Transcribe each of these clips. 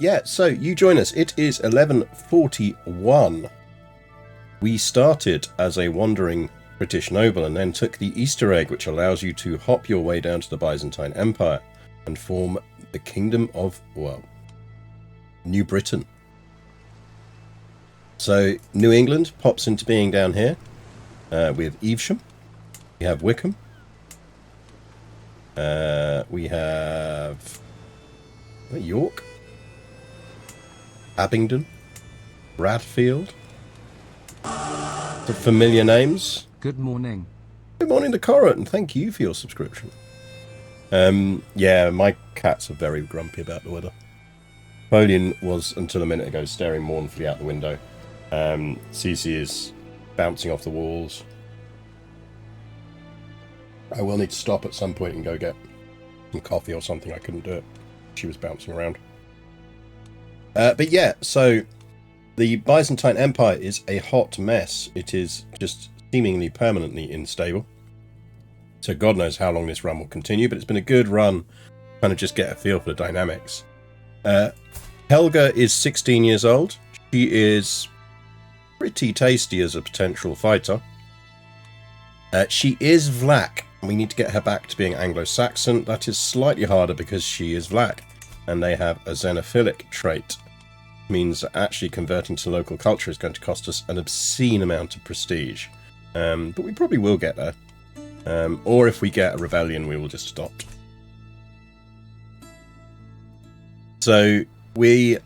yeah, so you join us. It is 1141. We started as a wandering British noble and then took the Easter egg, which allows you to hop your way down to the Byzantine Empire and form the Kingdom of, well, New Britain. So New England pops into being down here with Evesham. We have Wickham. We have York, Abingdon, Bradfield. The familiar names. Good morning. Good morning to Corot, and thank you for your subscription. Yeah, my cats are very grumpy about the weather. Napoleon was, until a minute ago, staring mournfully out the window. Cece is bouncing off the walls. I will need to stop at some point and go get some coffee or something. I couldn't do it. She was bouncing around. But yeah, so the Byzantine Empire is a hot mess. It is just seemingly permanently unstable. So God knows how long this run will continue, but it's been a good run. Kind of just get a feel for the dynamics. Helga is 16 years old. She is pretty tasty as a potential fighter. She is Vlach. We need to get her back to being Anglo-Saxon. That is slightly harder because she is Vlach, and they have a xenophilic trait. Means that actually converting to local culture is going to cost us an obscene amount of prestige. But we probably will get there. Or if we get a rebellion, we will just adopt. So we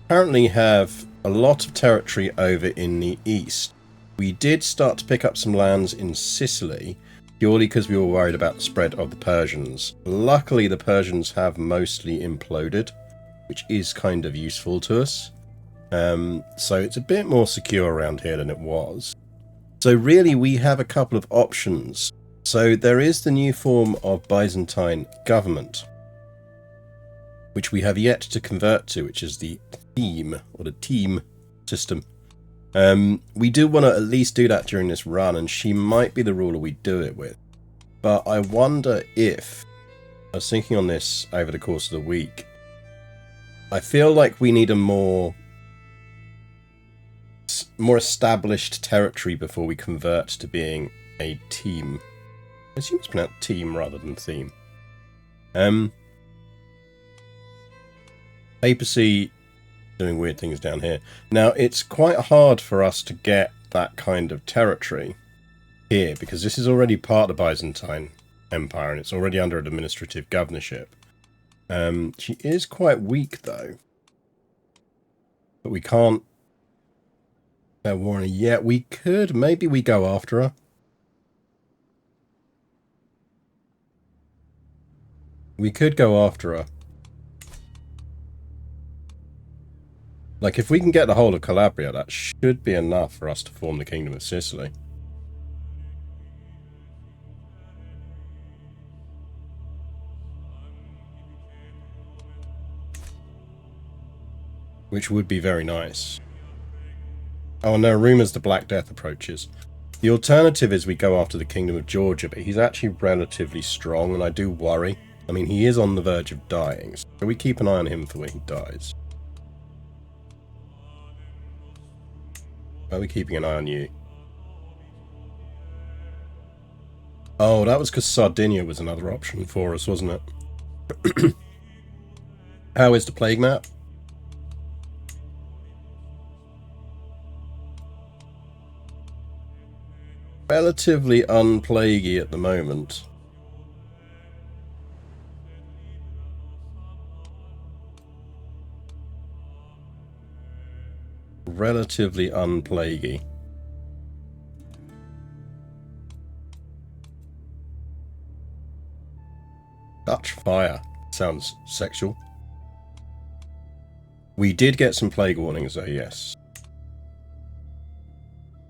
currently have a lot of territory over in the east. We did start to pick up some lands in Sicily, purely because we were worried about the spread of the Persians. Luckily, the Persians have mostly imploded, which is kind of useful to us. So it's a bit more secure around here than it was. So really, we have a couple of options. So there is the new form of Byzantine government, which we have yet to convert to, which is the theme, or the team system. We do want to at least do that during this run, and she might be the ruler we do it with. But I wonder if, I was thinking on this over the course of the week, I feel like we need a more established territory before we convert to being a team. I assume it's pronounced team rather than theme. Papacy doing weird things down here. Now, it's quite hard for us to get that kind of territory here, because this is already part of the Byzantine Empire, and it's already under an administrative governorship. She is quite weak, though. But we can't warn her yet. We could. Maybe we go after her. We could go after her. Like, if we can get the whole of Calabria, that should be enough for us to form the Kingdom of Sicily. Which would be very nice. Oh, and there are rumours the Black Death approaches. The alternative is we go after the Kingdom of Georgia, but he's actually relatively strong, and I do worry. I mean, he is on the verge of dying, so we keep an eye on him for when he dies. Why are we keeping an eye on you? Oh, that was because Sardinia was another option for us, wasn't it? How is the plague map? Relatively unplaguey at the moment. Relatively unplaguey. Dutch fire. Sounds sexual. We did get some plague warnings though, yes.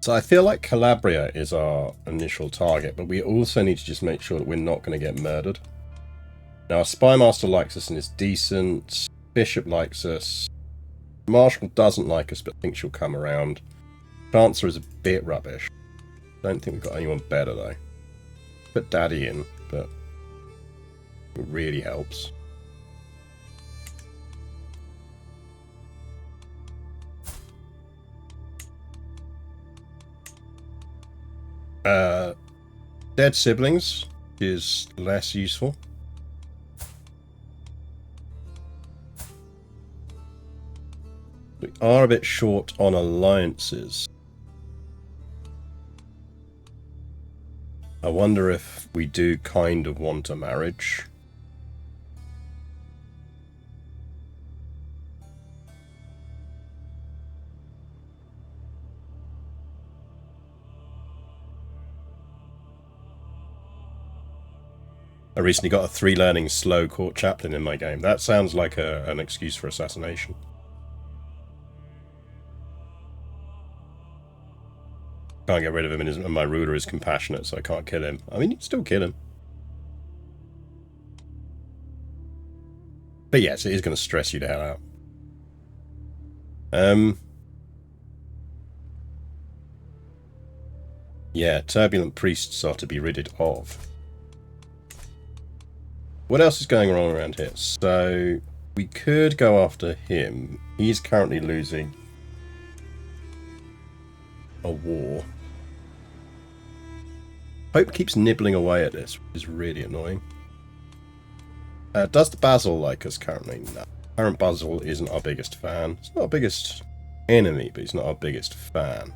So I feel like Calabria is our initial target, but we also need to just make sure that we're not going to get murdered. Now, our Spymaster likes us and is decent. Bishop likes us. Marshal doesn't like us, but thinks she'll come around. Chancellor is a bit rubbish. Don't think we've got anyone better, though. Put Daddy in, but it really helps. Dead siblings is less useful. We are a bit short on alliances. I wonder if we do kind of want a marriage. I recently got a 3 learning slow court chaplain in my game. That sounds like an excuse for assassination. Can't get rid of him, and my ruler is compassionate, so I can't kill him. I mean, you can still kill him. But yes, it is going to stress you the hell out. Yeah, turbulent priests are to be rid of. What else is going on around here? So, we could go after him. He's currently losing a war. Pope keeps nibbling away at this, which is really annoying. Does the Basil like us currently? No. Current Basil isn't our biggest fan. It's not our biggest enemy, but he's not our biggest fan.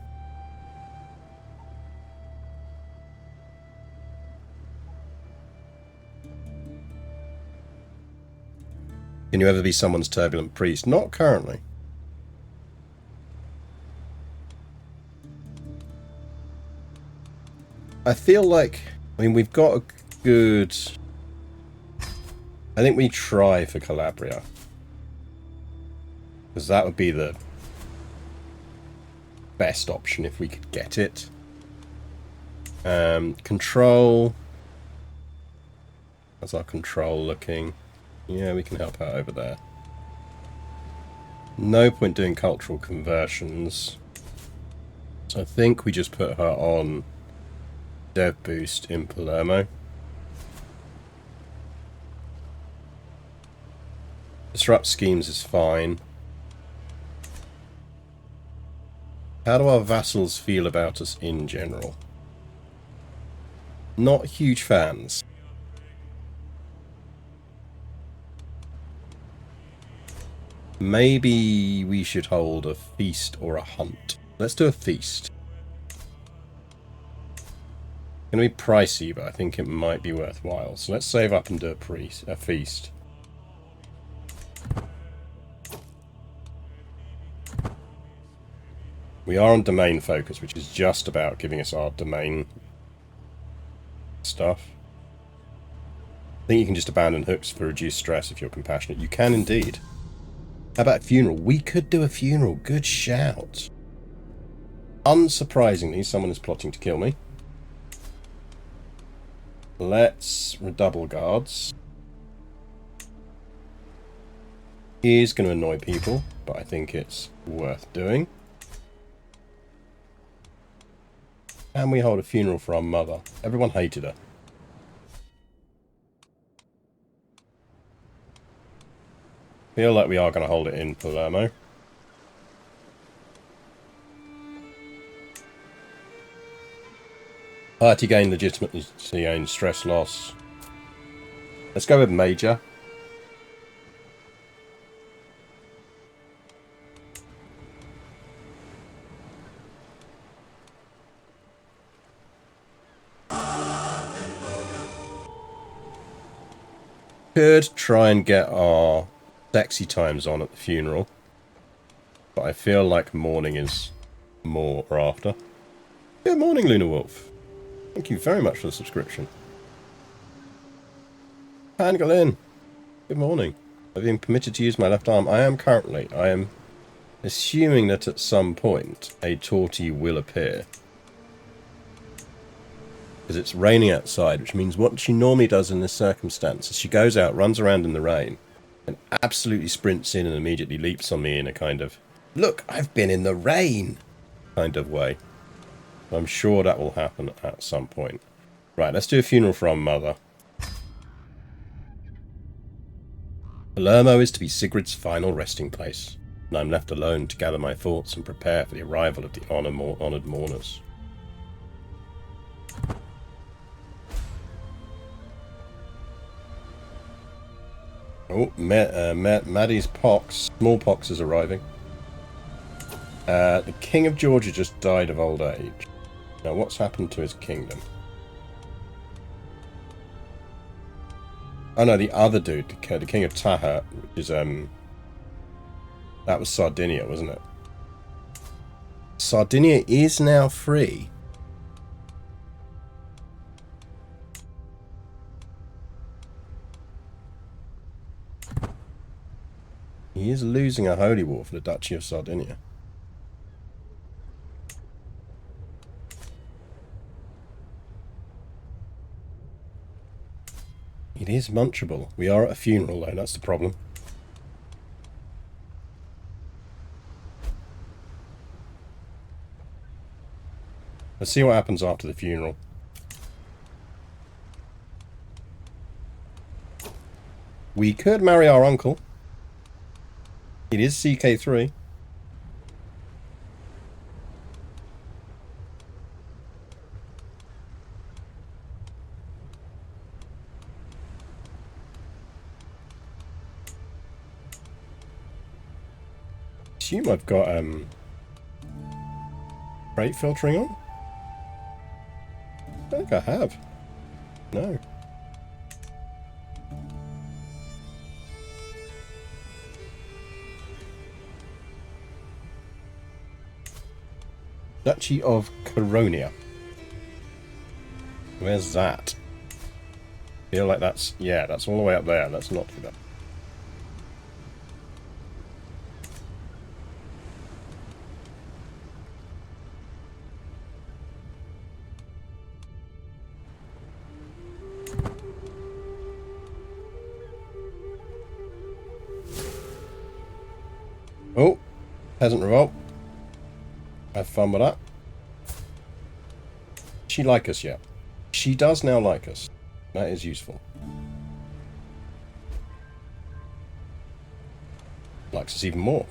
Can you ever be someone's turbulent priest? Not currently. I feel like, I mean, we've got a good... I think we try for Calabria. Because that would be the best option if we could get it. Control. How's our control looking? Yeah, we can help out over there. No point doing cultural conversions. So I think we just put her on dev boost in Palermo. Disrupt schemes is fine. How do our vassals feel about us in general? Not huge fans. Maybe we should hold a feast or a hunt. Let's do a feast. It's going to be pricey, but I think it might be worthwhile. So let's save up and do a feast. We are on domain focus, which is just about giving us our domain stuff. I think you can just abandon hooks for reduced stress if you're compassionate. You can indeed. How about a funeral? We could do a funeral. Good shout. Unsurprisingly, someone is plotting to kill me. Let's redouble guards. He is going to annoy people, but I think it's worth doing. And we hold a funeral for our mother. Everyone hated her. Feel like we are going to hold it in Palermo. Piety gain, legitimacy gain, stress loss. Let's go with major. Could try and get our sexy times on at the funeral, but I feel like morning is more or after. Good morning, Luna Wolf. Thank you very much for the subscription. Pangolin, good morning. I've been permitted to use my left arm. I am currently. I am assuming that at some point a tortie will appear. Because it's raining outside, which means what she normally does in this circumstance is she goes out, runs around in the rain, and absolutely sprints in and immediately leaps on me in a kind of, look, I've been in the rain kind of way. I'm sure that will happen at some point. Right, let's do a funeral for our mother. Palermo is to be Sigrid's final resting place, and I'm left alone to gather my thoughts and prepare for the arrival of the honoured mourners. Oh, Maddie's pox, smallpox is arriving. The King of Georgia just died of old age. Now, what's happened to his kingdom? Oh no, the other dude, the King of Taha, which is that was Sardinia, wasn't it? Sardinia is now free. He is losing a holy war for the Duchy of Sardinia. It is munchable. We are at a funeral though, that's the problem. Let's see what happens after the funeral. We could marry our uncle. It is CK3. Assume I've got rate filtering on. I think I have. No. Duchy of Coronia. Where's that? Feel like that's... yeah, that's all the way up there. That's not too bad. Oh, peasant revolt. Have fun with that. She like us yet? She does now like us. That is useful. Likes us even more.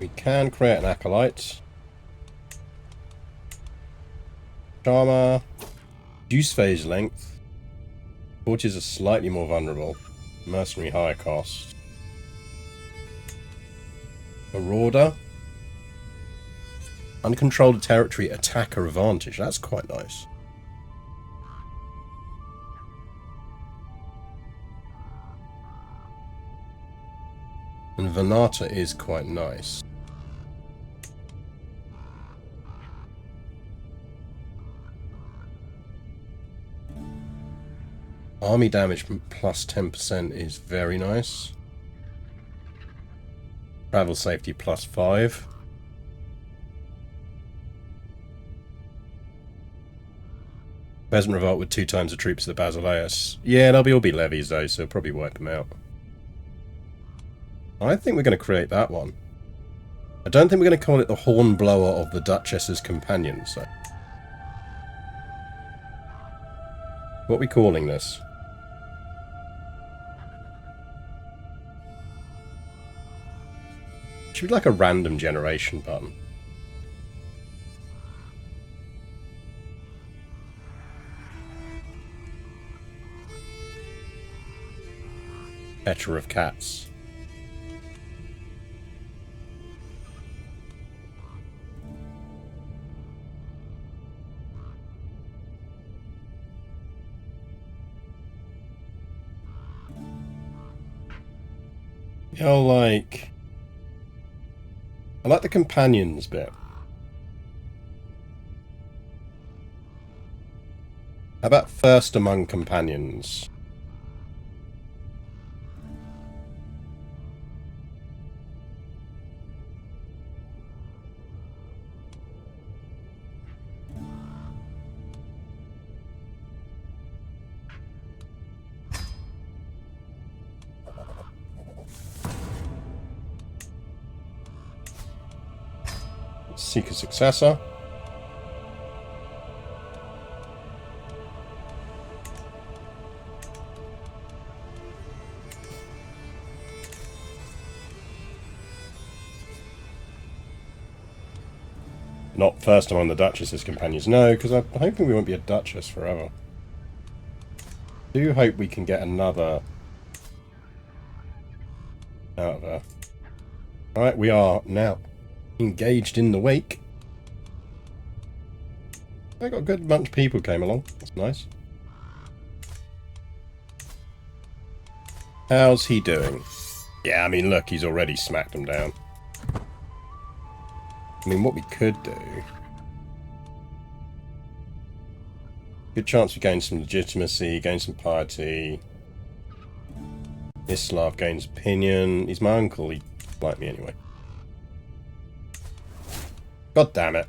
We can create an acolyte. Charmer. Reduce phase length. Torches are slightly more vulnerable. Mercenary higher cost. Marauder. Uncontrolled territory attacker advantage. That's quite nice. And Venata is quite nice. Army damage plus 10% is very nice. Travel safety plus 5. Peasant revolt with 2 times the troops of the Basileus. Yeah, they'll all be levies though, so probably wipe them out. I think we're going to create that one. I don't think we're going to call it the Hornblower of the Duchess's Companion, so... what are we calling this? Should be like a random generation button. Petra of cats. You know, like... I like the companions bit. How about first among companions? Seek a successor. Not first among the Duchess's companions. No, because I'm hoping we won't be a Duchess forever. Do hope we can get another out of her. Alright, we are now engaged in the wake. I got a good bunch of people came along. That's nice. How's he doing? Yeah, I mean, look, he's already smacked them down. I mean, what we could do... Good chance we gain some legitimacy, gain some piety. Islav gains opinion. He's my uncle, he'd like me anyway. God damn it.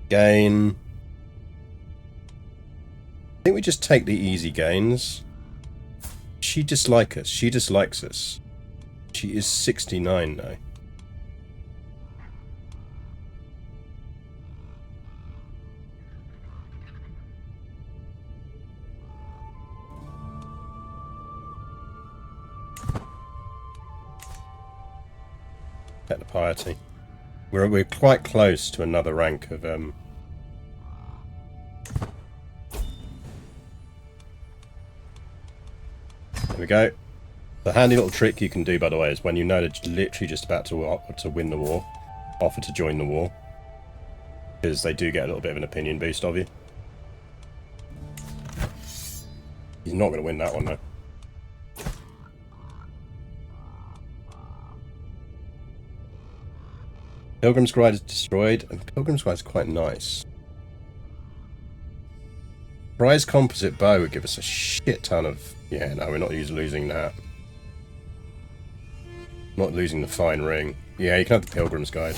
Gain. I think we just take the easy gains. She dislikes us. She dislikes us. She is 69 now. Get the piety. We're quite close to another rank of There we go. The handy little trick you can do, by the way, is when you know that you're literally just about to win the war, offer to join the war, because they do get a little bit of an opinion boost of you. He's not going to win that one though. Pilgrim's Guide is destroyed, and Pilgrim's Guide is quite nice. Prize composite bow would give us a shit ton of... Yeah, no, we're not losing that. Not losing the fine ring. Yeah, you can have the Pilgrim's Guide.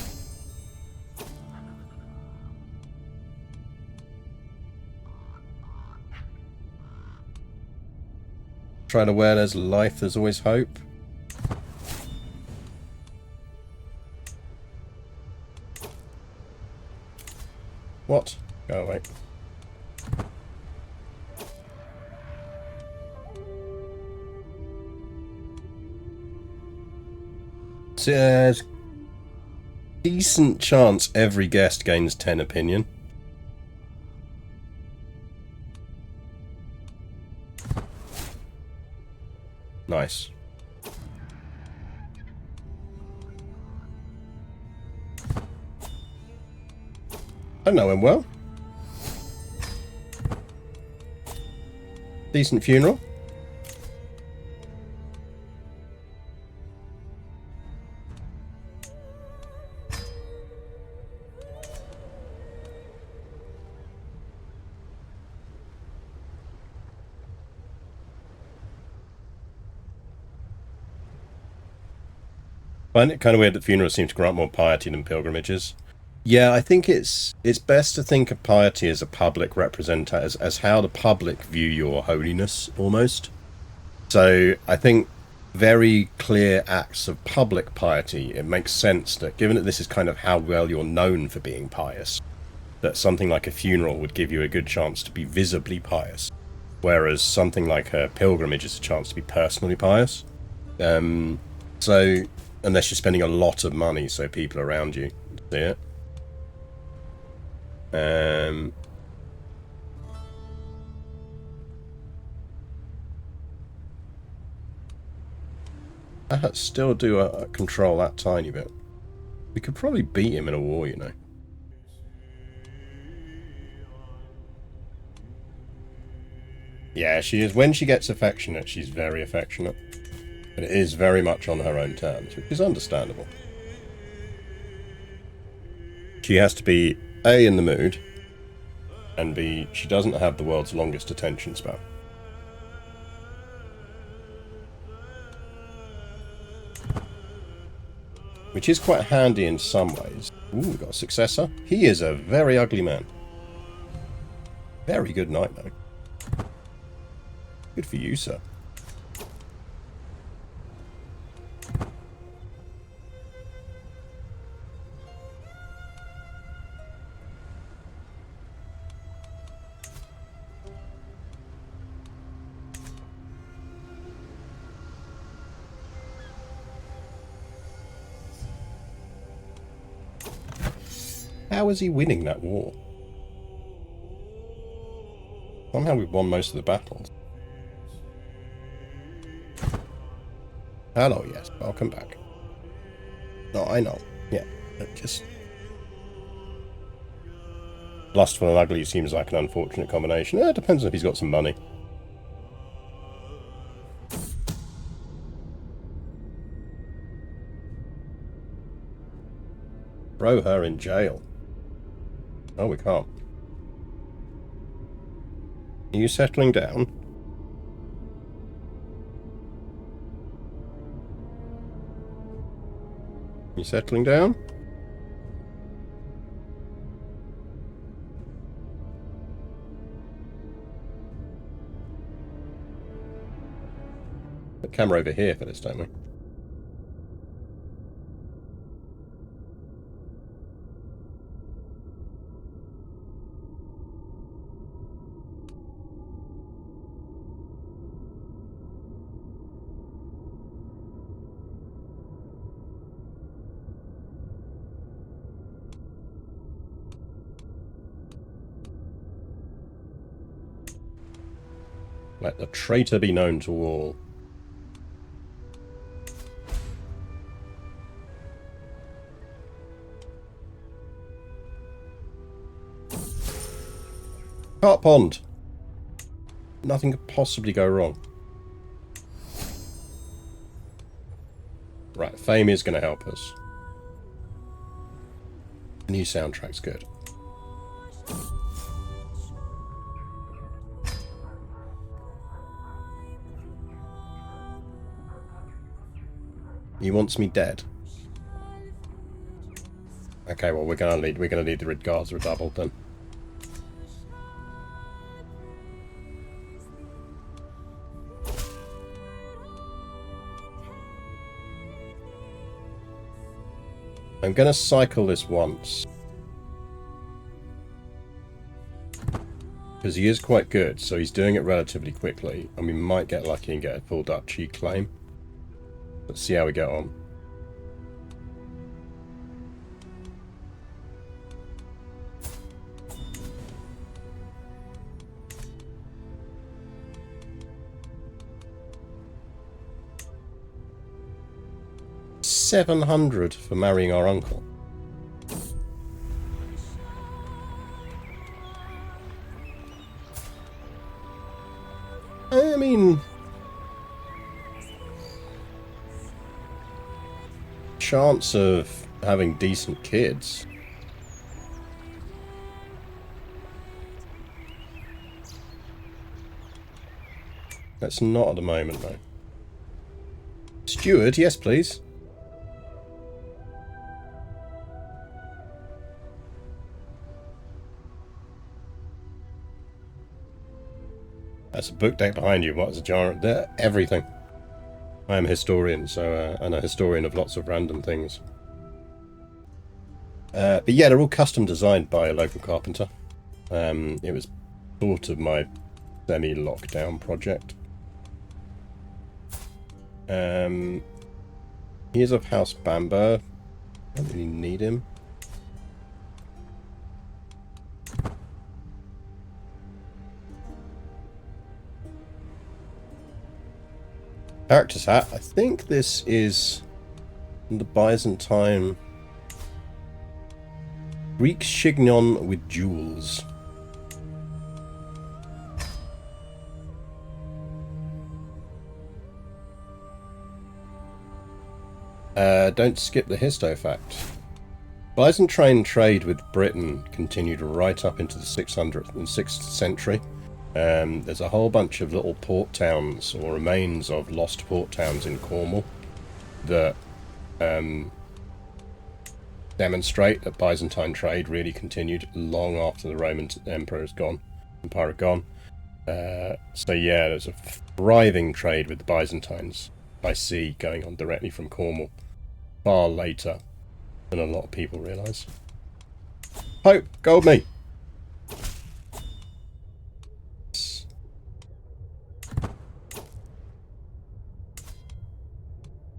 Try to wear there's life, there's always hope. What? Go away. So, there's decent chance every guest gains 10 opinion. Nice. I know him well. Decent funeral. I find it kind of weird that funerals seem to grant more piety than pilgrimages. Yeah, I think it's best to think of piety as a public representative, as how the public view your holiness, almost. So I think very clear acts of public piety, it makes sense that, given that this is kind of how well you're known for being pious, that something like a funeral would give you a good chance to be visibly pious, whereas something like a pilgrimage is a chance to be personally pious. So, unless you're spending a lot of money so people around you see it. I still do control that tiny bit. We could probably beat him in a war, you know. Yeah, she is. When she gets affectionate, she's very affectionate. But it is very much on her own terms, which is understandable. She has to be, A, in the mood, and B, she doesn't have the world's longest attention span. Which is quite handy in some ways. Ooh, we've got a successor. He is a very ugly man. Very good night, though. Good for you, sir. How is he winning that war? Somehow we've won most of the battles. Hello, yes. Welcome back. No, I know. Yeah, just... Lustful and ugly seems like an unfortunate combination. It depends on if he's got some money. Throw her in jail. Oh, we can't. Are you settling down? You settling down? Put the camera over here for this, don't we? Let the traitor be known to all. Cart pond. Nothing could possibly go wrong. Right, fame is going to help us. The new soundtrack's good. He wants me dead. Okay, well we're gonna need the red guards redoubled then. I'm gonna cycle this once. Because he is quite good, so he's doing it relatively quickly, and we might get lucky and get a full duchy claim. Let's see how we get on. $700 for marrying our uncle. I mean... chance of having decent kids. That's not at the moment, though. Steward, yes, please. That's a book deck behind you. What is a jar? There, everything. I am a historian, so and a historian of lots of random things. But yeah, they're all custom designed by a local carpenter. It was sort of my semi-lockdown project. He is of House Bamber. Don't really need him. Character's hat. I think this is the Byzantine Greek chignon with jewels. Don't skip the histo fact. Byzantine trade with Britain continued right up into the 600th and 6th century. There's a whole bunch of little port towns or remains of lost port towns in Cornwall that demonstrate that Byzantine trade really continued long after the Roman Emperor is gone. Empire are gone. So yeah, there's a thriving trade with the Byzantines by sea going on directly from Cornwall. Far later than a lot of people realise. Hope, gold me!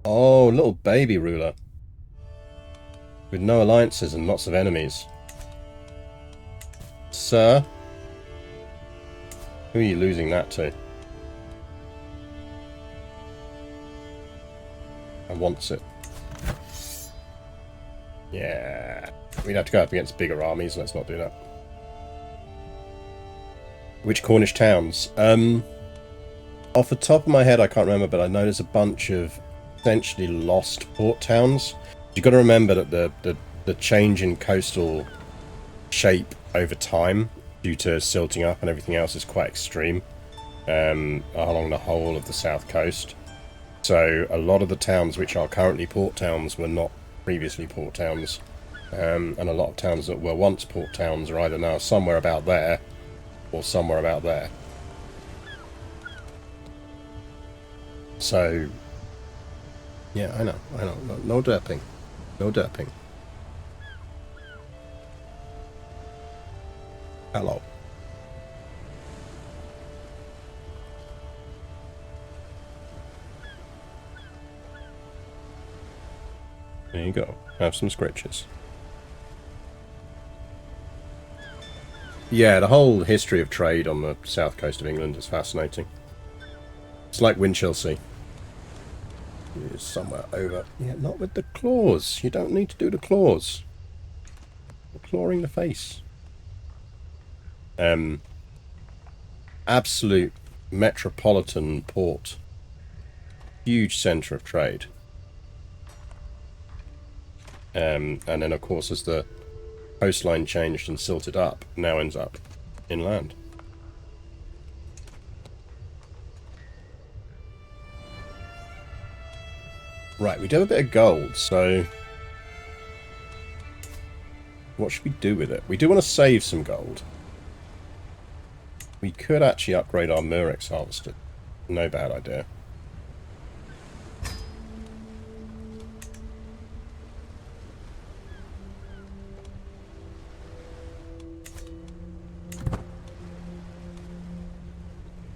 Oh, little baby ruler. With no alliances and lots of enemies. Sir? Who are you losing that to? I wants it. Yeah. We'd have to go up against bigger armies. Let's not do that. Which Cornish towns? Off the top of my head, I can't remember, but I know there's a bunch of essentially lost port towns. You've got to remember that the change in coastal shape over time due to silting up and everything else is quite extreme along the whole of the south coast. So a lot of the towns which are currently port towns were not previously port towns, and a lot of towns that were once port towns are either now somewhere about there or somewhere about there. So yeah, I know. No derping. No derping. Hello. There you go. Have some scratches. Yeah, the whole history of trade on the south coast of England is fascinating. It's like Winchelsea. It's somewhere over. Yeah, not with the claws. You don't need to do the claws. You're clawing the face. Absolute metropolitan port. Huge centre of trade. And then, of course, as the coastline changed and silted up, now ends up inland. Right, we do have a bit of gold, so what should we do with it? We do want to save some gold. We could actually upgrade our Murex harvester. No bad idea.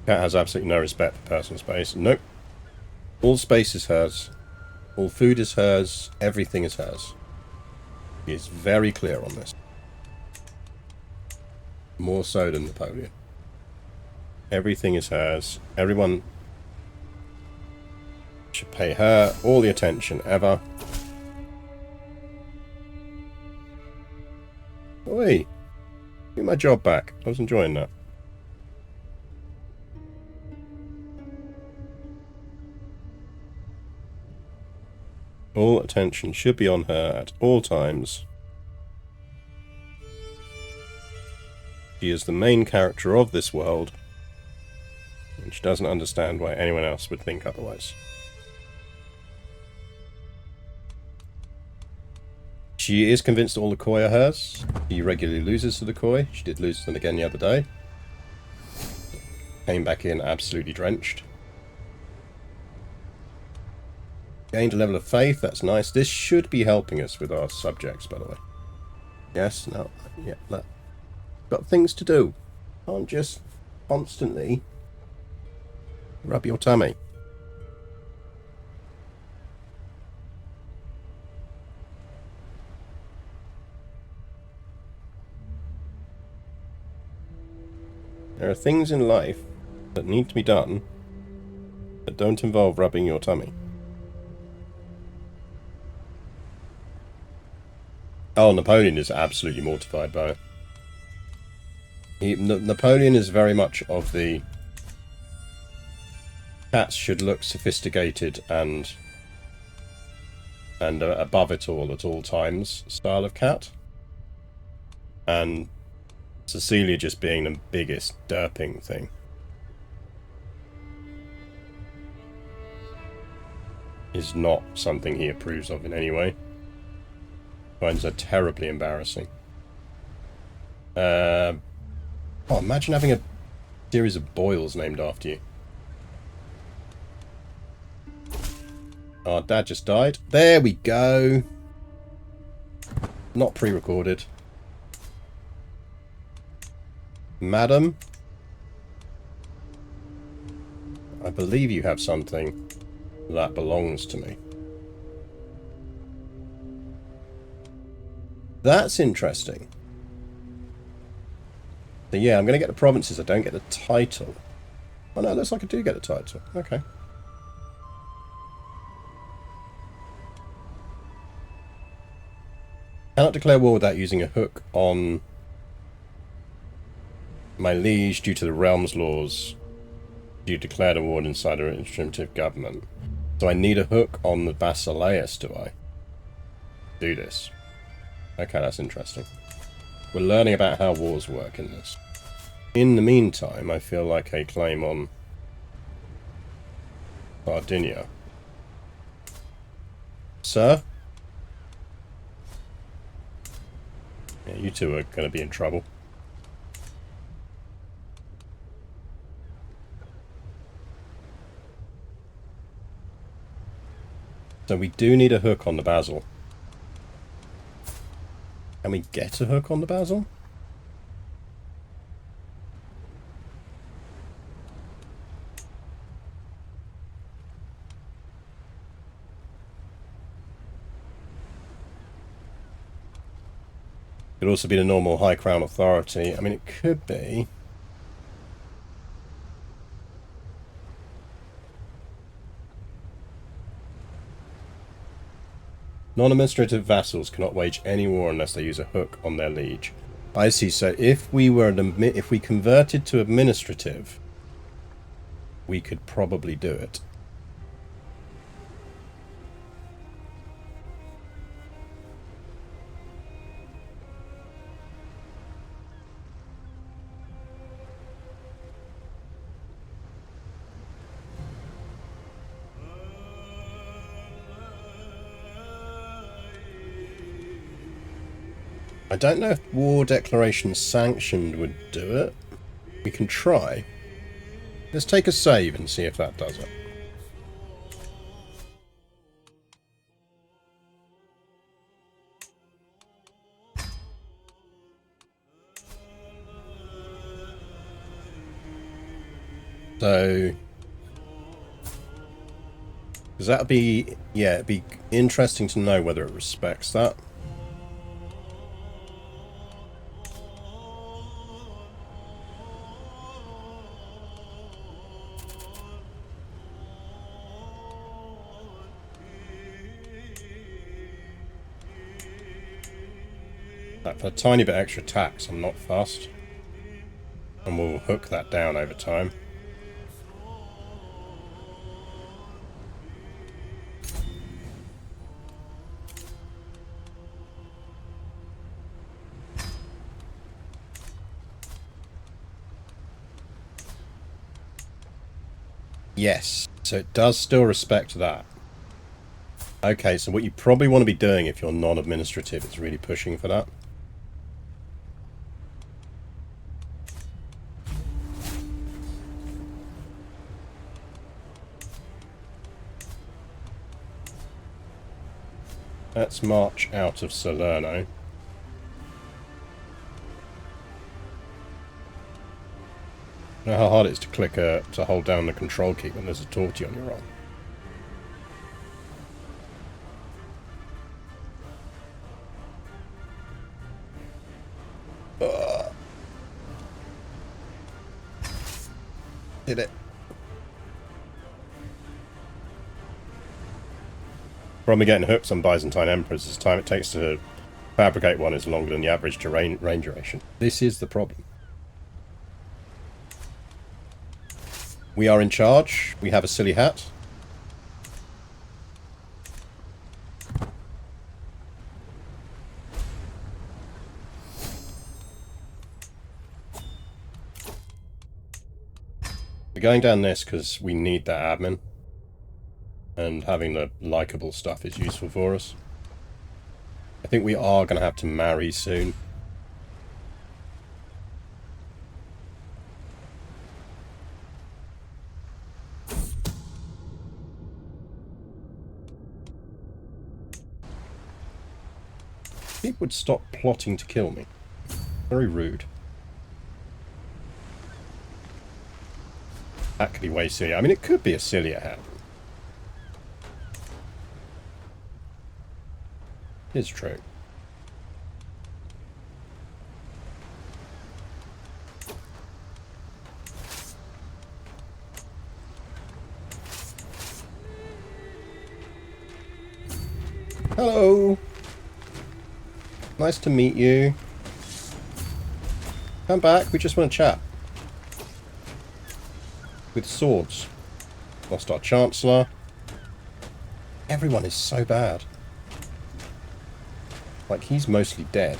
Cat has absolutely no respect for personal space. Nope. All space is hers. All food is hers. Everything is hers. He is very clear on this. More so than Napoleon. Everything is hers. Everyone should pay her all the attention ever. Oi! Give my job back. I was enjoying that. All attention should be on her at all times. She is the main character of this world, and she doesn't understand why anyone else would think otherwise. She is convinced all the koi are hers. She regularly loses to the koi. She did lose to them again the other day. Came back in absolutely drenched. Gained a level of faith, that's nice. This should be helping us with our subjects, by the way. Yes, no, yeah, no. Got things to do. Can't just constantly rub your tummy. There are things in life that need to be done that don't involve rubbing your tummy. Oh, Napoleon is absolutely mortified by it. Napoleon is very much of the cats should look sophisticated and above it all at all times style of cat. And Cecilia just being the biggest derping thing. Is not something he approves of in any way. Finds her terribly embarrassing. Oh, imagine having a series of boils named after you. Our dad just died. There we go. Not pre-recorded. Madam, I believe you have something that belongs to me. That's interesting. So yeah, I'm going to get the provinces. I don't get the title. Oh no, it looks like I do get the title. Okay. Cannot declare war without using a hook on my liege due to the realm's laws. You declared a war inside an administrative government. So I need a hook on the basileus, do I? Do this. Okay, that's interesting. We're learning about how wars work in this. In the meantime, I feel like a claim on Sardinia. Sir? Yeah, you two are going to be in trouble. So we do need a hook on the basil. Can we get a hook on the basil? Could also be the normal High Crown Authority. I mean, it could be. Non-administrative vassals cannot wage any war unless they use a hook on their liege. I see. So if we converted to administrative, we could probably do it. I don't know if war declaration sanctioned would do it. We can try. Let's take a save and see if that does it. So, because that'd be, yeah, it'd be interesting to know whether it respects that. For a tiny bit extra tax, I'm not fussed. And we'll hook that down over time. Yes, so it does still respect that. Okay, so what you probably want to be doing if you're non-administrative is really pushing for that. Let's march out of Salerno. You know how hard it is to click to hold down the control key when there's a torty on your arm. Did it. Problem with getting hooks on Byzantine emperors is the time it takes to fabricate one is longer than the average range duration. This is the problem. We are in charge. We have a silly hat. We're going down this because we need that admin. And having the likable stuff is useful for us. I think we are going to have to marry soon. People would stop plotting to kill me. Very rude. That could be way silly. I mean, it could be a sillier hat. It's true. Hello. Nice to meet you. Come back, we just want to chat. With swords. Lost our Chancellor. Everyone is so bad. Like, he's mostly dead.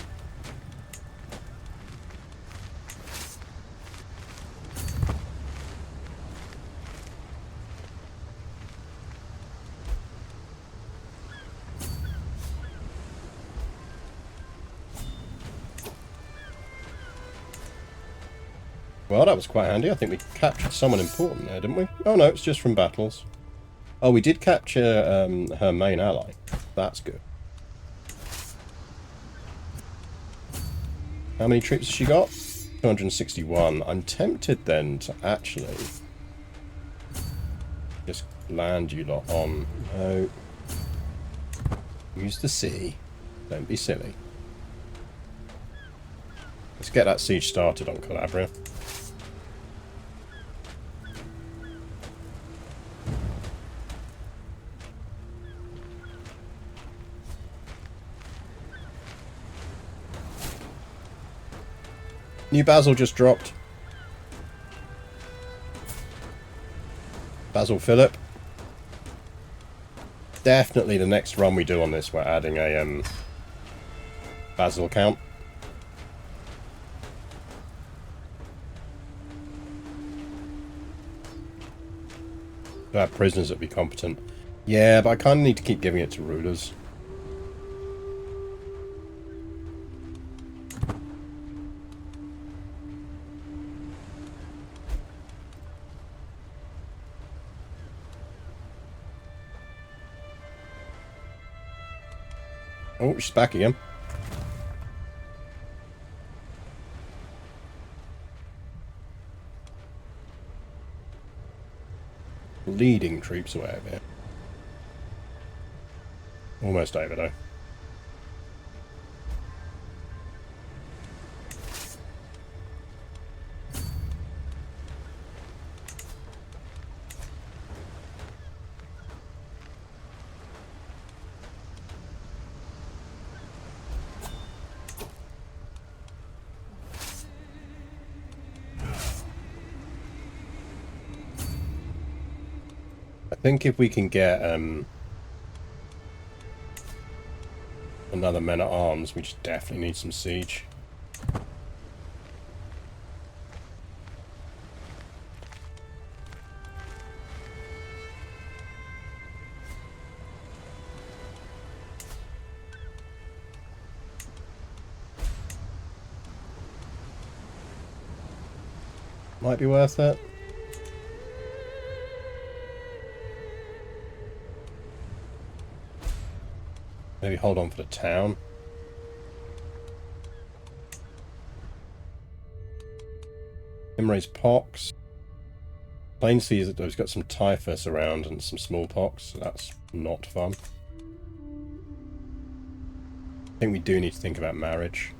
Well, that was quite handy. I think we captured someone important there, didn't we? Oh no, it's just from battles. Oh, we did capture her main ally. That's good. How many troops has she got? 261. I'm tempted then to actually just land you lot on. No. Use the sea. Don't be silly. Let's get that siege started on Calabria. New Basil just dropped. Basil Philip. Definitely the next run we do on this, we're adding a Basil count. To have prisoners that be competent. Yeah, but I kind of need to keep giving it to rulers. Oh, she's back again. Leading troops away over here. Almost over though. I think if we can get another men-at-arms, we just definitely need some siege. Might be worth it. Maybe hold on for the town. Imre's pox. Plain sees that he's got some typhus around and some smallpox, so that's not fun. I think we do need to think about marriage.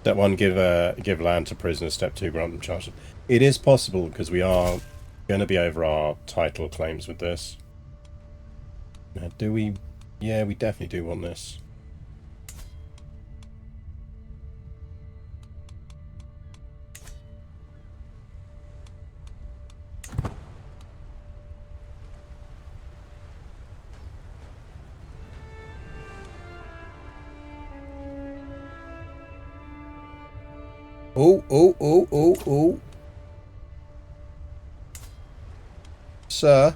Step 1, give land to prisoners. Step 2, grant them charge. It is possible because we are going to be over our title claims with this. Now, do we? Yeah, we definitely do want this. Oh, oh, oh, oh, oh. Sir.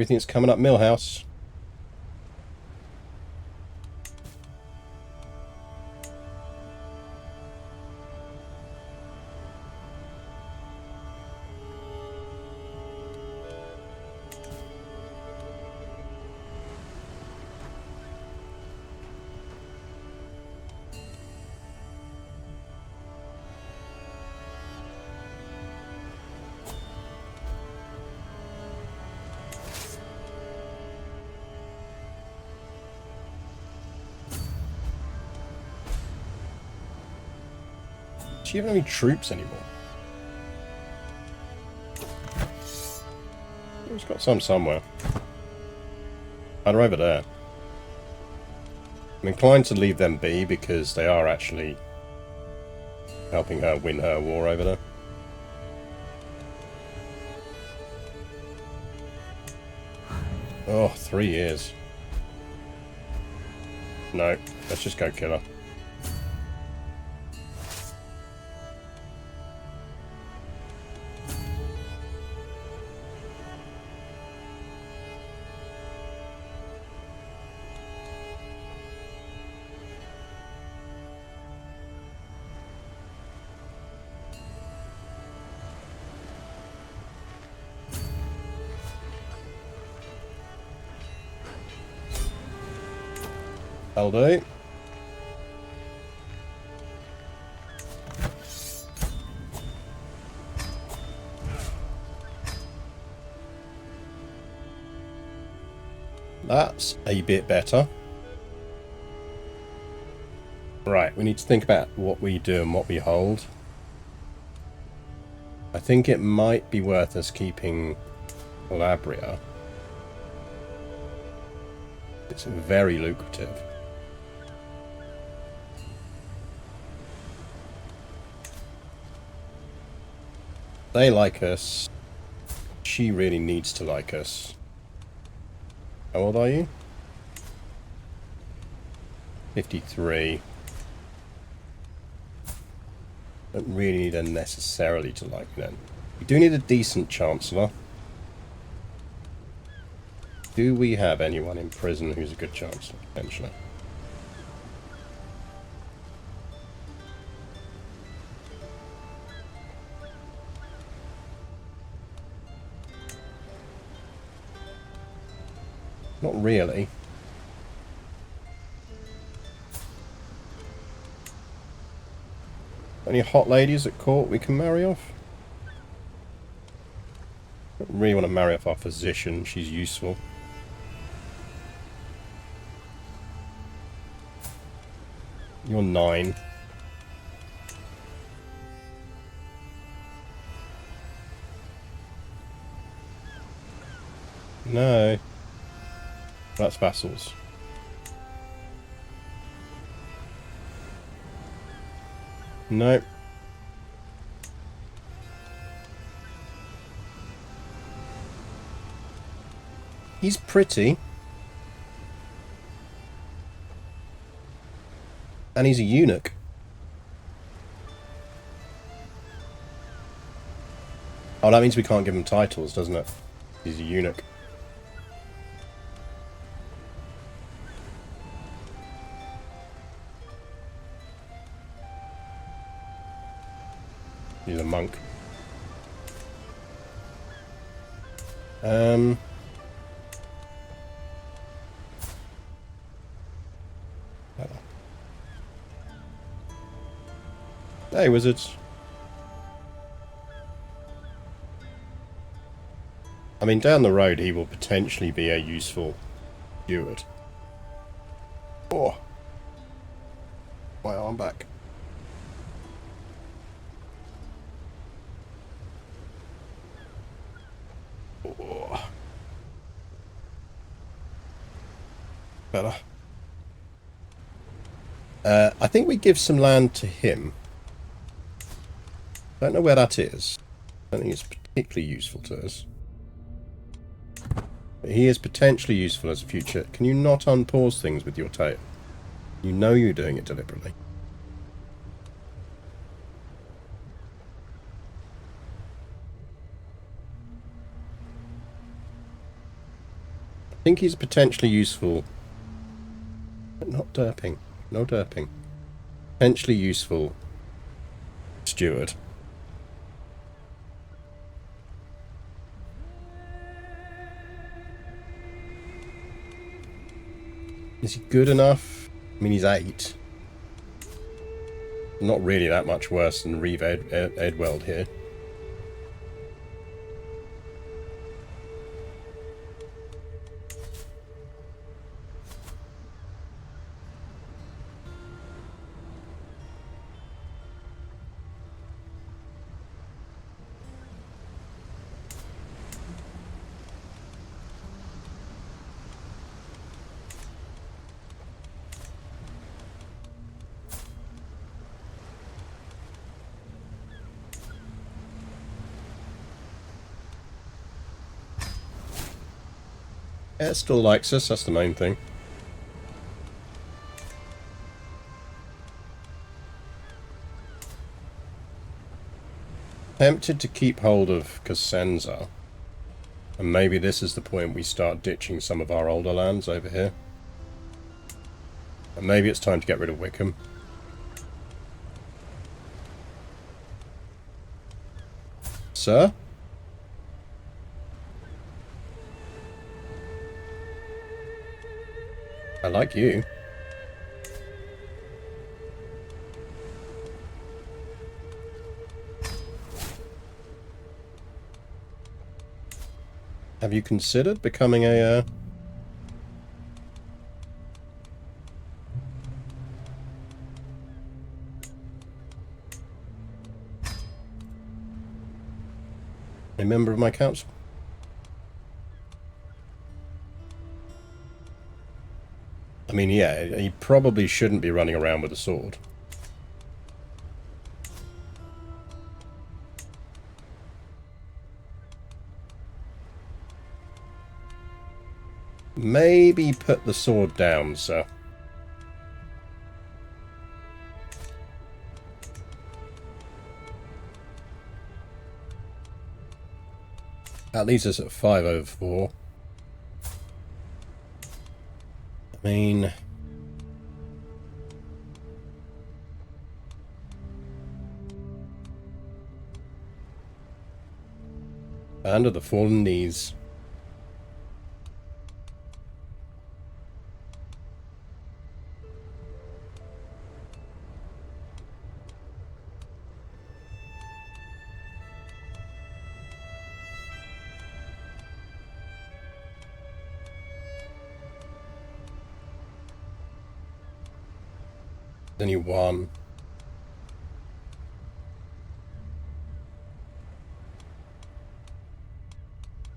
Everything's coming up Millhouse. Do you have any troops anymore? He's got some somewhere. Oh, they're over there. I'm inclined to leave them be because they are actually helping her win her war over there. Oh, 3 years. No, let's just go kill her. I'll do. That's a bit better. Right, we need to think about what we do and what we hold. I think it might be worth us keeping Calabria. It's very lucrative. They like us. She really needs to like us. How old are you? 53. Don't really need her necessarily to like them. We do need a decent chancellor. Do we have anyone in prison who's a good chancellor, potentially? Not really. Any hot ladies at court we can marry off? I don't really want to marry off our physician. She's useful. You're 9. No. That's vassals. Nope. He's pretty. And he's a eunuch. Oh, that means we can't give him titles, doesn't it? He's a eunuch. He's a monk. Hey, wizards. I mean, down the road, he will potentially be a useful steward. Oh. My arm back. Oh. Better. I think we give some land to him. Don't know where that is. I don't think it's particularly useful to us. But he is potentially useful as a future. Can you not unpause things with your tail? You know you're doing it deliberately. think he's potentially useful. But not derping. No derping. Potentially useful steward. Is he good enough? I mean, he's 8. Not really that much worse than Reeve Edweld here. It still likes us, that's the main thing. Tempted to keep hold of Cosenza. And maybe this is the point we start ditching some of our older lands over here. And maybe it's time to get rid of Wickham. Sir? I like you. Have you considered becoming a member of my council? I mean, yeah, he probably shouldn't be running around with a sword. Maybe put the sword down, sir. That leaves us at 5/4. I mean... Band of the Fallen Knees. Only one.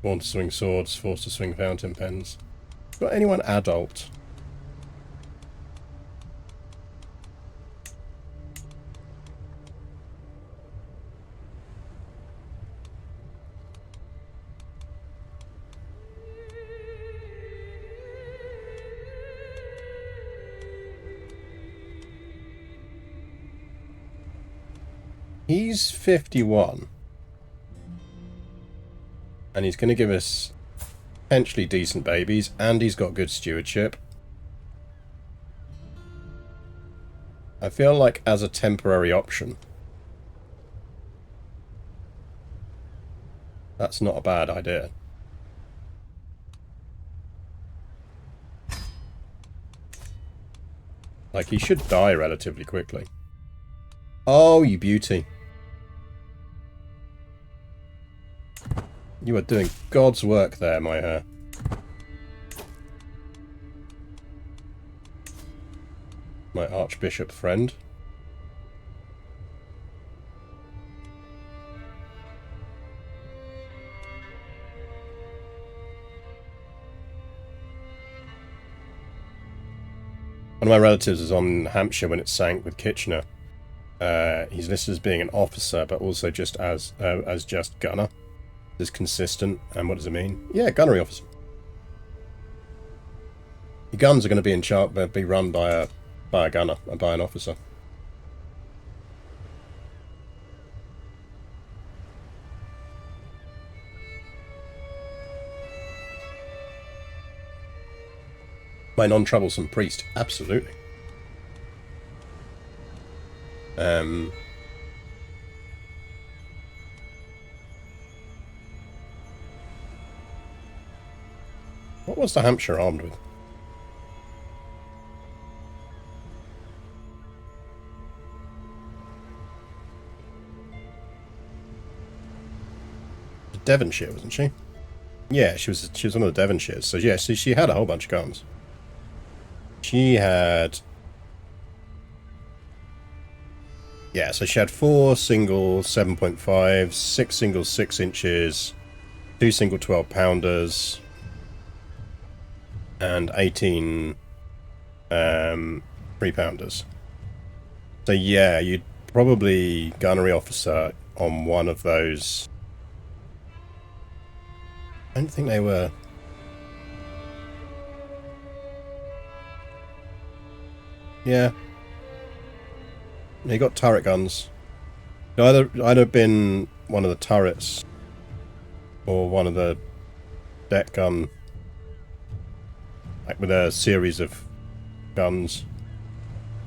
Born to swing swords, forced to swing fountain pens. Got anyone adult? He's 51. And he's going to give us potentially decent babies, and he's got good stewardship. I feel like as a temporary option, that's not a bad idea. Like, he should die relatively quickly. Oh, you beauty. You are doing God's work there, my hair. My archbishop friend. One of my relatives is on Hampshire when it sank with Kitchener. He's listed as being an officer, but also just as just gunner. Is consistent, and what does it mean? Yeah, gunnery officer. Your guns are going to be run by a gunner, by an officer. My non-troublesome priest, absolutely. What was the Hampshire armed with? Devonshire, wasn't she? Yeah, she was one of the Devonshires. So yeah, she had a whole bunch of guns. She had... Yeah, so she had 4 single 7.5, 6 single 6 inches, 2 single 12 pounders, and 18 3 pounders. So yeah, you'd probably gunnery officer on one of those. I don't think they were... Yeah. You got turret guns. It'd either been one of the turrets or one of the deck gun, like with a series of guns.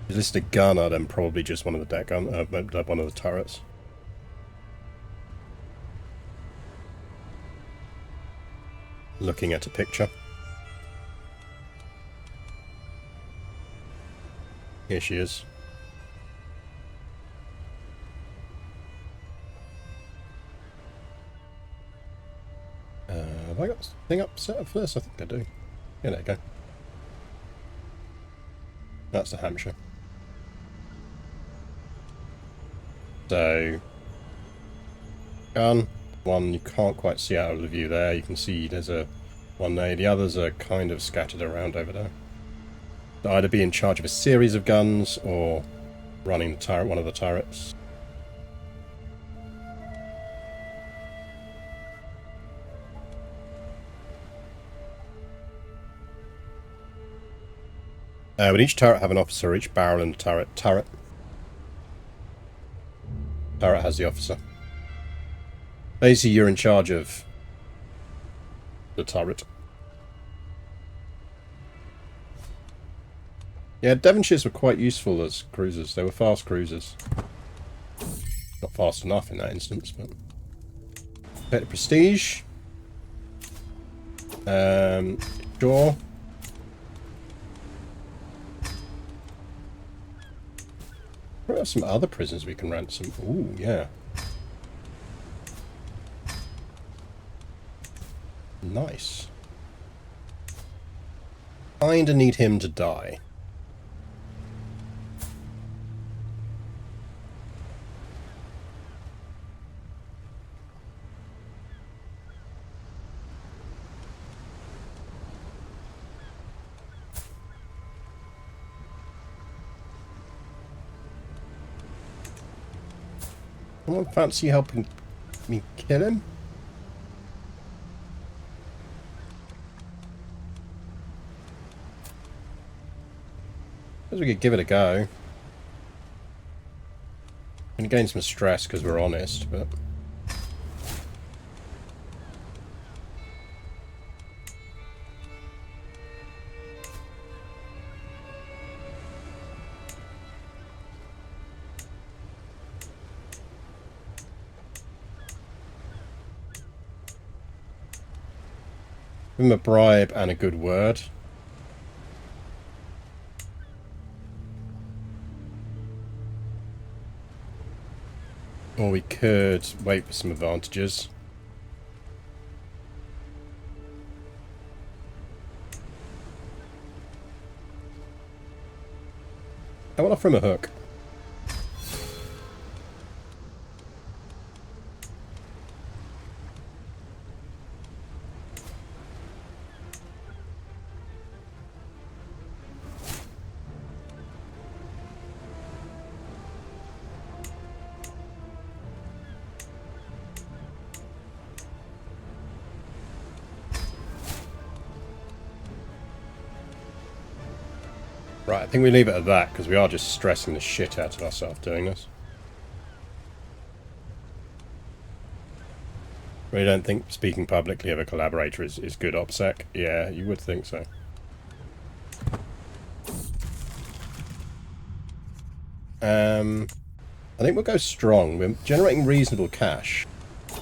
If you listed a gunner, then probably just one of the deck gun, one of the turrets. Looking at a picture. Here she is. Have I got this thing up set up for this? I think I do. Yeah, there you go. That's the Hampshire. So, gun. One you can't quite see out of the view there. You can see there's a one there. The others are kind of scattered around over there. They'll either be in charge of a series of guns or running the turret, one of the turrets. Would each turret have an officer, each barrel and turret? Turret has the officer. Basically, you're in charge of the turret. Yeah, Devonshires were quite useful as cruisers. They were fast cruisers. Not fast enough in that instance, but... Better prestige. Sure. What are some other prisoners we can ransom? Ooh, yeah. Nice. Kinda need him to die. Someone fancy helping me kill him? Suppose we could give it a go. Gonna gain some stress because we're honest, but... Give him a bribe and a good word. Or we could wait for some advantages. I want to offer him a hook. Right, I think we leave it at that, because we are just stressing the shit out of ourselves doing this. Really don't think speaking publicly of a collaborator is good OPSEC? Yeah, you would think so. I think we'll go strong. We're generating reasonable cash. I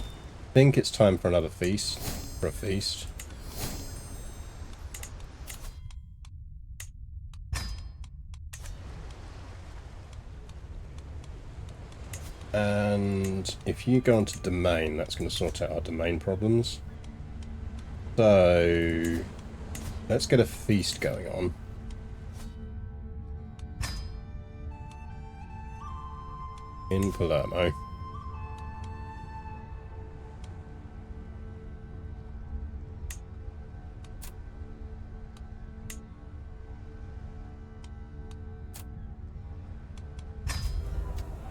think it's time for another feast. For a feast. And if you go onto domain, that's going to sort out our domain problems. So let's get a feast going on. In Palermo.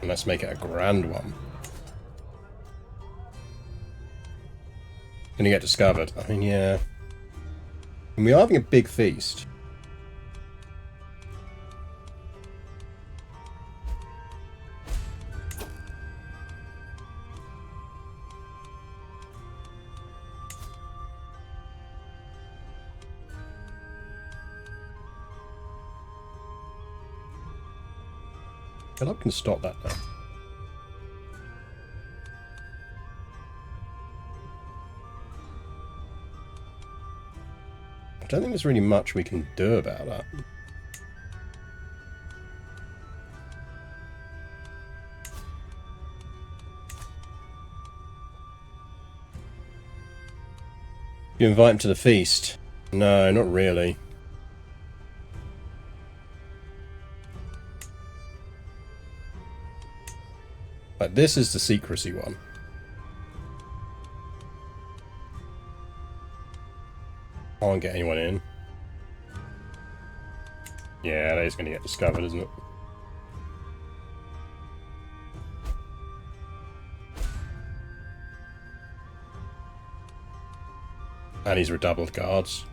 And let's make it a grand one. Gonna get discovered. I mean, yeah. And we are having a big feast. Philip can stop that now. I don't think there's really much we can do about that. You invite him to the feast? No, not really. Like, this is the secrecy one. Can't get anyone in. Yeah, that is going to get discovered, isn't it? And he's redoubled guards.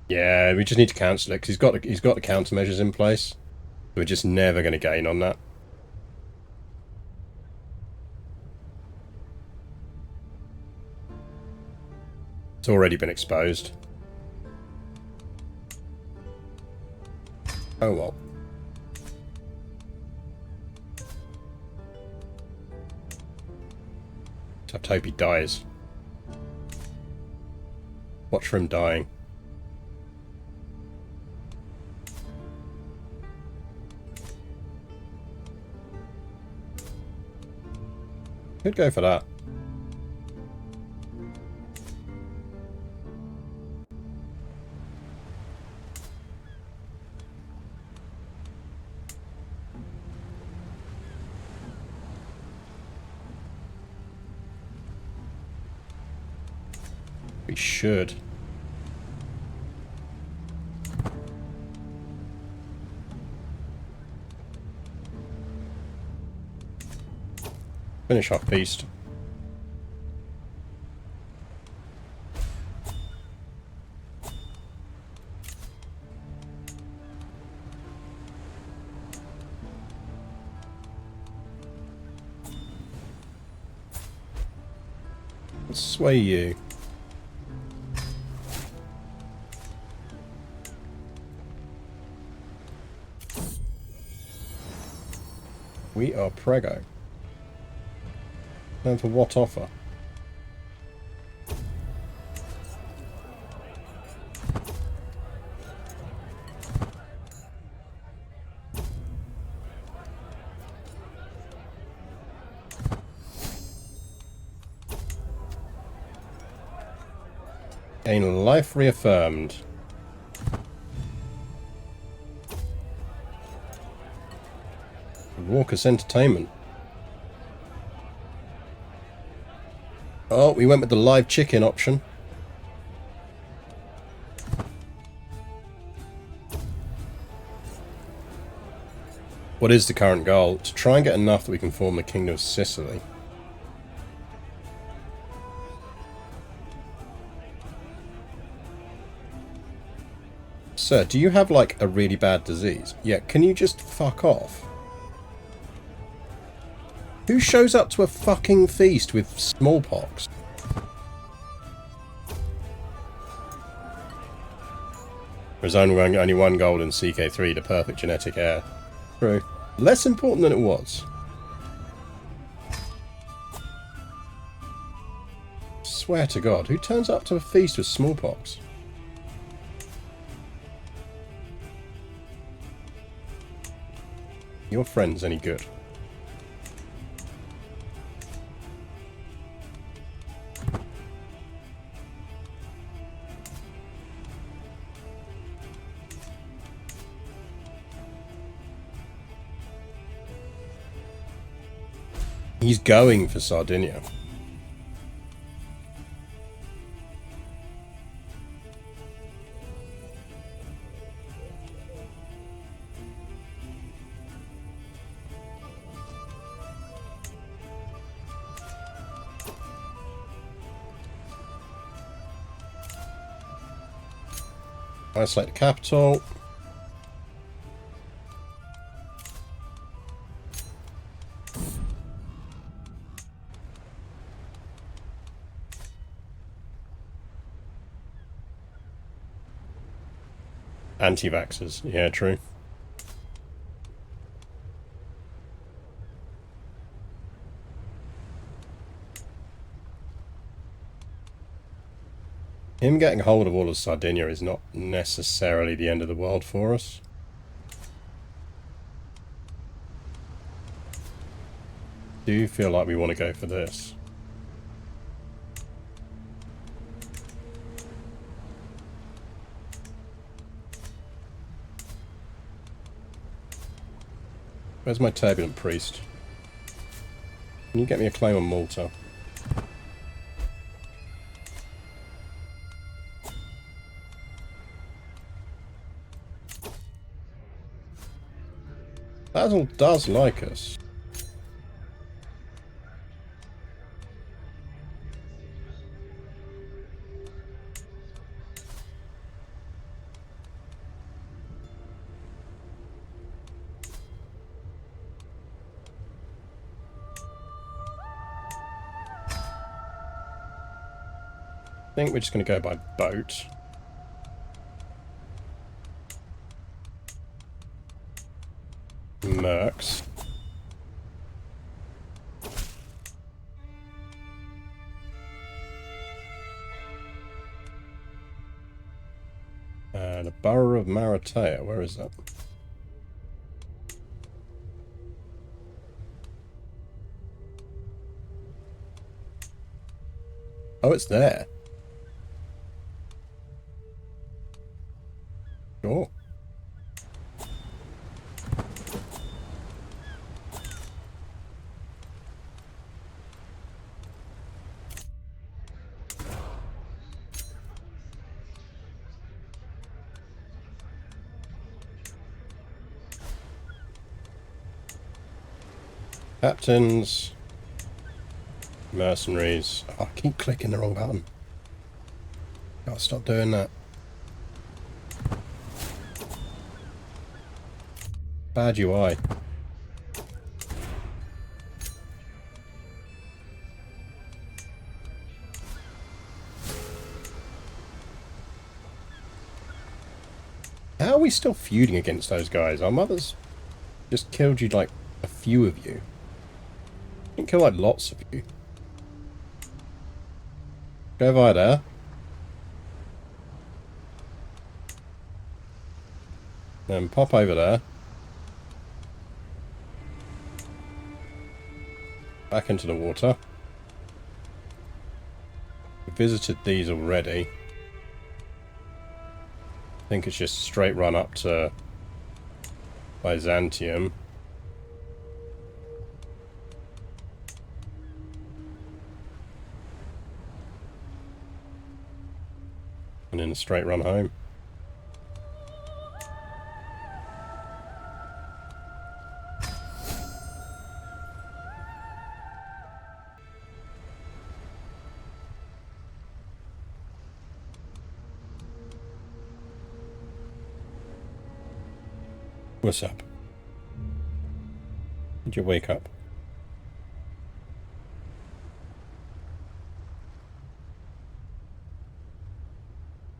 Yeah, we just need to cancel it because he's got the countermeasures in place. We're just never going to gain on that. It's already been exposed. Oh well. Just hope he dies. Watch for him dying. Could go for that. We should. Finish off beast. Let's sway you. We are prego. And for what offer? Gain life reaffirmed. Raucous entertainment. Oh, we went with the live chicken option. What is the current goal? To try and get enough that we can form the Kingdom of Sicily. Sir, do you have like a really bad disease? Yeah, can you just fuck off? Who shows up to a fucking feast with smallpox? There's only one gold in CK3, the perfect genetic heir. True. Less important than it was. Swear to God, who turns up to a feast with smallpox? Your friend's any good. He's going for Sardinia. Isolate the capital. Anti-vaxxers. Yeah, true. Him getting hold of all of Sardinia is not necessarily the end of the world for us. Do you feel like we want to go for this? Where's my turbulent priest? Can you get me a claim on Malta? Basil does like us. I think we're just going to go by boat. Mercs. The Borough of Maratea, where is that? Oh, it's there. Sure. Captains. Mercenaries. Oh, I keep clicking the wrong button. Gotta stop doing that. Bad UI. How are we still feuding against those guys? Our mothers just killed you, like, a few of you. Didn't kill, like, lots of you. Go via there. Then pop over there. Back into the water. We visited these already. think it's just a straight run up to Byzantium. And then a straight run home. What's up? Did you wake up?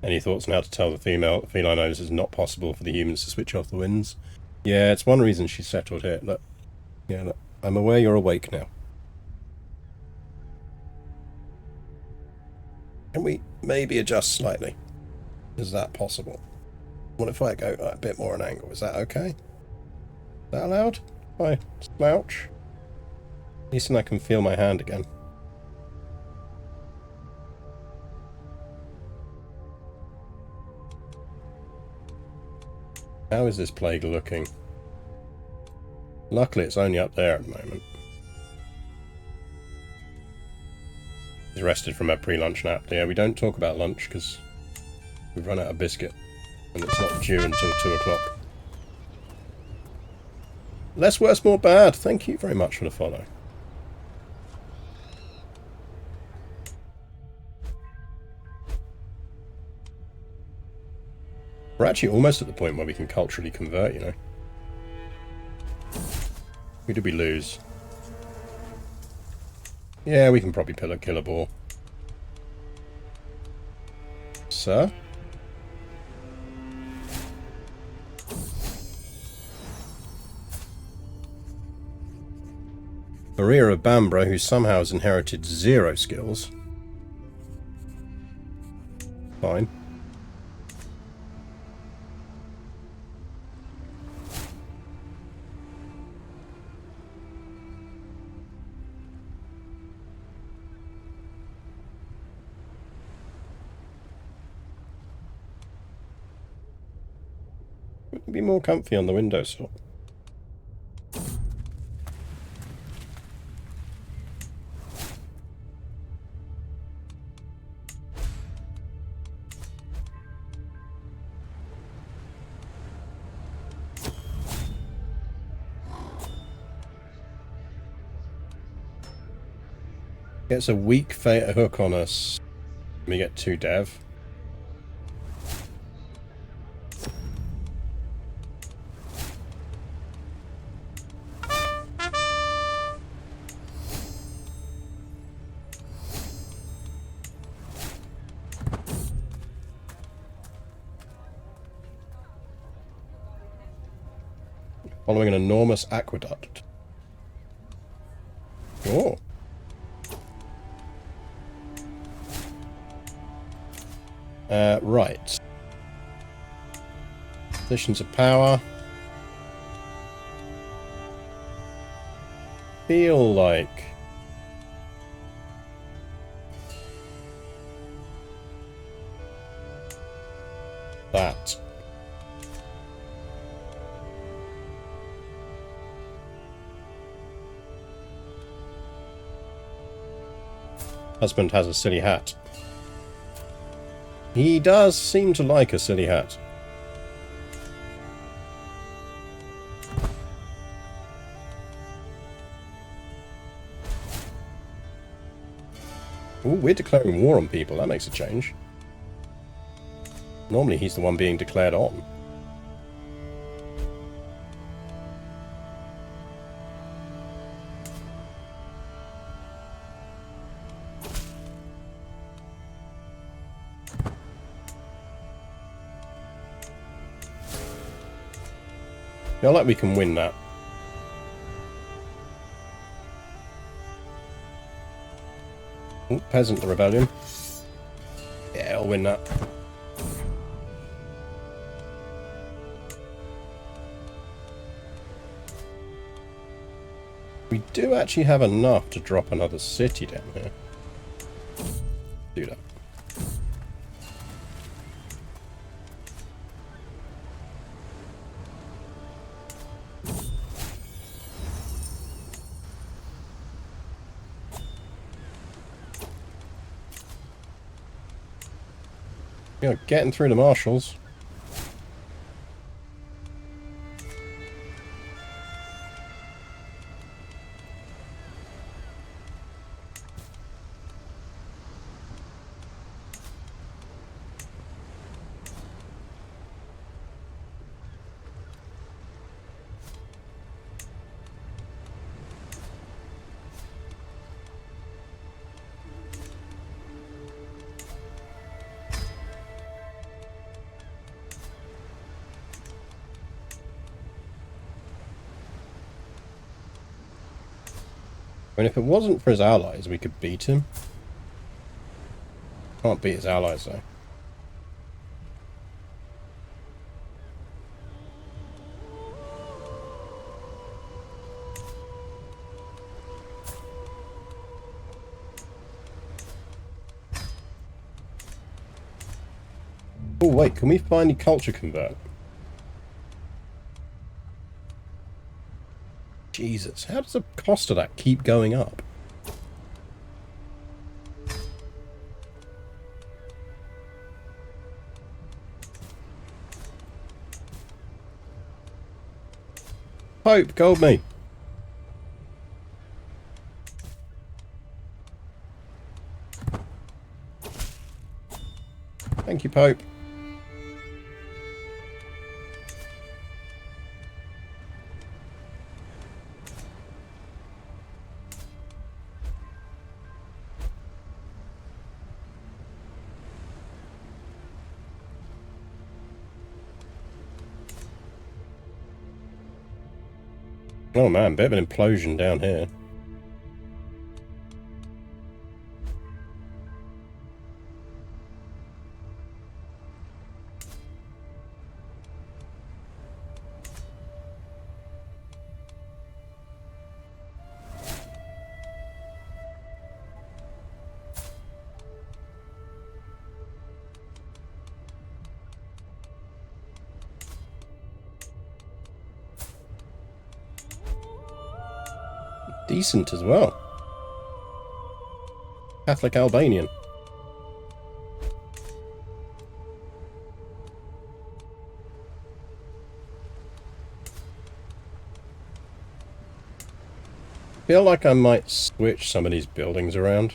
Any thoughts on how to tell the feline owners it's not possible for the humans to switch off the winds? Yeah, it's one reason she settled here. Look, yeah, look, I'm aware you're awake now. Can we maybe adjust slightly? Is that possible? What if I go a bit more an angle? Is that okay? Is that allowed? If I slouch? At least then I can feel my hand again. How is this plague looking? Luckily it's only up there at the moment. She's rested from her pre-lunch nap. Yeah, we don't talk about lunch because we've run out of biscuit. And it's not due until 2 o'clock. Less worse, more bad. Thank you very much for the follow. We're actually almost at the point where we can culturally convert, you know. Who did we lose? Yeah, we can probably kill a boar. Sir? Maria of Bambra, who somehow has inherited 0 skills. Fine. Wouldn't it be more comfy on the windowsill? Gets a weak hook on us. We get 2 dev. Following an enormous aqueduct. Oh. Right. Positions of power. Feel like that. Husband has a silly hat. He does seem to like a silly hat. Ooh, we're declaring war on people. That makes a change. Normally he's the one being declared on. I feel like we can win that. Ooh, peasant the rebellion. Yeah, I'll win that. We do actually have enough to drop another city down here. Do that. You're getting through the marshals. I mean, if it wasn't for his allies, we could beat him. Can't beat his allies, though. Oh, wait, can we finally culture convert? Jesus, how does the cost of that keep going up? Pope, gold me. Thank you, Pope. Oh man, bit of an implosion down here. Decent as well. Catholic Albanian. Feel like I might switch some of these buildings around.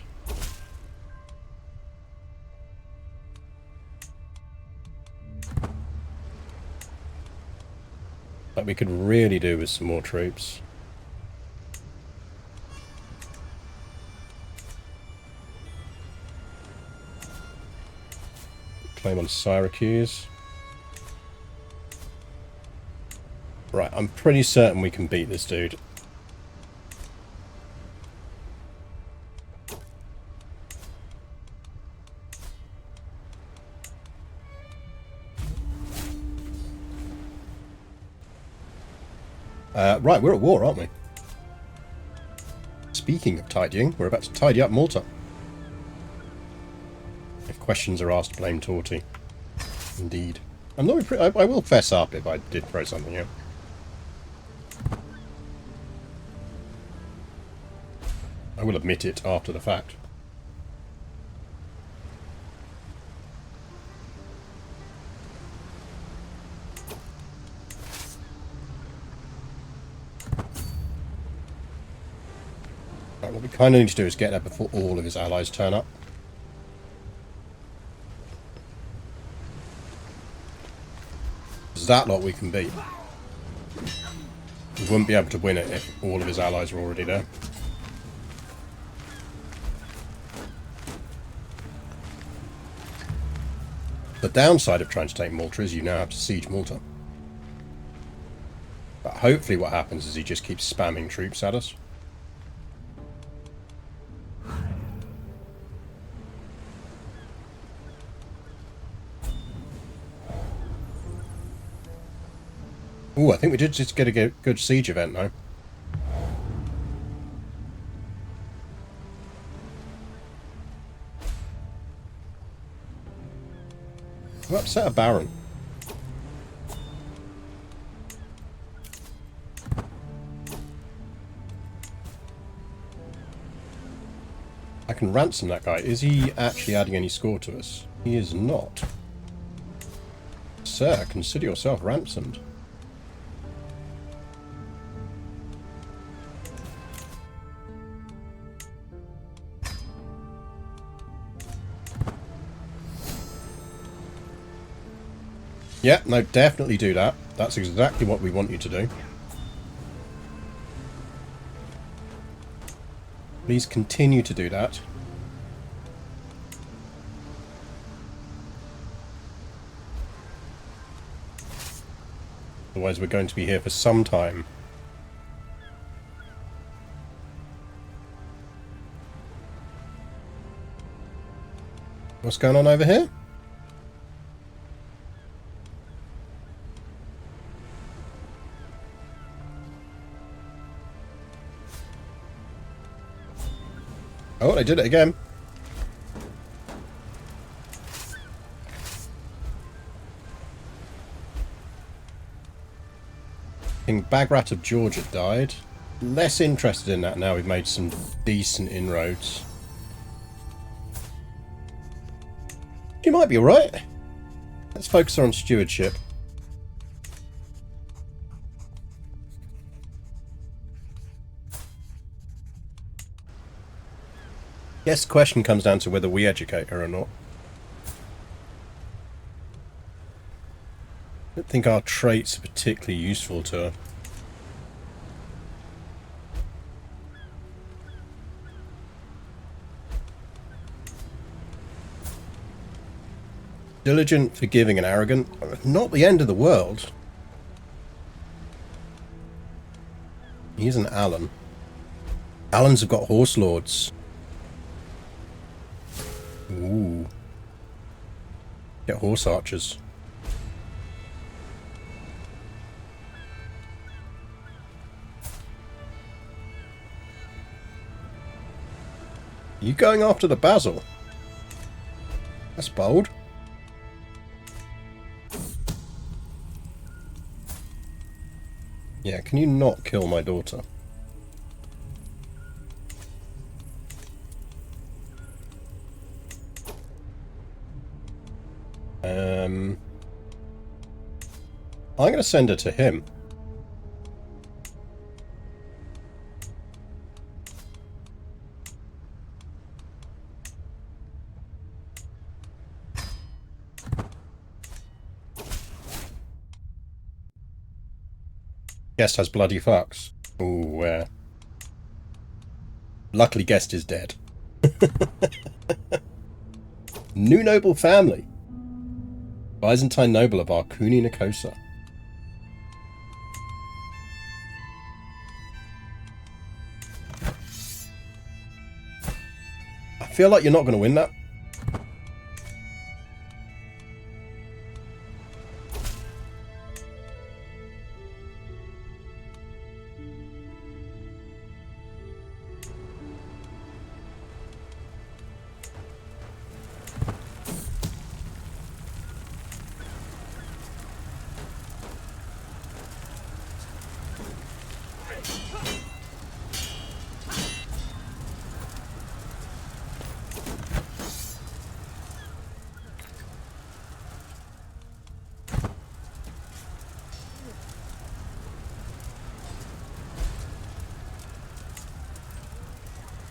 Like we could really do with some more troops. Claim on Syracuse. Right, I'm pretty certain we can beat this dude. Right, we're at war, aren't we? Speaking of tidying, we're about to tidy up Malta. If questions are asked, blame Torty. Indeed. I'm not. I will fess up if I did throw something out. I will admit it after the fact. Right, what we kind of need to do is get there before all of his allies turn up. That lot we can beat. We wouldn't be able to win it if all of his allies were already there. The downside of trying to take Malta is you now have to siege Malta. But hopefully what happens is he just keeps spamming troops at us. Ooh, I think we did just get a good siege event now. Who upset a baron? I can ransom that guy. Is he actually adding any score to us? He is not. Sir, consider yourself ransomed. Yeah, no, definitely do that. That's exactly what we want you to do. Please continue to do that. Otherwise we're going to be here for some time. What's going on over here? Oh, they did it again. King Bagrat of Georgia died. Less interested in that now. We've made some decent inroads. You might be alright. Let's focus on stewardship. Guess the question comes down to whether we educate her or not. I don't think our traits are particularly useful to her. Diligent, forgiving and arrogant. Not the end of the world. He's an Allen. Allens have got horse lords. Ooh. Get horse archers. Are you going after the basil? That's bold. Yeah, can you not kill my daughter? I'm going to send her to him. Guest has bloody fucks. Ooh, luckily Guest is dead. New noble family. Byzantine noble of Arkuni Nicosia. I feel like you're not going to win that.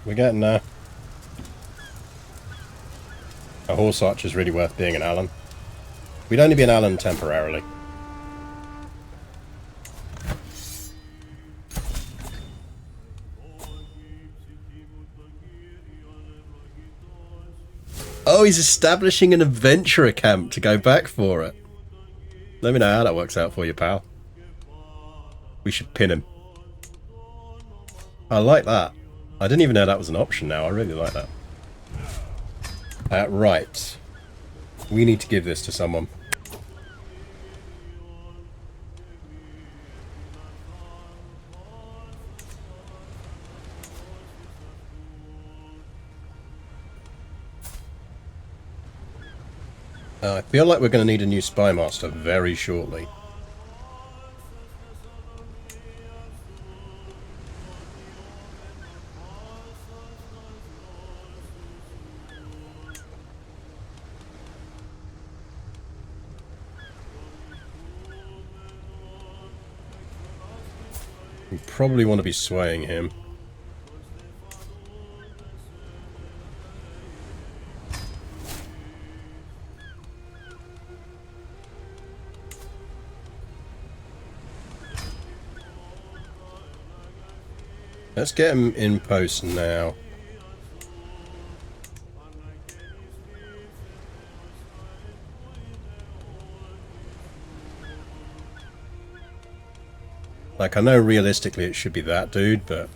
We're getting there. A horse archer is really worth being an Allen. We'd only be an Allen temporarily. Oh, he's establishing an adventurer camp to go back for it. Let me know how that works out for you, pal. We should pin him. I like that. I didn't even know that was an option now. I really like that. Right. We need to give this to someone. I feel like we're going to need a new spy master very shortly. We probably want to be swaying him. Let's get him in post now. Like, I know realistically it should be that dude, but...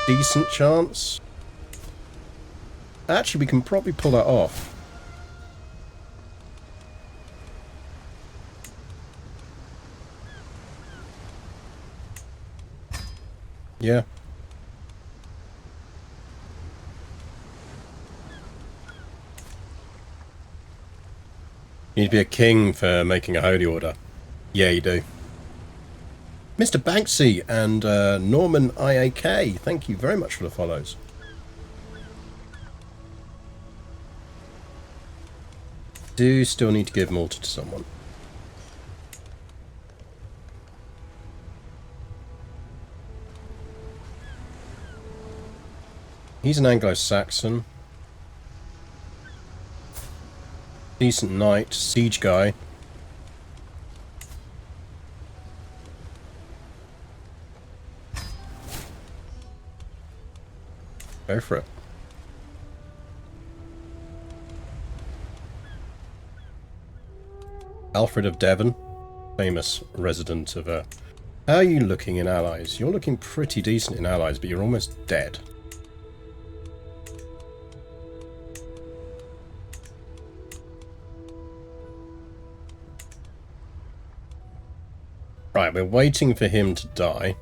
decent chance. Actually, we can probably pull that off. Yeah. You need to be a king for making a holy order. Yeah, you do. Mr. Banksy and Norman IAK, thank you very much for the follows. Do still need to give Malta to someone. He's an Anglo-Saxon. Decent knight, siege guy. Go for it. Alfred of Devon, famous resident of How are you looking in allies? You're looking pretty decent in allies, but you're almost dead. Right, we're waiting for him to die.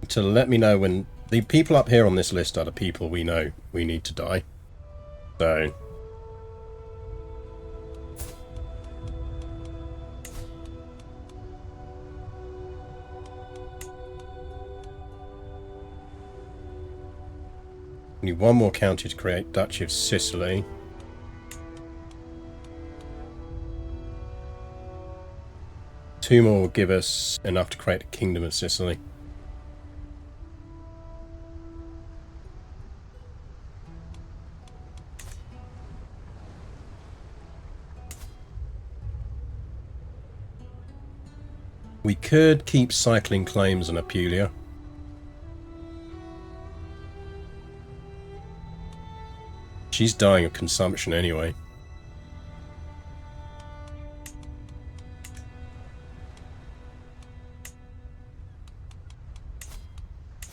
To let me know when... The people up here on this list are the people we know we need to die. So... we need one more county to create Duchy of Sicily. Two more will give us enough to create a Kingdom of Sicily. We could keep cycling claims on Apulia. She's dying of consumption anyway.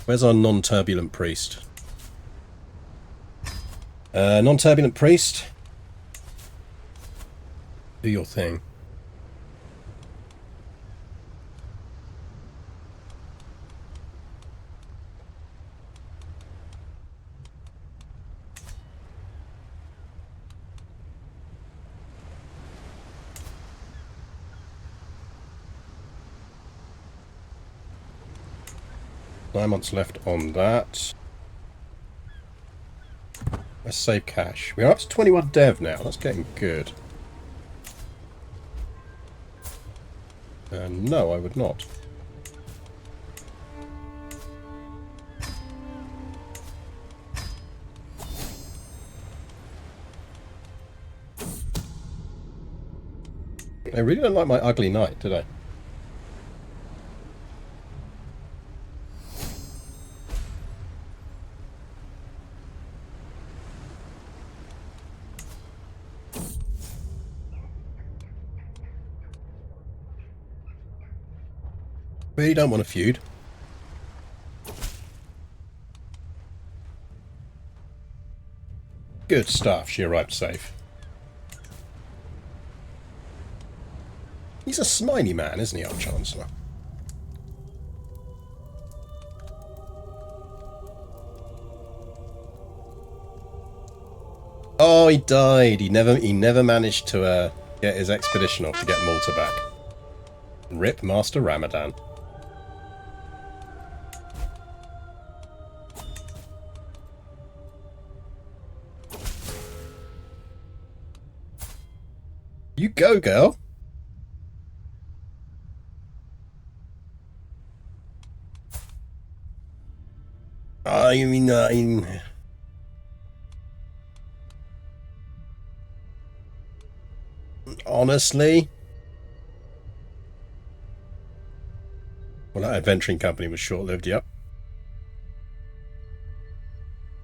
Where's our non-turbulent priest? Non-turbulent priest? Do your thing. Nine months left on that. Let's save cash. We're up to 21 dev now. That's getting good. No, I would not. I really don't like my ugly knight, did I? Really don't want a feud. Good stuff, she arrived safe. He's a smiley man, isn't he, our Chancellor? Oh, he died. He never managed to get his expedition off to get Malta back. Rip Master Ramadan. You go, girl. I mean, honestly, well, that adventuring company was short-lived. Yep.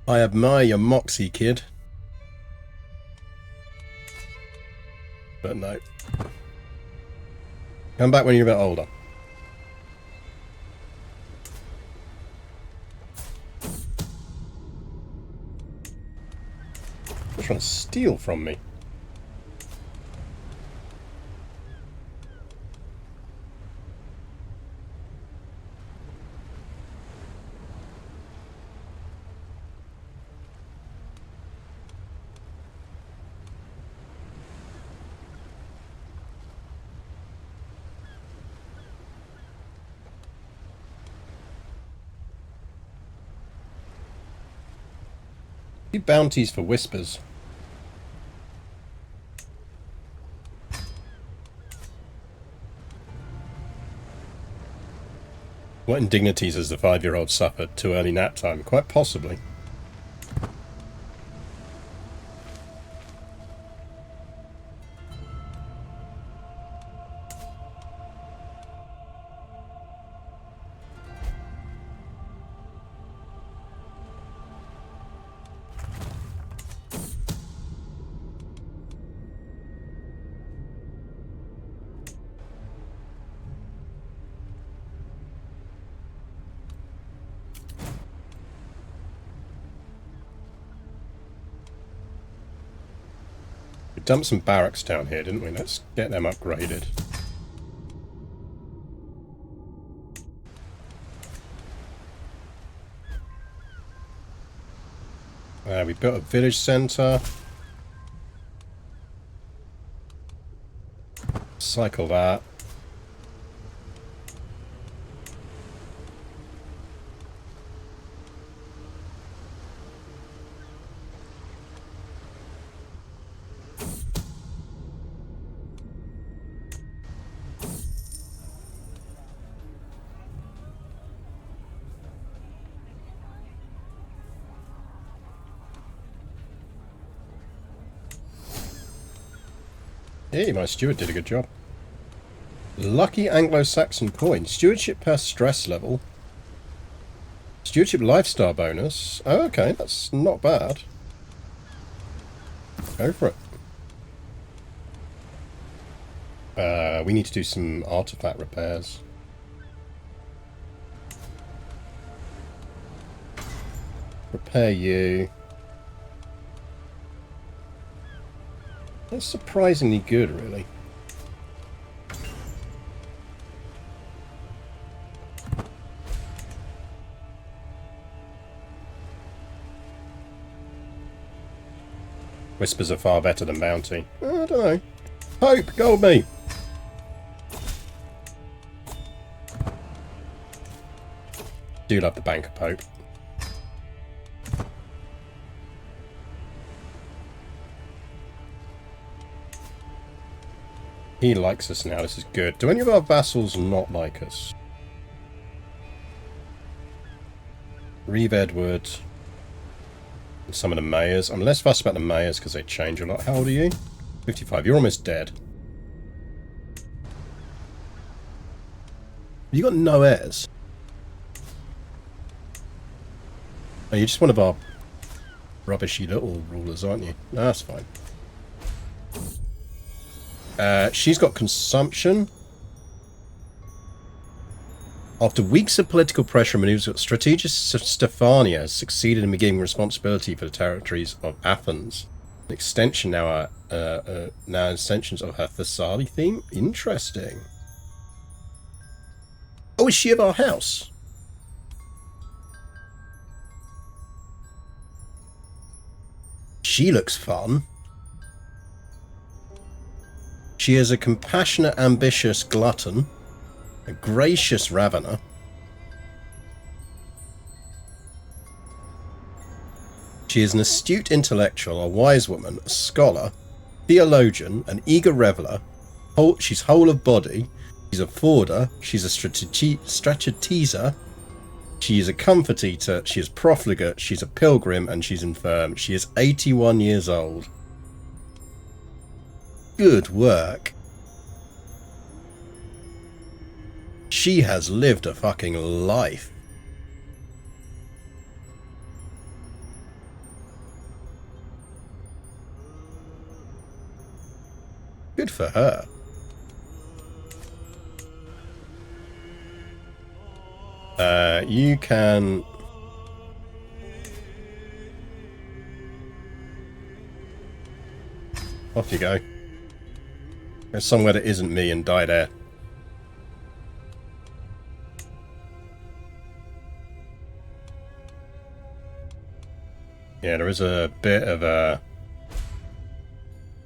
I admire your moxie, kid. But no. Come back when you're a bit older. They're trying to steal from me. Do bounties for whispers. What indignities has the 5-year-old suffered? Too early nap time? Quite possibly. We dumped some barracks down here, didn't we? Let's get them upgraded. We built a village centre. Cycle that. Hey, my steward did a good job. Lucky Anglo-Saxon coin. Stewardship per stress level. Stewardship lifestyle bonus. Oh, okay, that's not bad. Go for it. We need to do some artifact repairs. Repair you. That's surprisingly good, really. Whispers are far better than bounty. I don't know. Hope, gold me. Do love the Bank of Pope. He likes us now, this is good. Do any of our vassals not like us? Reeve Edward. And some of the mayors. I'm less fussed about the mayors because they change a lot. How old are you? 55. You're almost dead. You got no heirs? Oh, you're just one of our rubbishy little rulers, aren't you? No, that's fine. She's got consumption. After weeks of political pressure and maneuvers, strategist Stefania has succeeded in beginning responsibility for the territories of Athens. An extension now extensions of her Thessaly theme. Interesting. Oh, is she of our house? She looks fun. She is a compassionate, ambitious glutton, a gracious ravener, she is an astute intellectual, a wise woman, a scholar, theologian, an eager reveller. She's whole of body. She's a forder. She's a stratizer. She is a comfort eater. She is profligate. She's a pilgrim, and she's infirm. She is 81 years old. Good work. She has lived a fucking life. Good for her. You can... Off you go. Go somewhere that isn't me and die there. Yeah, there is a bit of a...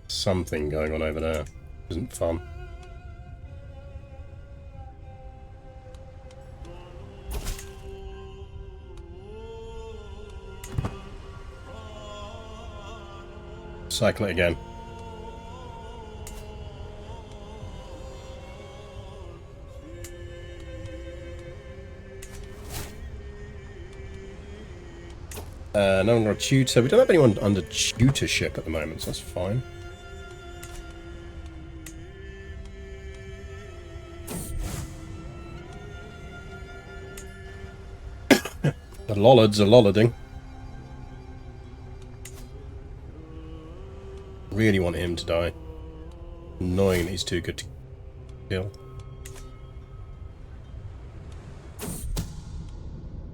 something going on over there. Isn't fun. Cycle it again. No longer a tutor. We don't have anyone under tutorship at the moment, so that's fine. The lollards are lollarding. Really want him to die. Annoying that he's too good to kill.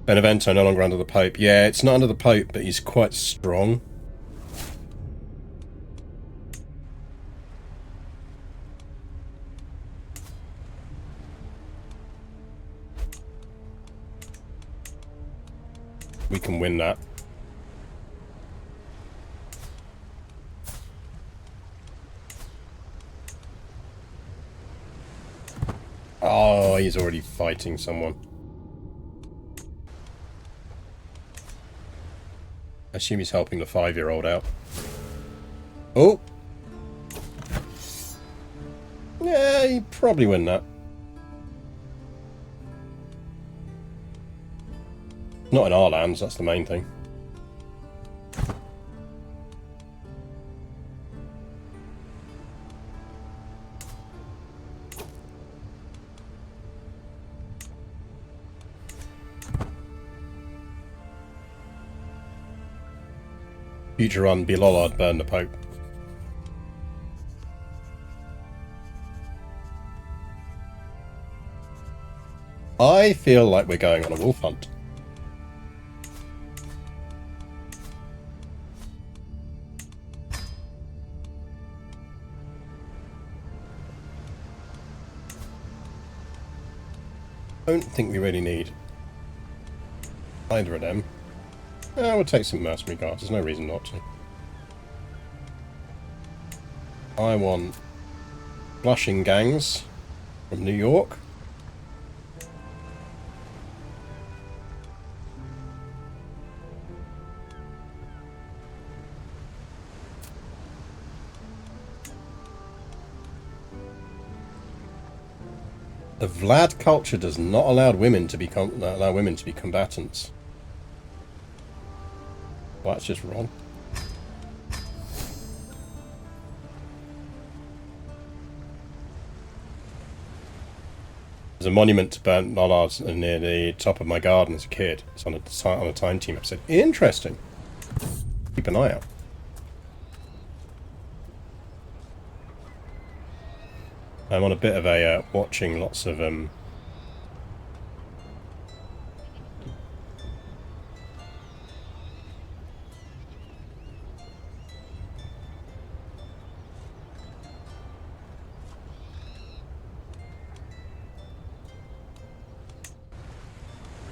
Benevento no longer under the Pope. Yeah, it's not under the Pope, but he's quite strong. We can win that. Oh, he's already fighting someone. I assume he's helping the 5-year-old out. Oh! Yeah, he'd probably win that. Not in our lands, that's the main thing. Future run, be Lollard, burn the Pope. I feel like we're going on a wolf hunt. Don't think we really need either of them. We'll take some mercenary guards. There's no reason not to. I want blushing gangs from New York. The Vlad culture does not allow women to be combatants. Well, that's just wrong. There's a monument to burnt Lollards near the top of my garden as a kid. It's on a Time Team episode. Interesting. Keep an eye out. I'm on a bit of a watching lots of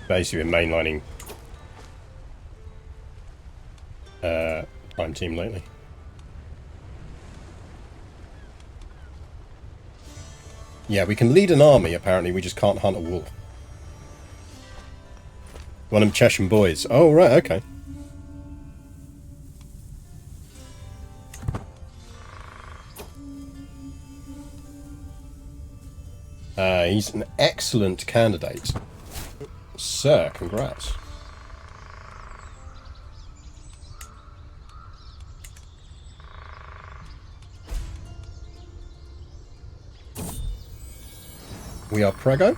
basically been mainlining Time Team lately. Yeah, we can lead an army, apparently, we just can't hunt a wolf. One of them Cheshire boys. Oh, right, okay. He's an excellent candidate. Sir, congrats. We are Prego.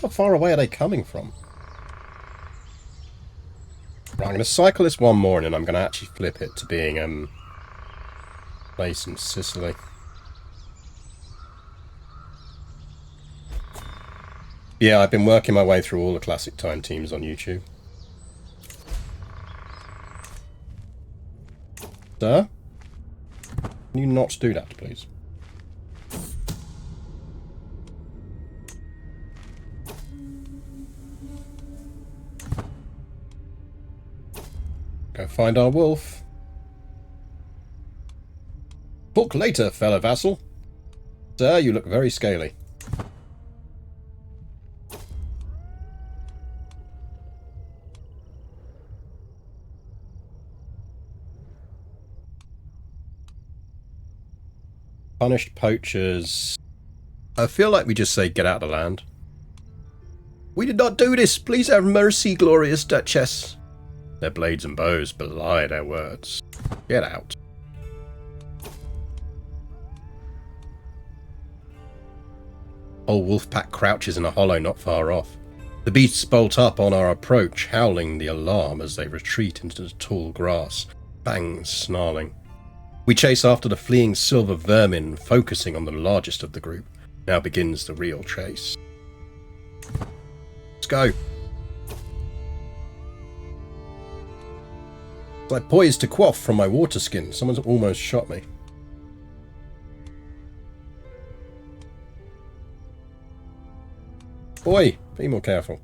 How far away are they coming from? Right, I'm going to cycle this one more and then I'm going to actually flip it to being place in Sicily. Yeah, I've been working my way through all the classic time teams on YouTube. Sir? Can you not do that, please? Go find our wolf. Talk later, fellow vassal. Sir, you look very scaly. Punished poachers. I feel like we just say get out of the land. We did not do this. Please have mercy, glorious Duchess. Their blades and bows belie their words. Get out. Whole wolf pack crouches in a hollow not far off. The beasts bolt up on our approach, howling the alarm as they retreat into the tall grass, fangs snarling. We chase after the fleeing silver vermin, focusing on the largest of the group. Now begins the real chase. Let's go. As I poised to quaff from my water skin, someone's almost shot me. Boy, be more careful.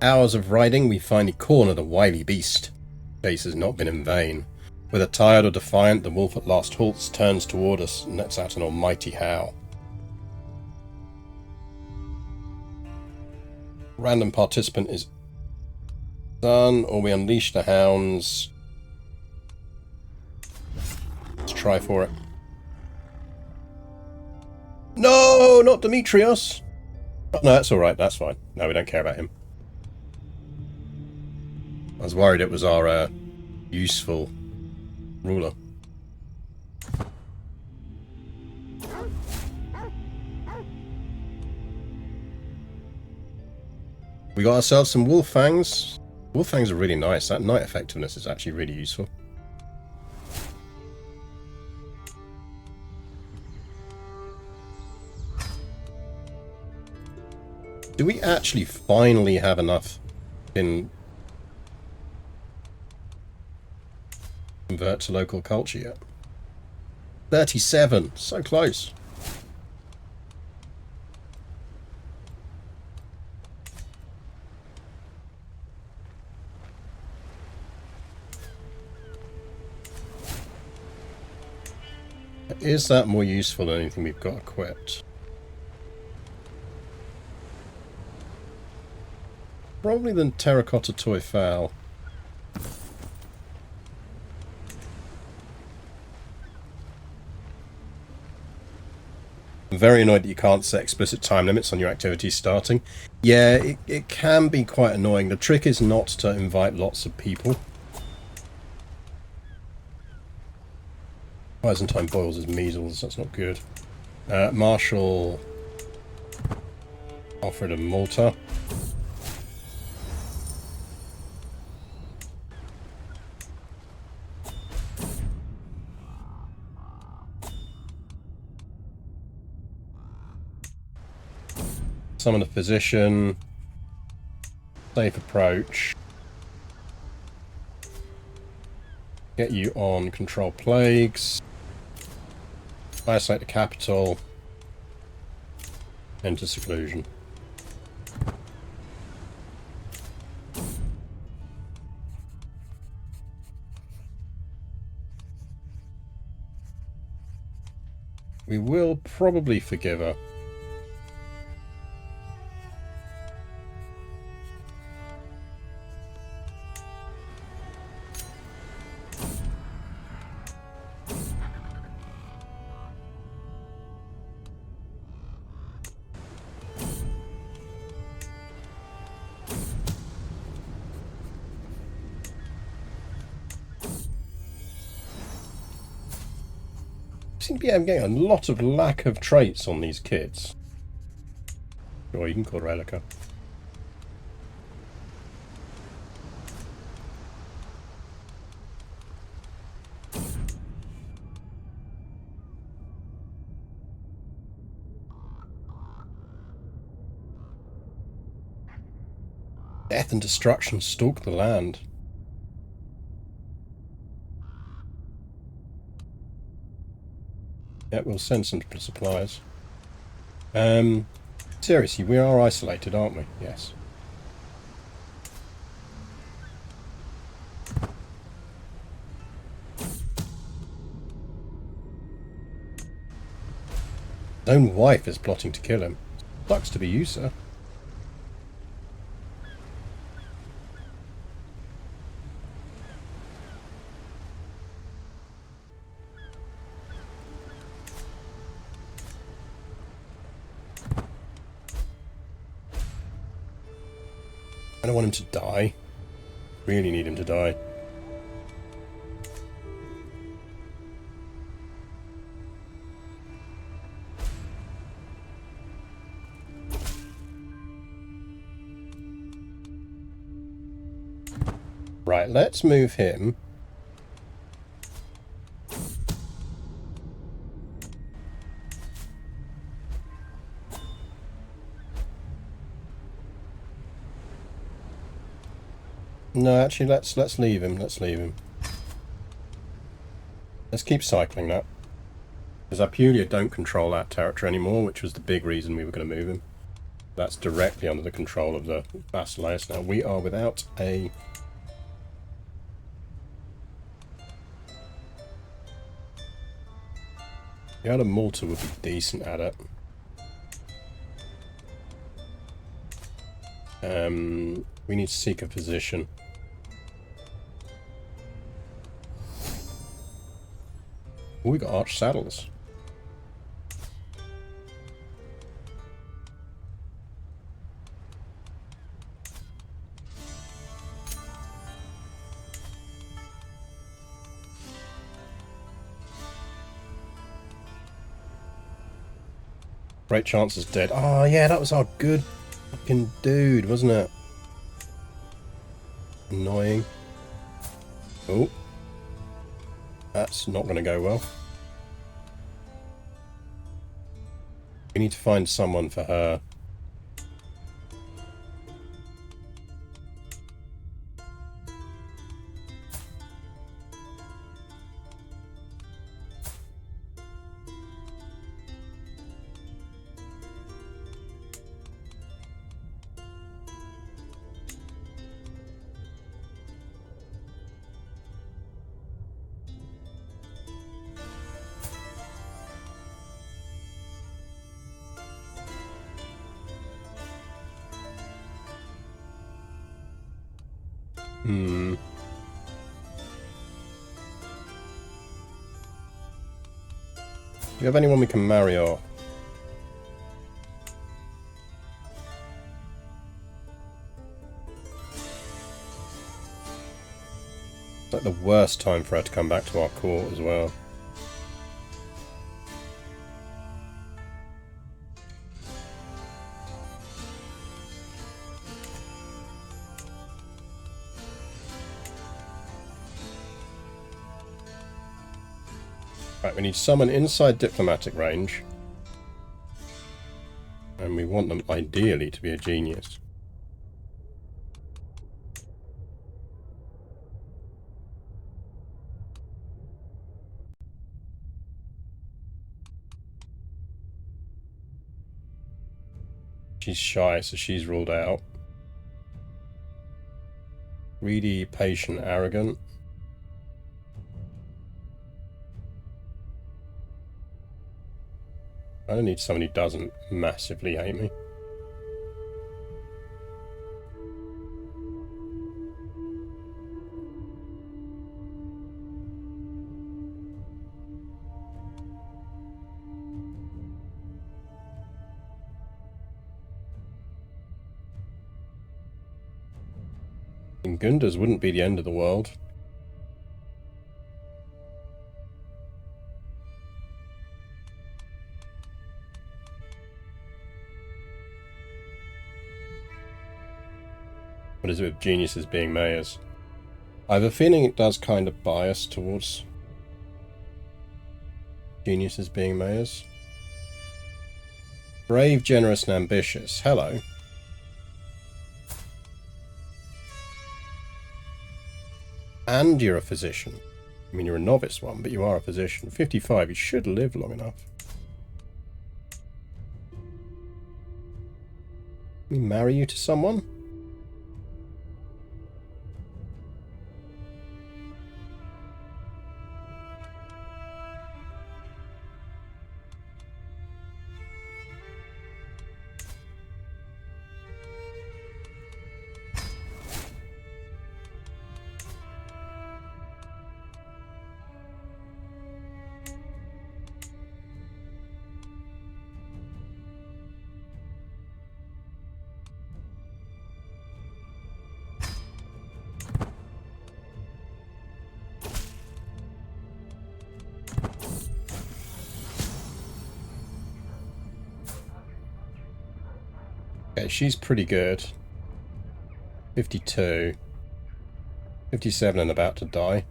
Hours of riding, we finally corner the wily beast. Chase has not been in vain. Whether tired or defiant, the wolf at last halts, turns toward us, and lets out an almighty howl. Random participant is done, or we unleash the hounds. Let's try for it. No, not Demetrios! Oh, no, that's alright, that's fine. No, we don't care about him. I was worried it was our useful ruler. We got ourselves some wolf fangs. Wolf fangs are really nice. That night effectiveness is actually really useful. Do we actually finally have enough in convert to local culture yet? 37, so close. Is that more useful than anything we've got equipped? Probably than terracotta toy fowl. I'm very annoyed that you can't set explicit time limits on your activities starting. Yeah, it can be quite annoying. The trick is not to invite lots of people. Byzantine boils his measles, that's not good. Marshal Alfred of Malta. Summon a physician. Safe approach. Get you on control plagues. Isolate the capital. Enter seclusion. We will probably forgive her. seem to be getting a lot of lack of traits on these kids. Sure, you can call Relica. Death and destruction stalk the land. Yeah, we'll send some supplies. Seriously, we are isolated, aren't we? Yes. His own wife is plotting to kill him. Sucks to be you, sir. I don't want him to die. Really need him to die. Right, let's move him. No, actually, let's leave him. Let's leave him. Let's keep cycling that. Because Apulia don't control that territory anymore, which was the big reason we were going to move him. That's directly under the control of the vassals. Now we are without a... The other Malta would be decent at it. We need to seek a position. Oh, we got arch saddles. Great chance is dead. Oh yeah, that was our good fucking dude, wasn't it? Annoying. Oh. That's not going to go well. We need to find someone for her. Do you have anyone we can marry off? It's like the worst time for her to come back to our court as well. Right, we need someone inside diplomatic range. And we want them ideally to be a genius. She's shy, so she's ruled out. Greedy, patient, arrogant. I don't need someone who doesn't massively hate me. And Gundas wouldn't be the end of the world. What is it with geniuses being mayors? I have a feeling it does kind of bias towards geniuses being mayors. Brave, generous, and ambitious. Hello. And you're a physician. I mean, you're a novice one, but you are a physician. 55, you should live long enough. Can we marry you to someone? Okay, she's pretty good. 52. 57 and about to die.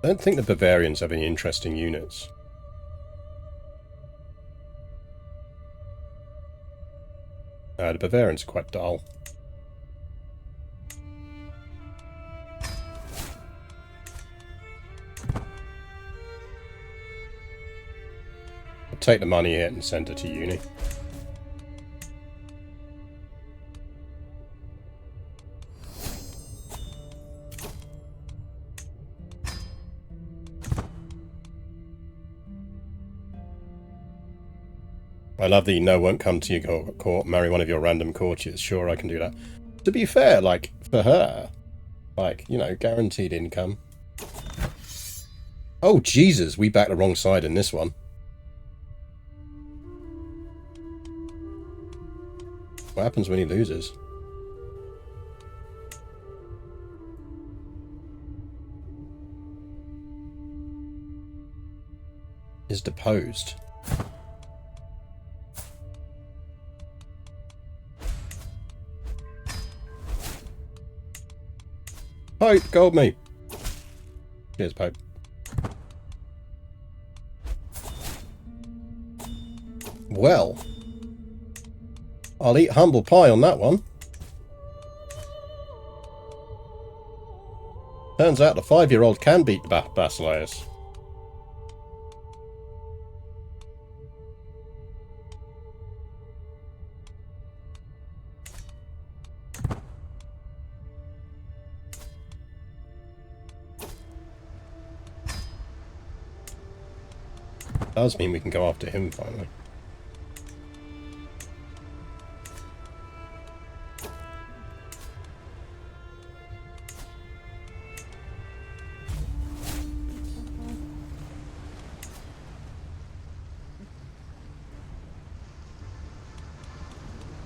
I don't think the Bavarians have any interesting units. The Bavarians are quite dull. I'll take the money hit and send her to uni. I love the no won't come to your court, marry one of your random courtiers. Sure, I can do that. To be fair, like, for her, like, you know, guaranteed income. Oh, Jesus, we backed the wrong side in this one. What happens when he loses? Is deposed. Pope, gold me. Cheers, Pope. Well, I'll eat humble pie on that one. Turns out the 5-year-old can beat the Basileus. Does mean we can go after him finally.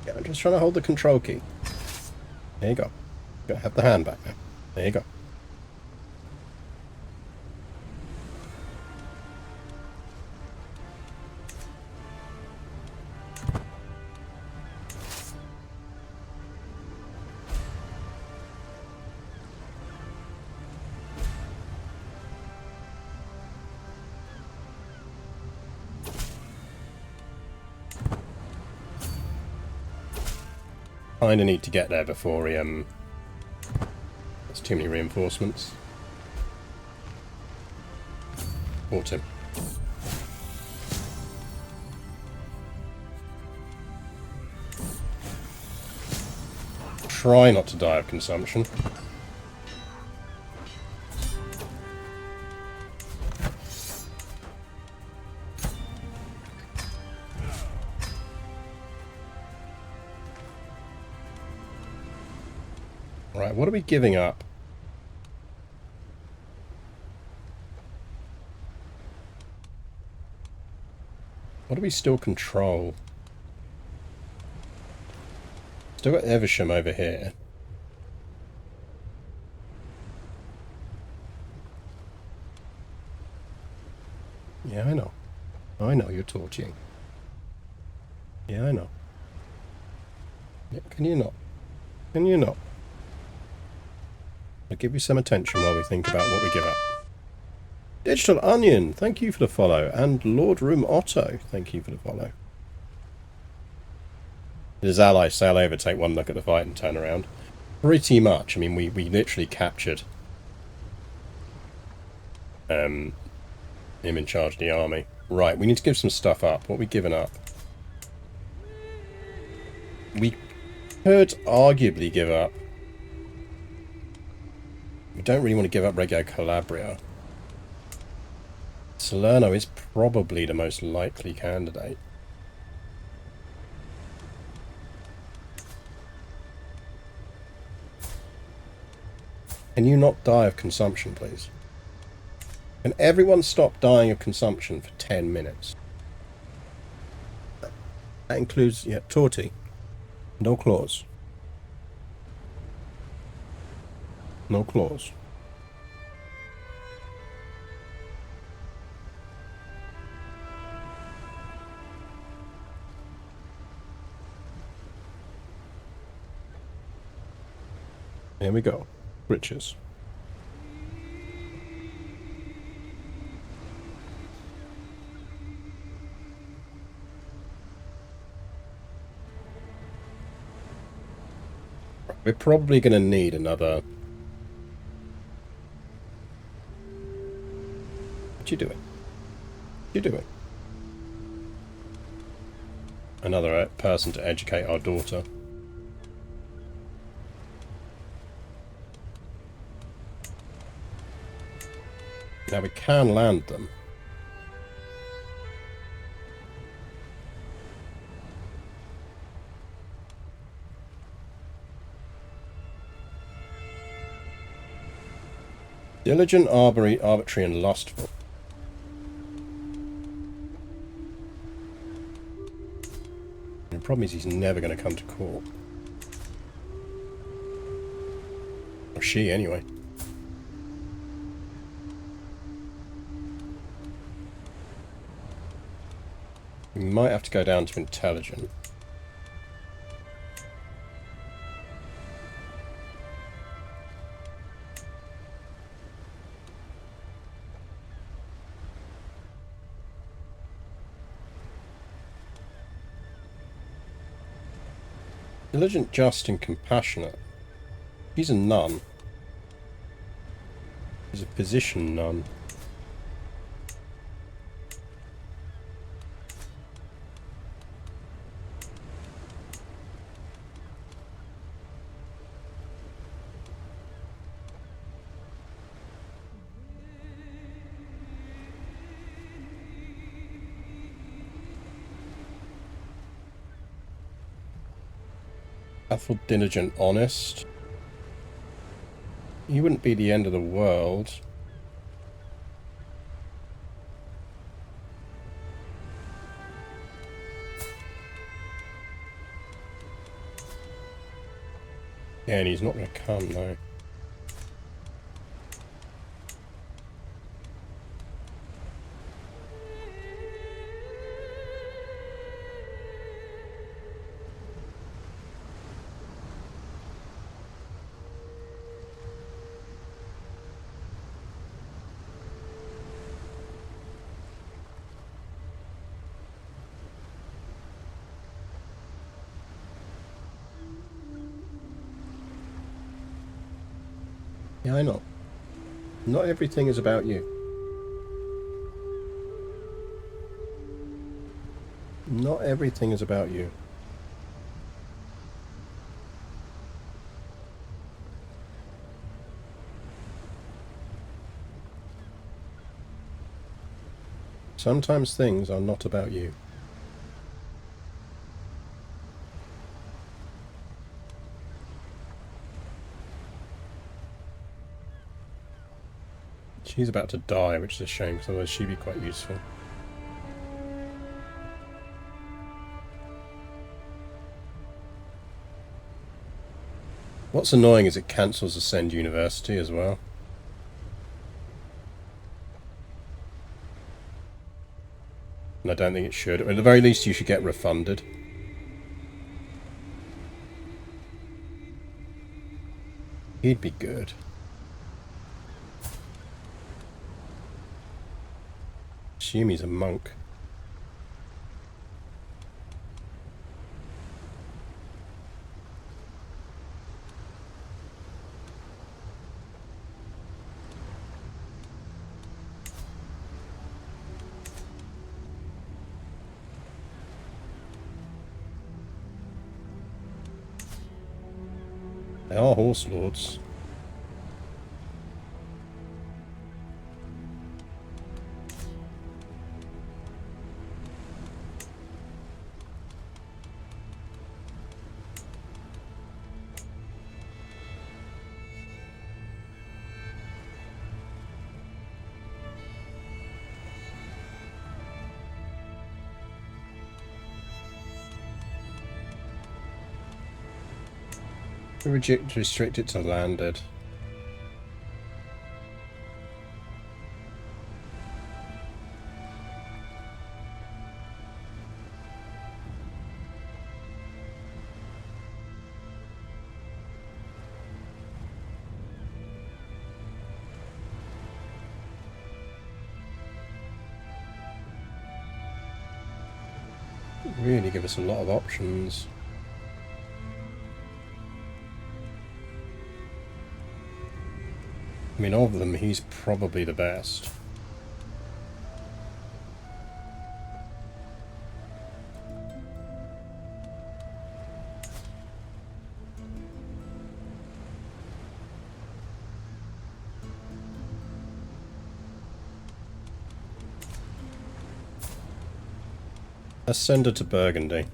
Yeah, I'm just trying to hold the control key. There you go. Gotta have the hand back now. There you go. Kinda need to get there before he, there's too many reinforcements. Fought him. Try not to die of consumption. Right, what are we giving up? What do we still control? Still got Evesham over here. Yeah, I know. I know you're torching. Yeah, I know. Yeah, can you not? Can you not? I'll give you some attention while we think about what we give up. Digital Onion, thank you for the follow. And Lord Room Otto, thank you for the follow. His allies sail over, take one look at the fight and turn around. Pretty much. I mean, we literally captured him in charge of the army. Right, we need to give some stuff up. What are we giving up? We could arguably give up. We don't really want to give up Reggio Calabria. Salerno is probably the most likely candidate. Can you not die of consumption, please? Can everyone stop dying of consumption for 10 minutes? That includes, yeah, Torti. No clause. No clause. Here we go. Riches. We're probably going to need another... What you doing? What you doing? Another person to educate our daughter. Now we can land them. Diligent, arbitrary, and lustful. And the problem is he's never going to come to court. Or she, anyway. We might have to go down to intelligent. Diligent, just, and compassionate. He's a nun. He's a position nun. Faithful, diligent, honest. He wouldn't be the end of the world. Yeah, and he's not going to come, though. Yeah, I know. Not everything is about you. Not everything is about you. Sometimes things are not about you. She's about to die, which is a shame, because otherwise she'd be quite useful. What's annoying is it cancels Ascend University as well. And I don't think it should. At the very least, you should get refunded. He'd be good. Assume he's a monk. They are horse lords. Restrict it to landed. Really give us a lot of options. I mean, of them, he's probably the best. Let's send her to Burgundy.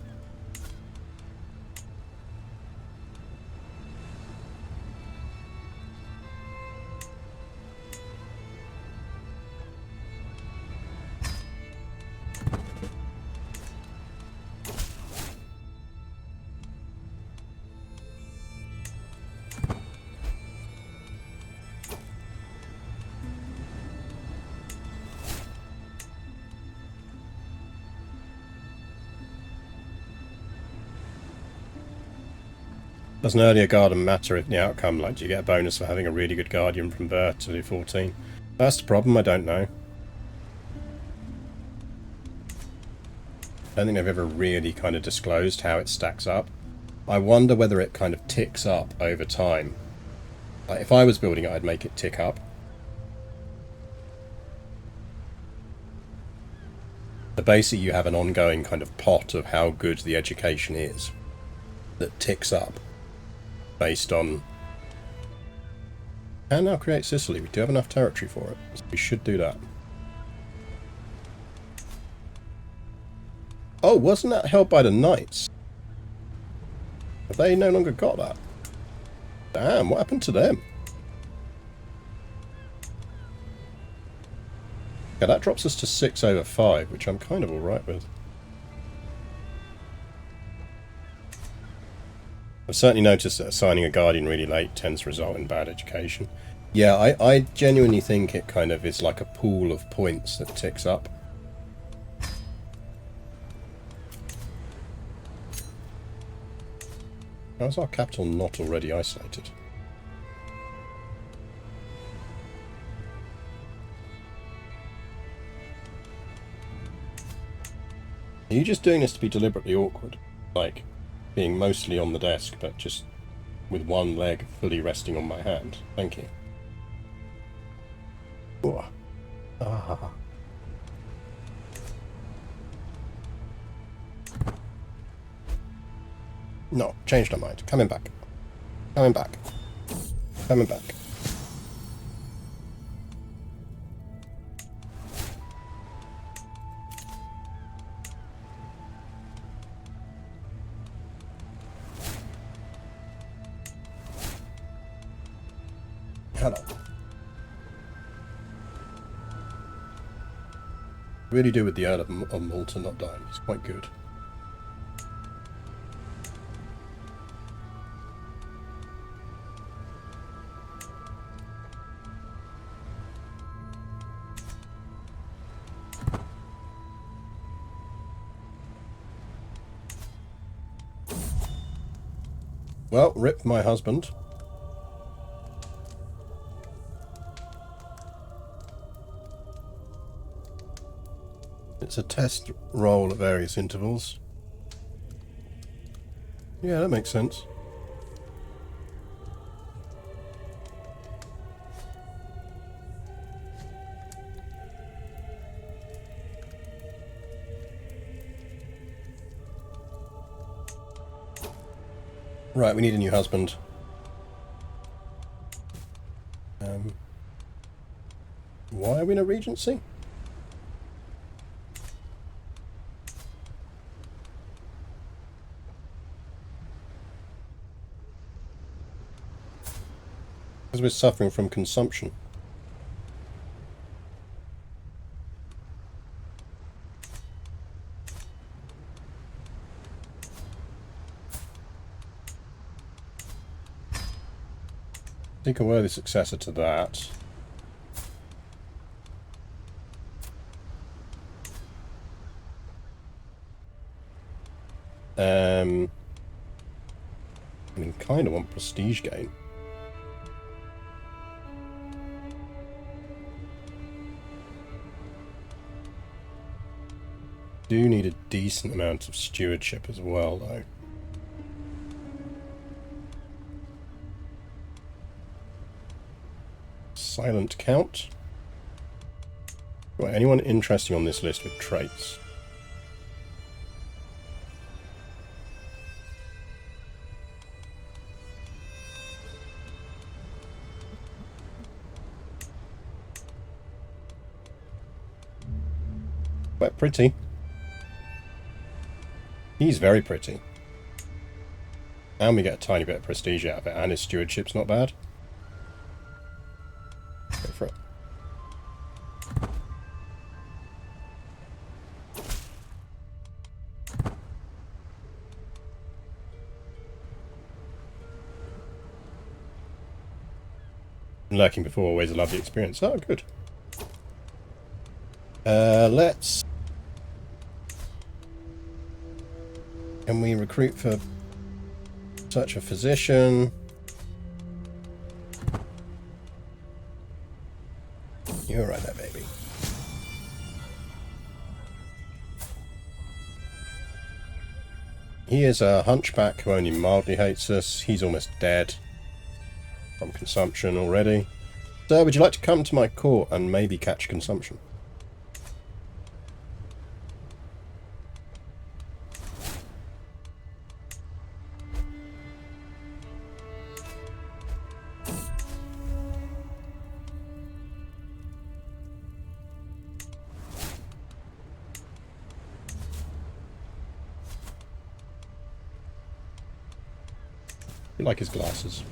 Does an earlier guardian matter if the outcome? Like, do you get a bonus for having a really good guardian from birth to do 14? That's the problem, I don't know. I don't think they've ever really kind of disclosed how it stacks up. I wonder whether it kind of ticks up over time. Like, if I was building it, I'd make it tick up. But basically you have an ongoing kind of pot of how good the education is that ticks up. Based on... And now create Sicily. We do have enough territory for it. So we should do that. Oh, wasn't that held by the knights? Have they no longer got that? Damn, what happened to them? Yeah, that drops us to 6/5, which I'm kind of alright with. I've certainly noticed that assigning a guardian really late tends to result in bad education. Yeah, I genuinely think it kind of is like a pool of points that ticks up. How is our capital not already isolated? Are you just doing this to be deliberately awkward? Like... being mostly on the desk, but just with one leg fully resting on my hand. Thank you. Ooh. Ah. No, changed our mind. Coming back. Coming back. Coming back. Hello. Really do with the Earl of Malta not dying. It's quite good. Well, rip my husband. It's a test roll at various intervals. Yeah, that makes sense. Right, we need a new husband. Why are we in a regency? Because we're suffering from consumption. I think a worthy successor to that. I mean, kind of want prestige gain. Do need a decent amount of stewardship as well, though. Silent Count. Right, anyone interesting on this list with traits? Quite pretty. He's very pretty. And we get a tiny bit of prestige out of it, and his stewardship's not bad. Go for it. Lurking before, always a lovely experience. Oh, good. Let's... Can we recruit for such a physician? You're right there, baby. He is a hunchback who only mildly hates us. He's almost dead from consumption already. Sir, would you like to come to my court and maybe catch consumption? You like his glasses.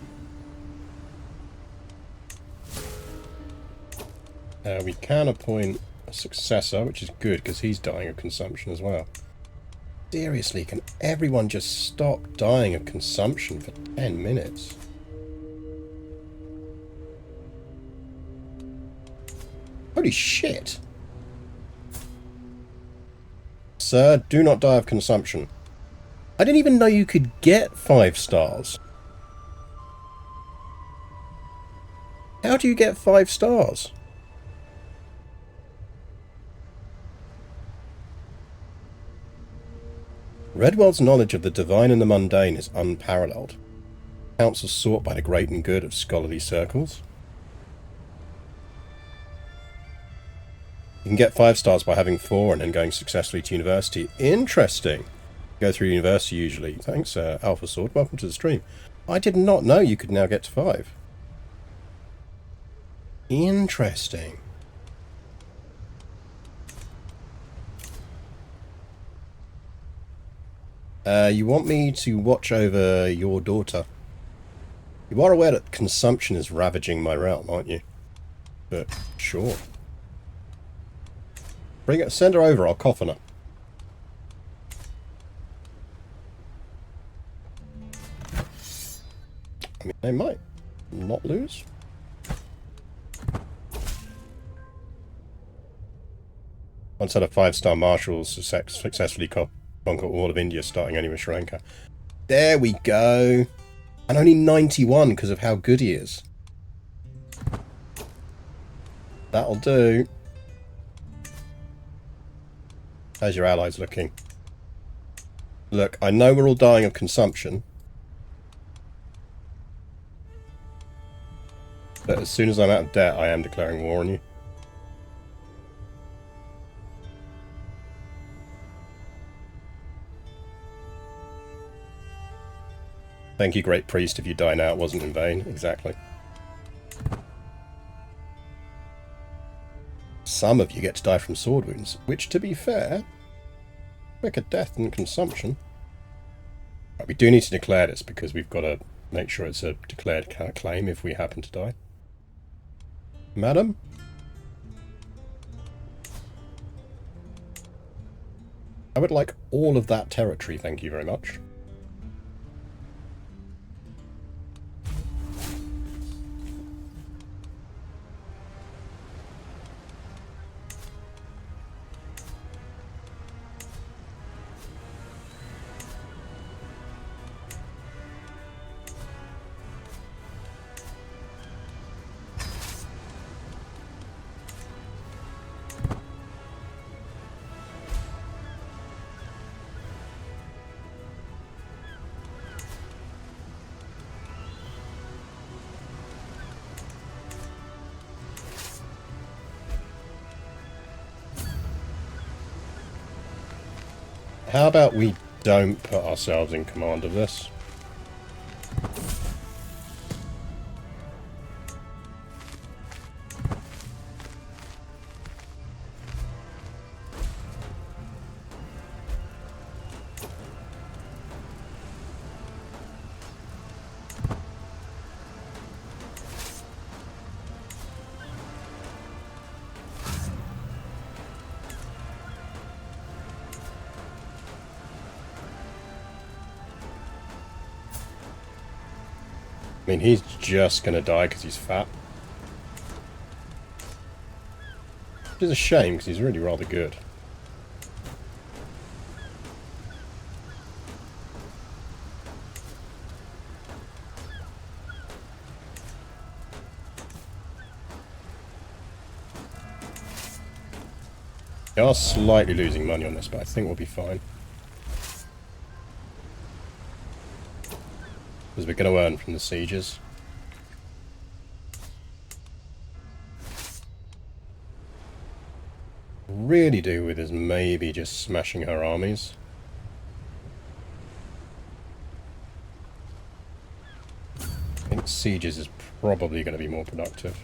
We can appoint a successor, which is good because he's dying of consumption as well. Seriously, can everyone just stop dying of consumption for 10 minutes? Holy shit! Sir, do not die of consumption. I didn't even know you could get 5 stars. How do you get 5 stars? Redwell's knowledge of the divine and the mundane is unparalleled. Counsel sought by the great and good of scholarly circles. You can get 5 stars by having 4 and then going successfully to university. Interesting. Go through university usually. Thanks, Alpha Sword. Welcome to the stream. I did not know you could now get to 5. Interesting. You want me to watch over your daughter? You are aware that consumption is ravaging my realm, aren't you? But sure. Bring it. Send her over. I'll coffin her. I mean, they might not lose. Once had a 5-star marshal successfully conquer all of India, starting only with Sri Lanka. There we go. And only 91 because of how good he is. That'll do. How's your allies looking? Look, I know we're all dying of consumption. But as soon as I'm out of debt, I am declaring war on you. Thank you, Great Priest. If you die now, it wasn't in vain. Exactly. Some of you get to die from sword wounds, which, to be fair, quicker death than consumption. Right, we do need to declare this because we've got to make sure it's a declared claim if we happen to die. Madam? I would like all of that territory, thank you very much. How about we don't put ourselves in command of this? I mean, he's just going to die because he's fat. Which is a shame because he's really rather good. We are slightly losing money on this, but I think we'll be fine. Because we're going to earn from the sieges. Really do with is maybe just smashing her armies. I think sieges is probably going to be more productive.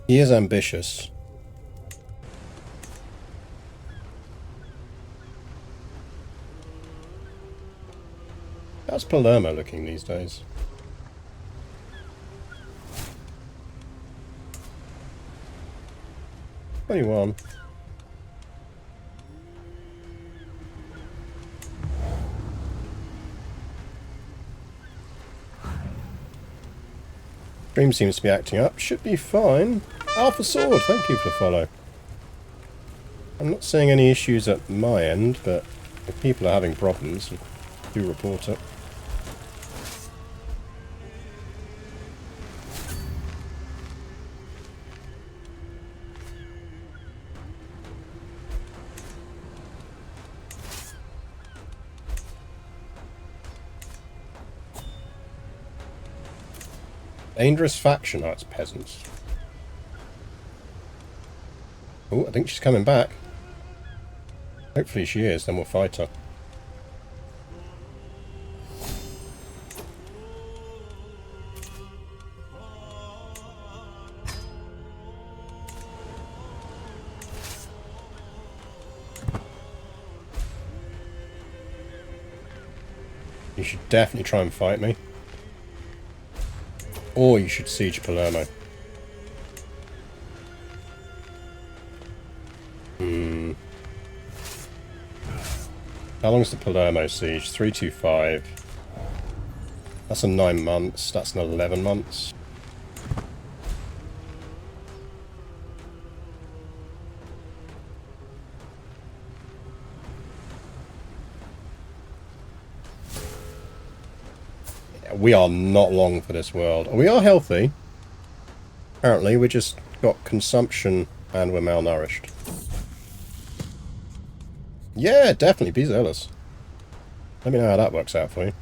He is ambitious. How's Palermo looking these days? "21. Dream seems to be acting up. Should be fine. Alpha Sword, thank you for the follow. I'm not seeing any issues at my end, but if people are having problems, do report it. Dangerous faction. Oh, it's peasants. Oh, I think she's coming back. Hopefully she is, then we'll fight her. You should definitely try and fight me. Or you should siege Palermo. How long is the Palermo siege? 325. That's a 9 months. That's another 11 months. Yeah, we are not long for this world. We are healthy. Apparently, we just got consumption and we're malnourished. Yeah, definitely. Be zealous. Let me know how that works out for you.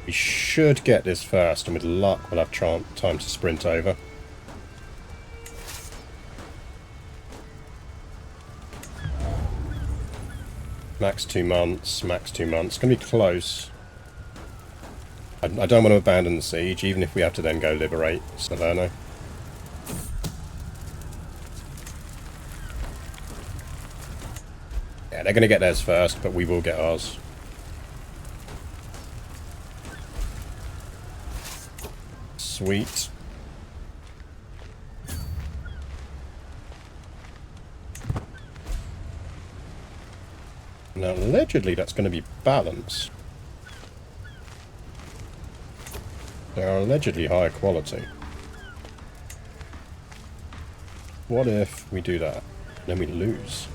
We should get this first, and with luck we'll have time to sprint over. Max 2 months, max 2 months. It's going to be close. I don't want to abandon the siege, even if we have to then go liberate Salerno. Yeah, they're going to get theirs first, but we will get ours. Sweet. Now, allegedly, that's going to be balanced. They are allegedly higher quality. What if we do that? Then we lose.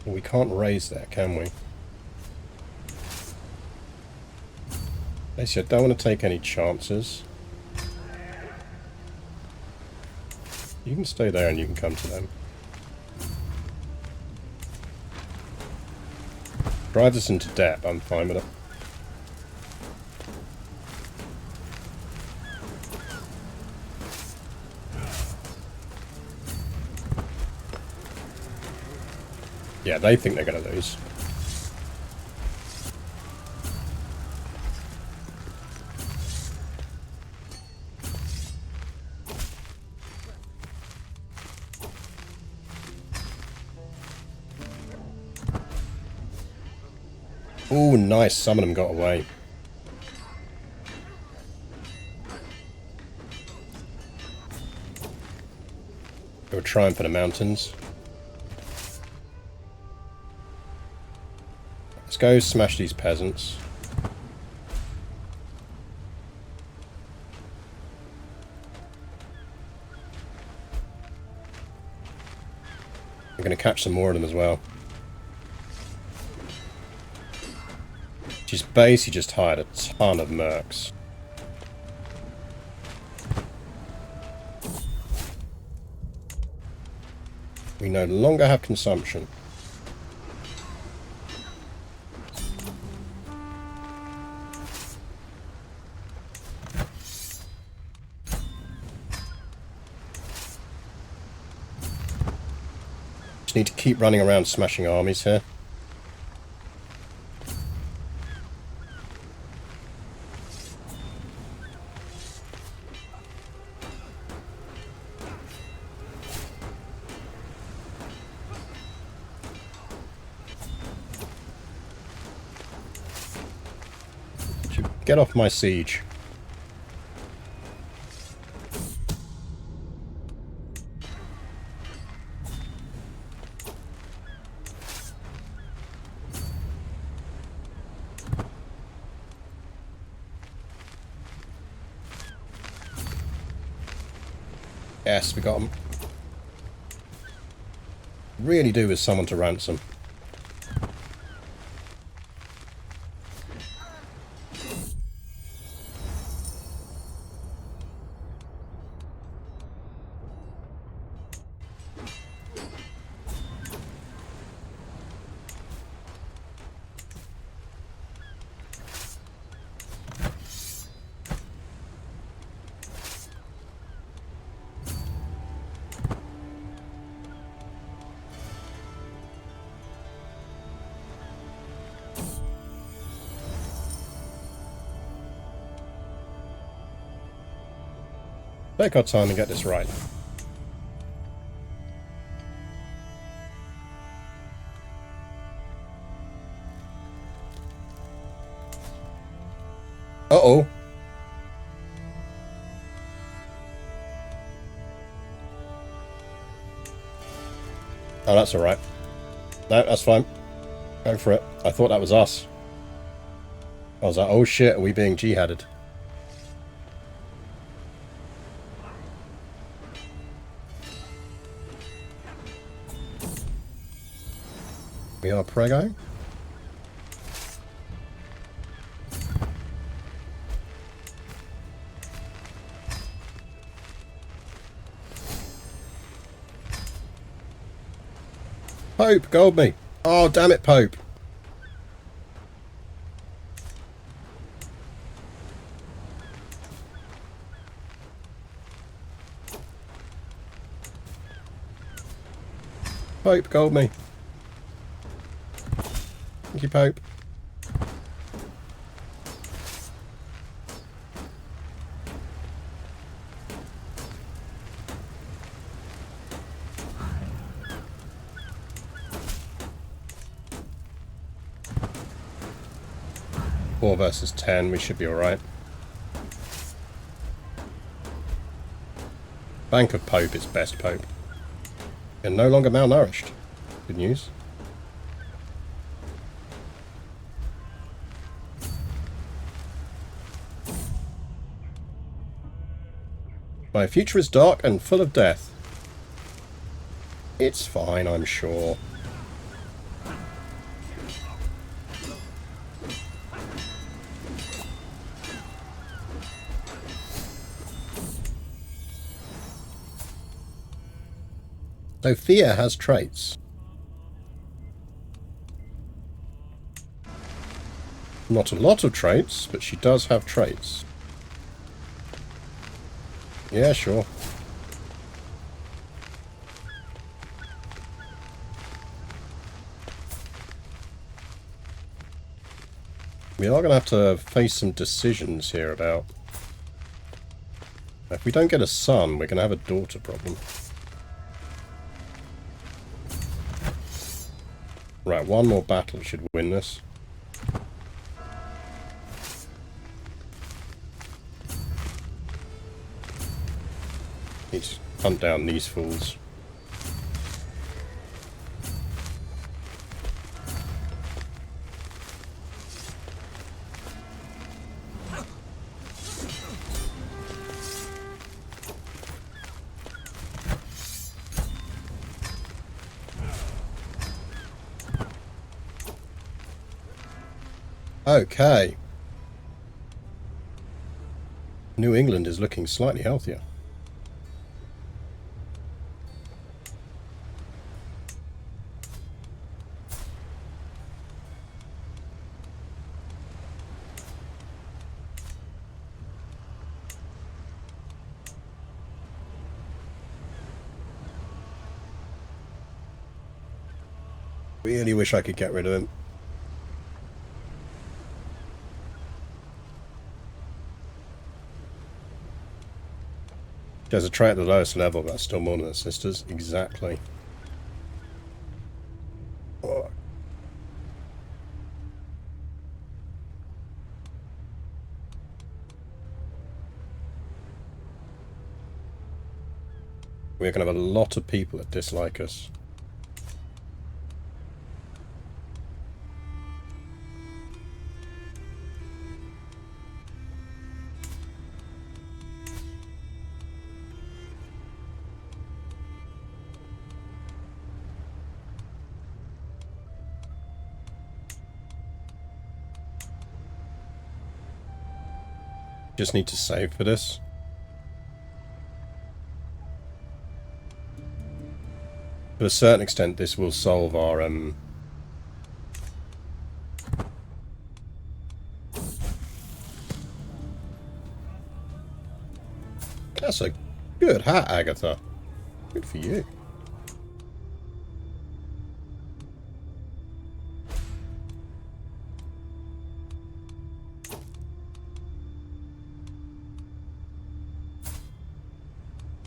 We can't raise that, can we? Basically, I don't want to take any chances. You can stay there and you can come to them. Drives us into debt, I'm fine with it. Yeah, they think they're going to lose. Oh, nice. Some of them got away. They were trying for the mountains. Let's go smash these peasants. I'm going to catch some more of them as well. She's basically just hired a ton of mercs. We no longer have consumption. Just need to keep running around smashing armies here. Get off my siege. Yes, we got them. Really do with someone to ransom. Take our time and get this right. Uh-oh. Oh, that's alright. No, that's fine. Go for it. I thought that was us. I was like, oh shit, are we being jihaded? We are prego. Pope, gold me. Oh, damn it, Pope. Pope, gold me. Thank you, Pope. Four versus 10, we should be alright. Bank of Pope is best Pope. And no longer malnourished. Good news. My future is dark and full of death. It's fine, I'm sure. Sophia has traits. Not a lot of traits, but she does have traits. Yeah, sure. We are going to have to face some decisions here about... If we don't get a son, we're going to have a daughter problem. Right, one more battle should win this. Need to hunt down these fools. Okay. New England is looking slightly healthier. Really wish I could get rid of him. She has a trait at the lowest level, but still more than her sisters. Exactly. Oh. We're going to have a lot of people that dislike us. Just need to save for this. To a certain extent, this will solve our That's a good hat, Agatha. Good for you.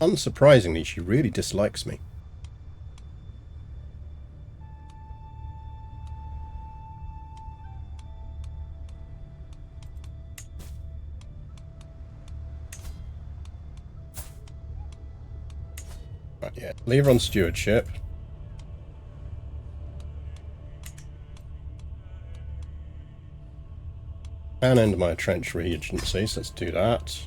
unsurprisingly, she really dislikes me. Right, yeah. Leave her on stewardship. And end my trench regency, so let's do that.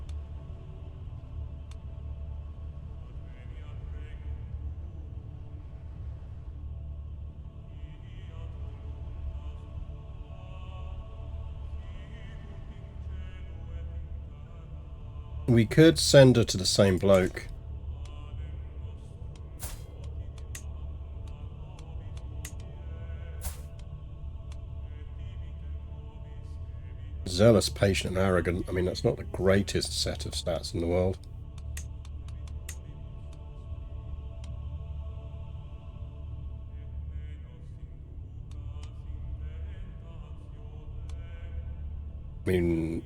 We could send her to the same bloke. Zealous, patient, and arrogant. I mean, that's not the greatest set of stats in the world. I mean,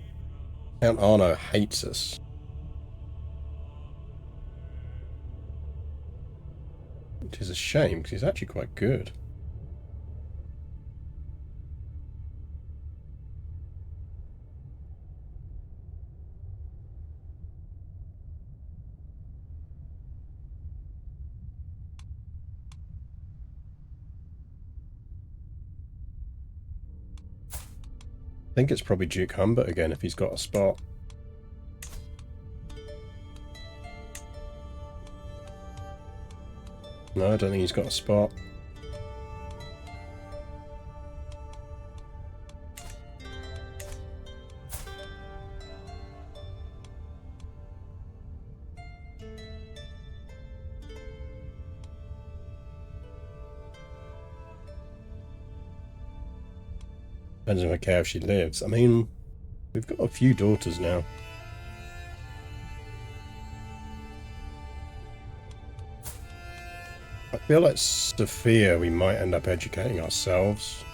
Count Arno hates us. Which is a shame, because he's actually quite good. I think it's probably Duke Humbert again if he's got a spot. No, I don't think he's got a spot. Depends if I care if she lives. I mean, we've got a few daughters now. I feel like Sophia we might end up educating ourselves.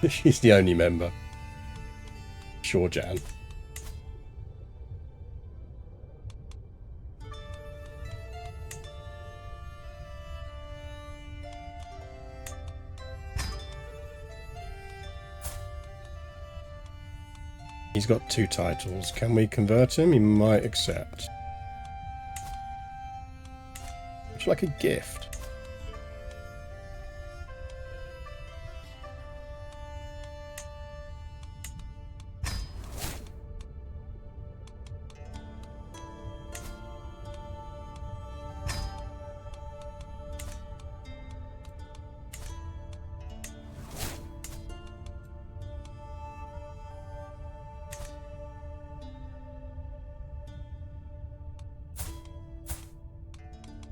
She's the only member. Sure, Jan. He's got 2 titles. Can we convert him? He might accept. Would you like a gift?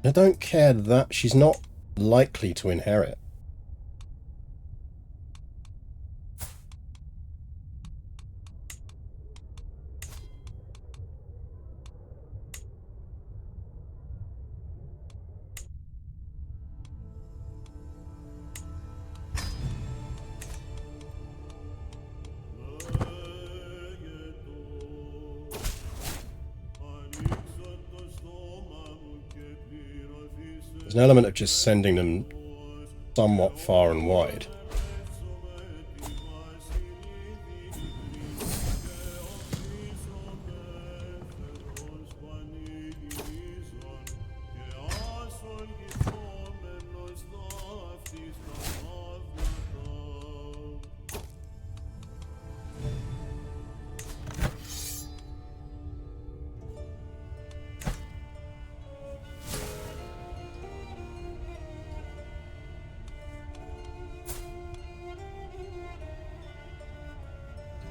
I don't care that she's not likely to inherit. There's an element of just sending them somewhat far and wide.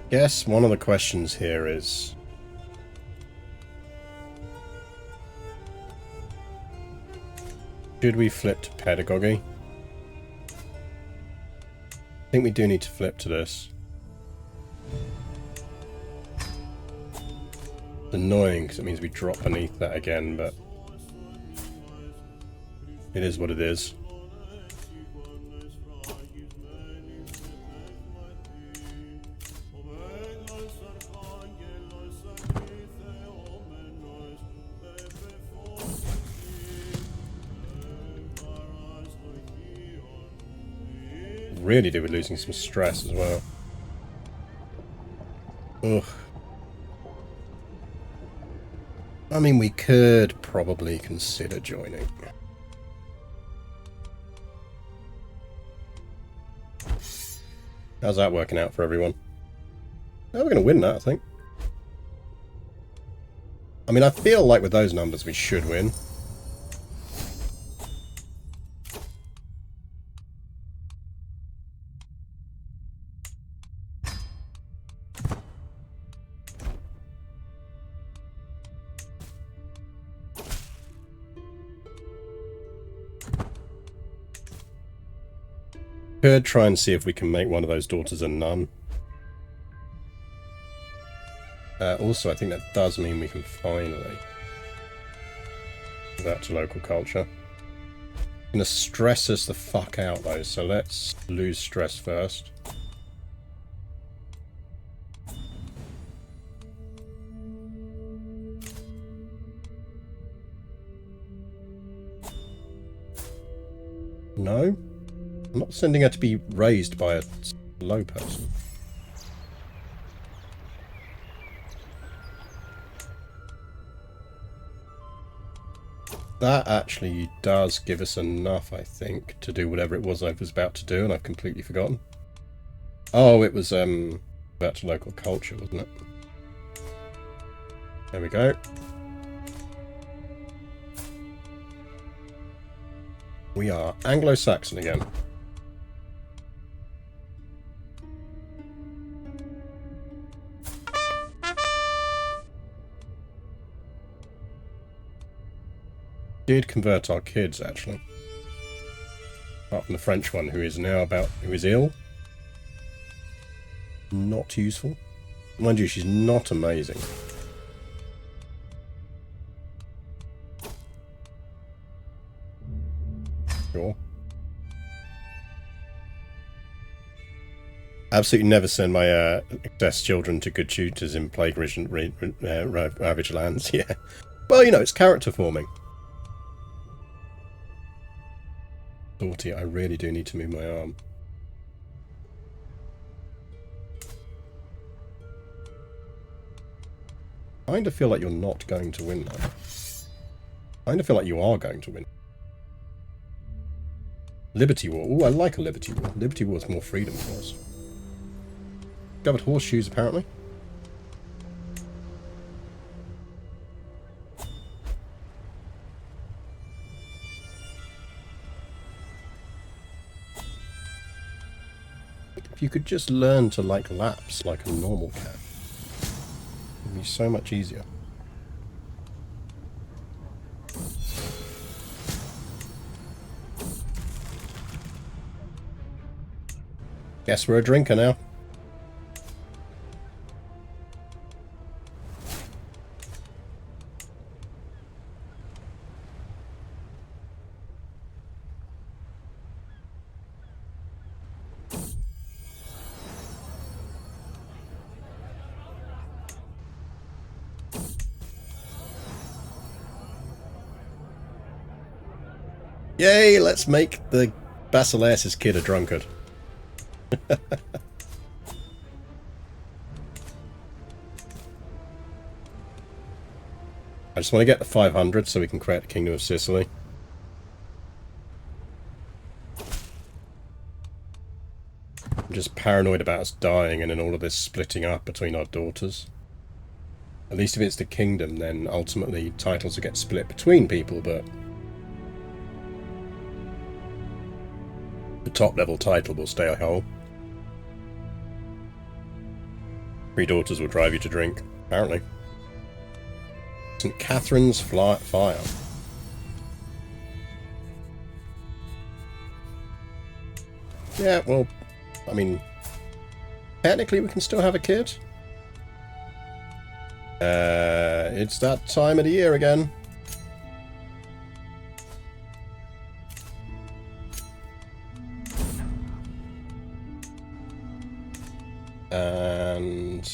Guess one of the questions here is, should we flip to pedagogy? I think we do need to flip to this. Annoying because it means we drop beneath that again, but it is what it is. Really do with losing some stress as well. Ugh. I mean, we could probably consider joining. How's that working out for everyone? Oh, we're going to win that, I think. I mean, I feel like with those numbers we should win. Could try and see if we can make one of those daughters a nun. Also, I think that does mean we can finally give that to local culture. It's going to stress us the fuck out though, so let's lose stress first. No? I'm not sending her to be raised by a low person. That actually does give us enough, I think, to do whatever it was I was about to do, and I've completely forgotten. Oh, it was back to local culture, wasn't it? There we go. We are Anglo-Saxon again. Did convert our kids, actually. Apart from the French one, who is ill. Not useful. Mind you, she's not amazing. Sure. Absolutely never send my excess children to good tutors in plague-ravaged lands. Yeah. Well, you know, it's character forming. Naughty, I really do need to move my arm. I kind of feel like you're not going to win though. I kind of feel like you are going to win. Liberty War. Ooh, I like a Liberty War. Liberty War is more freedom for us. Discovered horseshoes, apparently. If you could just learn to like laps like a normal cat, it would be so much easier. Guess we're a drinker now. Yay, let's make the Basileus's kid a drunkard. I just want to get to 500 so we can create the Kingdom of Sicily. I'm just paranoid about us dying and then all of this splitting up between our daughters. At least if it's the kingdom, then ultimately titles will get split between people, but the top level title will stay a whole. 3 daughters will drive you to drink, apparently. St. Catherine's Fire. Yeah, well, I mean, technically we can still have a kid. It's that time of the year again. And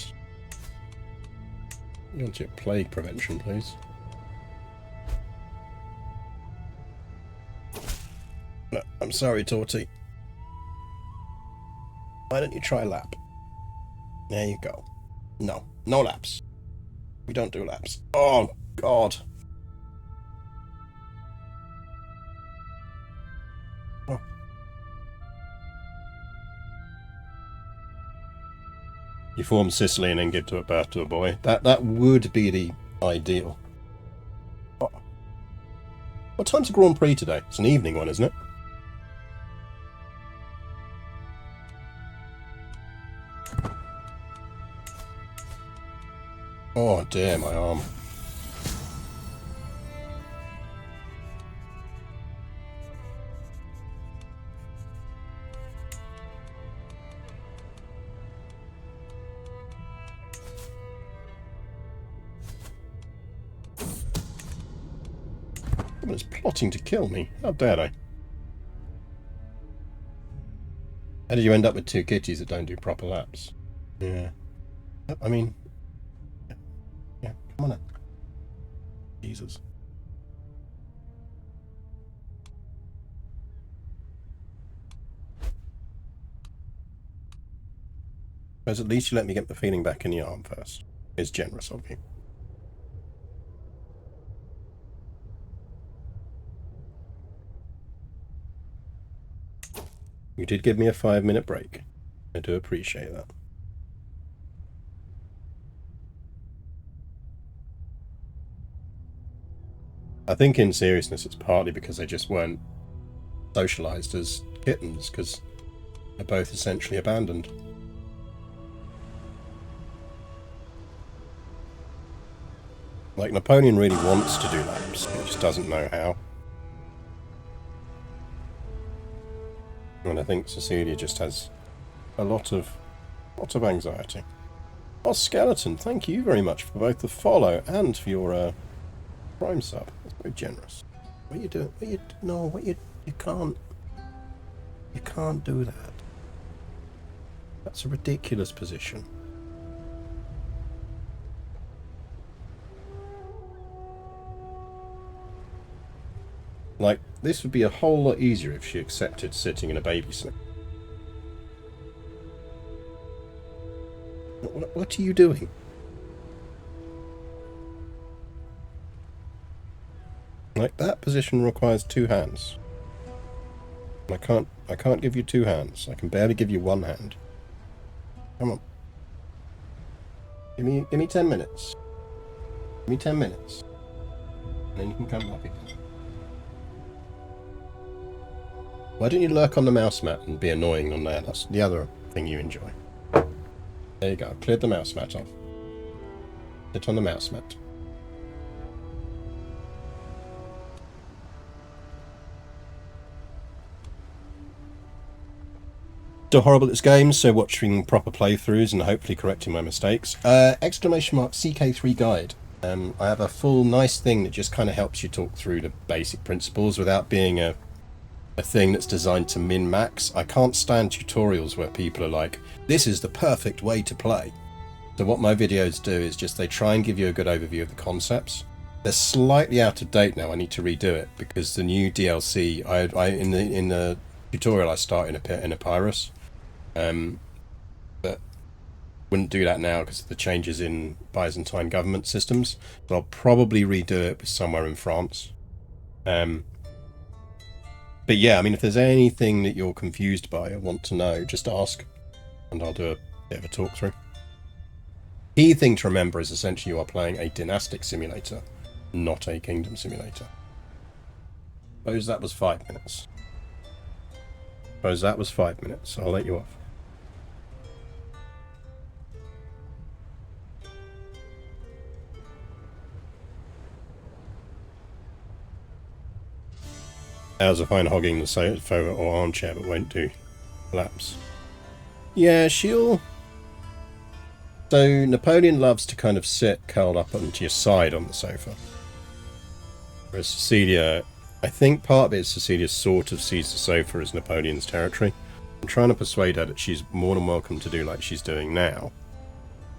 you want to get plague prevention, please. No, I'm sorry, Torty. Why don't you try lap? There you go. No, no laps. We don't do laps. Oh, God. Oh. You form Sicily and then give to birth to a boy. That would be the ideal. Oh. What time's the Grand Prix today? It's an evening one, isn't it? Oh dear, my arm. Someone is plotting to kill me. How dare they? How did you end up with two kitties that don't do proper laps? Yeah. I mean... Yeah, come on in. Jesus. But at least you let me get the feeling back in the arm first. It's generous of you. You did give me a 5-minute break. I do appreciate that. I think in seriousness it's partly because they just weren't socialised as kittens, because they're both essentially abandoned. Like, Napoleon really wants to do laps, he just doesn't know how. And I think Cecilia just has a lot of anxiety. Oh, Skeleton, thank you very much for both the follow and for your Prime sub. That's very generous. What are you doing? You can't do that. That's a ridiculous position. Like, this would be a whole lot easier if she accepted sitting in a baby seat. What are you doing? Like, that position requires 2 hands. I can't give you 2 hands. I can barely give you 1 hand. Come on. Give me 10 minutes. Give me 10 minutes. And then you can come back again. Why don't you lurk on the mouse mat and be annoying on there? That's the other thing you enjoy. There you go. Cleared the mouse mat off. Sit on the mouse mat. Still horrible at this game, so watching proper playthroughs and hopefully correcting my mistakes. Exclamation mark CK3 guide. I have a full nice thing that just kind of helps you talk through the basic principles without being a thing that's designed to min-max. I can't stand tutorials where people are like, this is the perfect way to play. So what my videos do is just they try and give you a good overview of the concepts. They're slightly out of date now. I need to redo it because the new DLC, in the tutorial I start in a Pyrrhus, but wouldn't do that now because of the changes in Byzantine government systems. But I'll probably redo it with somewhere in France. But yeah, I mean, if there's anything that you're confused by or want to know, just ask, and I'll do a bit of a talk through. Key thing to remember is essentially you are playing a dynastic simulator, not a kingdom simulator. Suppose that was 5 minutes. Suppose that was 5 minutes. I'll let you off. How's a fine hogging the sofa or armchair but won't do laps? Yeah, she'll So Napoleon loves to kind of sit curled up onto your side on the sofa. Whereas Cecilia, I think part of it is Cecilia sort of sees the sofa as Napoleon's territory. I'm trying to persuade her that she's more than welcome to do like she's doing now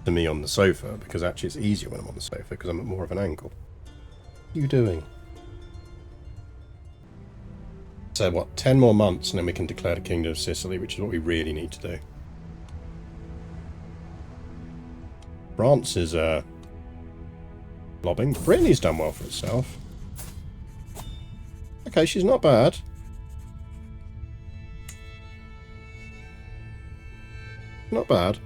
to me on the sofa, because actually it's easier when I'm on the sofa because I'm at more of an angle. What are you doing? So what, 10 more months and then we can declare the Kingdom of Sicily, which is what we really need to do. France is lobbing. Brittany's done well for itself. Okay, she's not bad. Not bad.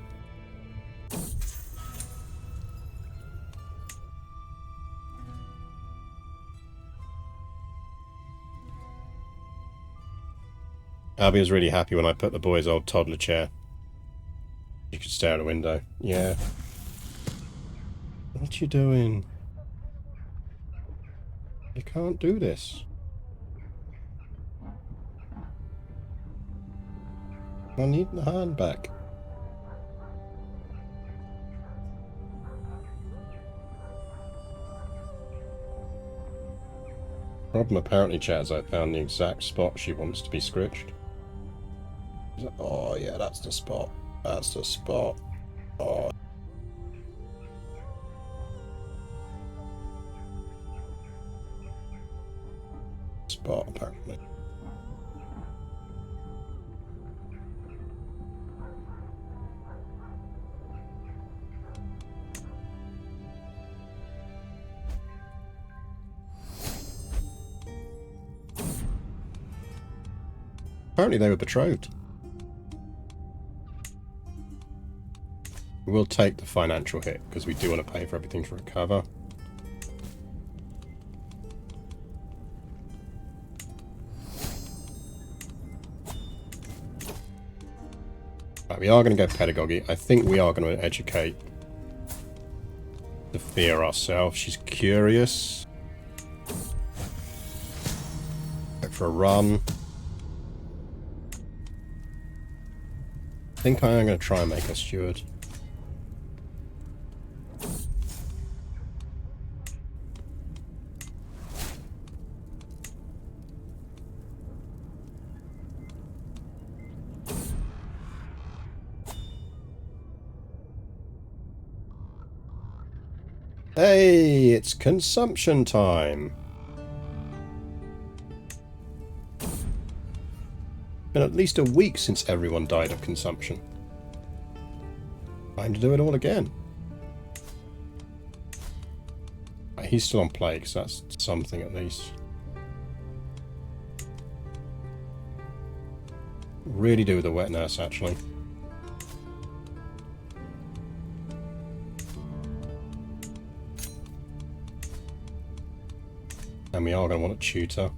Abby was really happy when I put the boy's old toddler chair. You could stare out the window. Yeah. What you doing? You can't do this. I need the hand back. Problem apparently, chat, is I found the exact spot she wants to be scritched. Oh yeah, that's the spot. That's the spot. Oh. Spot, apparently. Apparently they were betrothed. We'll take the financial hit because we do want to pay for everything to recover. Right, we are going to go pedagogy. I think we are going to educate Sophia ourselves. She's curious. Go for a run. I think I am going to try and make her steward. Hey, it's consumption time. Been at least a week since everyone died of consumption. Time to do it all again. Right, he's still on plague, so that's something at least. Really do with a wet nurse, actually. And we are going to want a tutor.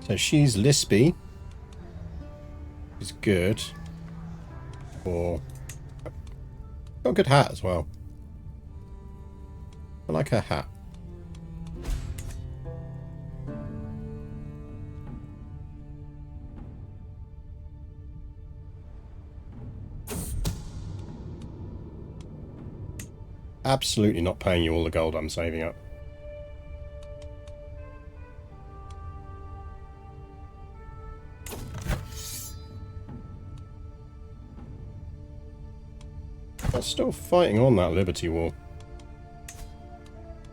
So she's lispy. She's good. Or got a good hat as well. I like her hat. Absolutely not paying you all the gold I'm saving up. They're still fighting on that Liberty War.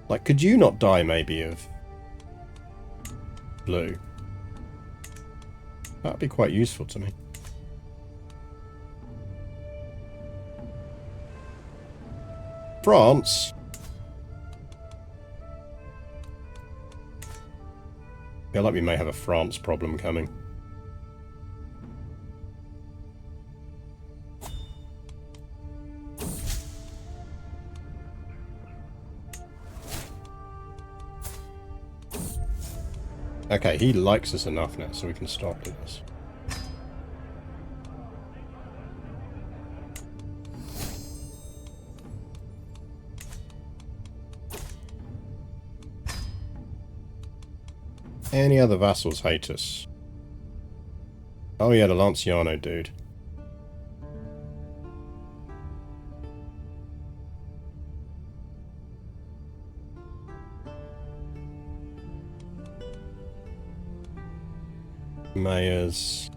Like, could you not die maybe of blue? That'd be quite useful to me. France. I feel like we may have a France problem coming. Okay, he likes us enough now, so we can stop this. Any other vassals hate us? Oh yeah, the Lanciano dude. Mayors.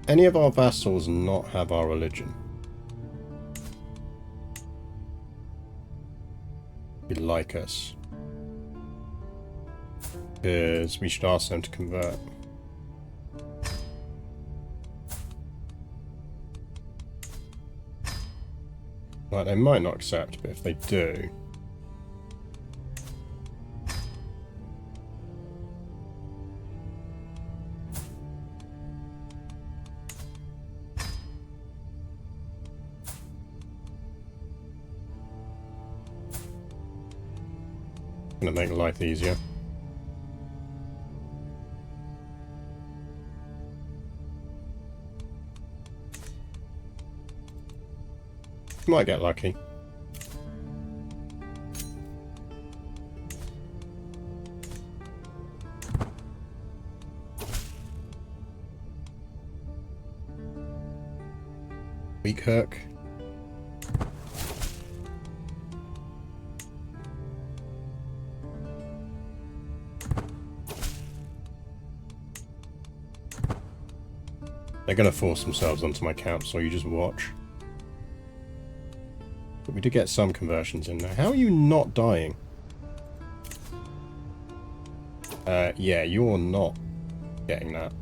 Any of our vassals not have our religion? Be like us. Because we should ask them to convert. Like, they might not accept, but if they do... Gonna make life easier. Might get lucky. Weak hook. They're going to force themselves onto my camp, so you just watch. But we did get some conversions in there. How are you not dying? Yeah, you're not getting that.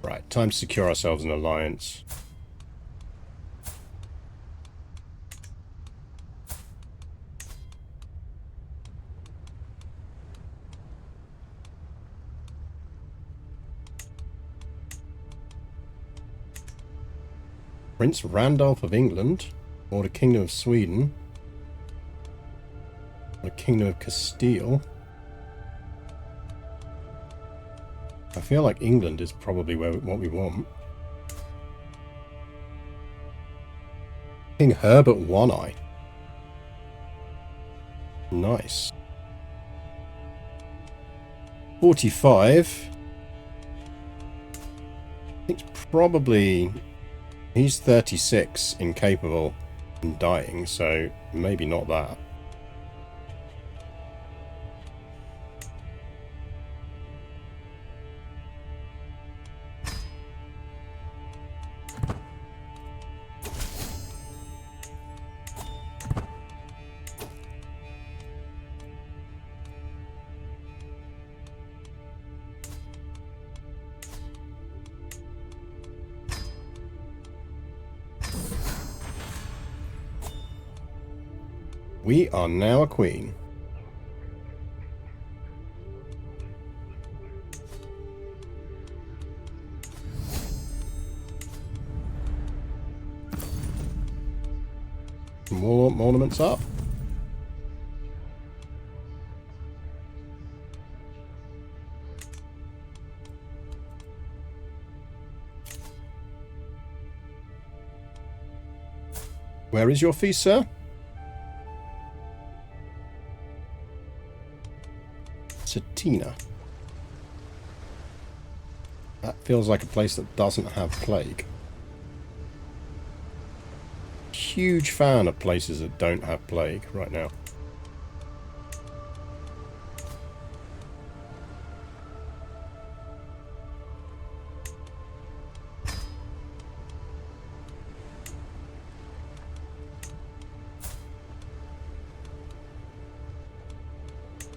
Right, time to secure ourselves an alliance. Prince Randolph of England, or the Kingdom of Sweden, or the Kingdom of Castile. I feel like England is probably what we want. King Herbert One Eye. Nice. 45. I think it's probably... He's 36, incapable, and dying, so maybe not that. We are now a queen. More ornaments up. Where is your feast, sir? Satina. That feels like a place that doesn't have plague. Huge fan of places that don't have plague right now.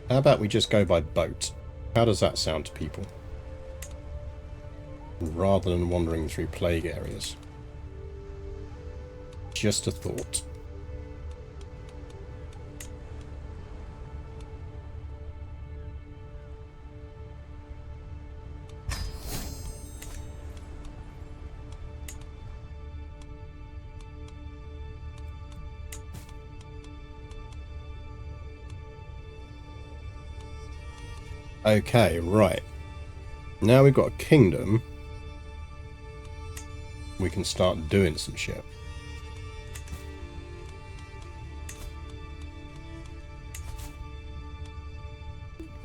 How about we just go by boat? How does that sound to people? Rather than wandering through plague areas. Just a thought. Okay, right. Now we've got a kingdom. We can start doing some shit.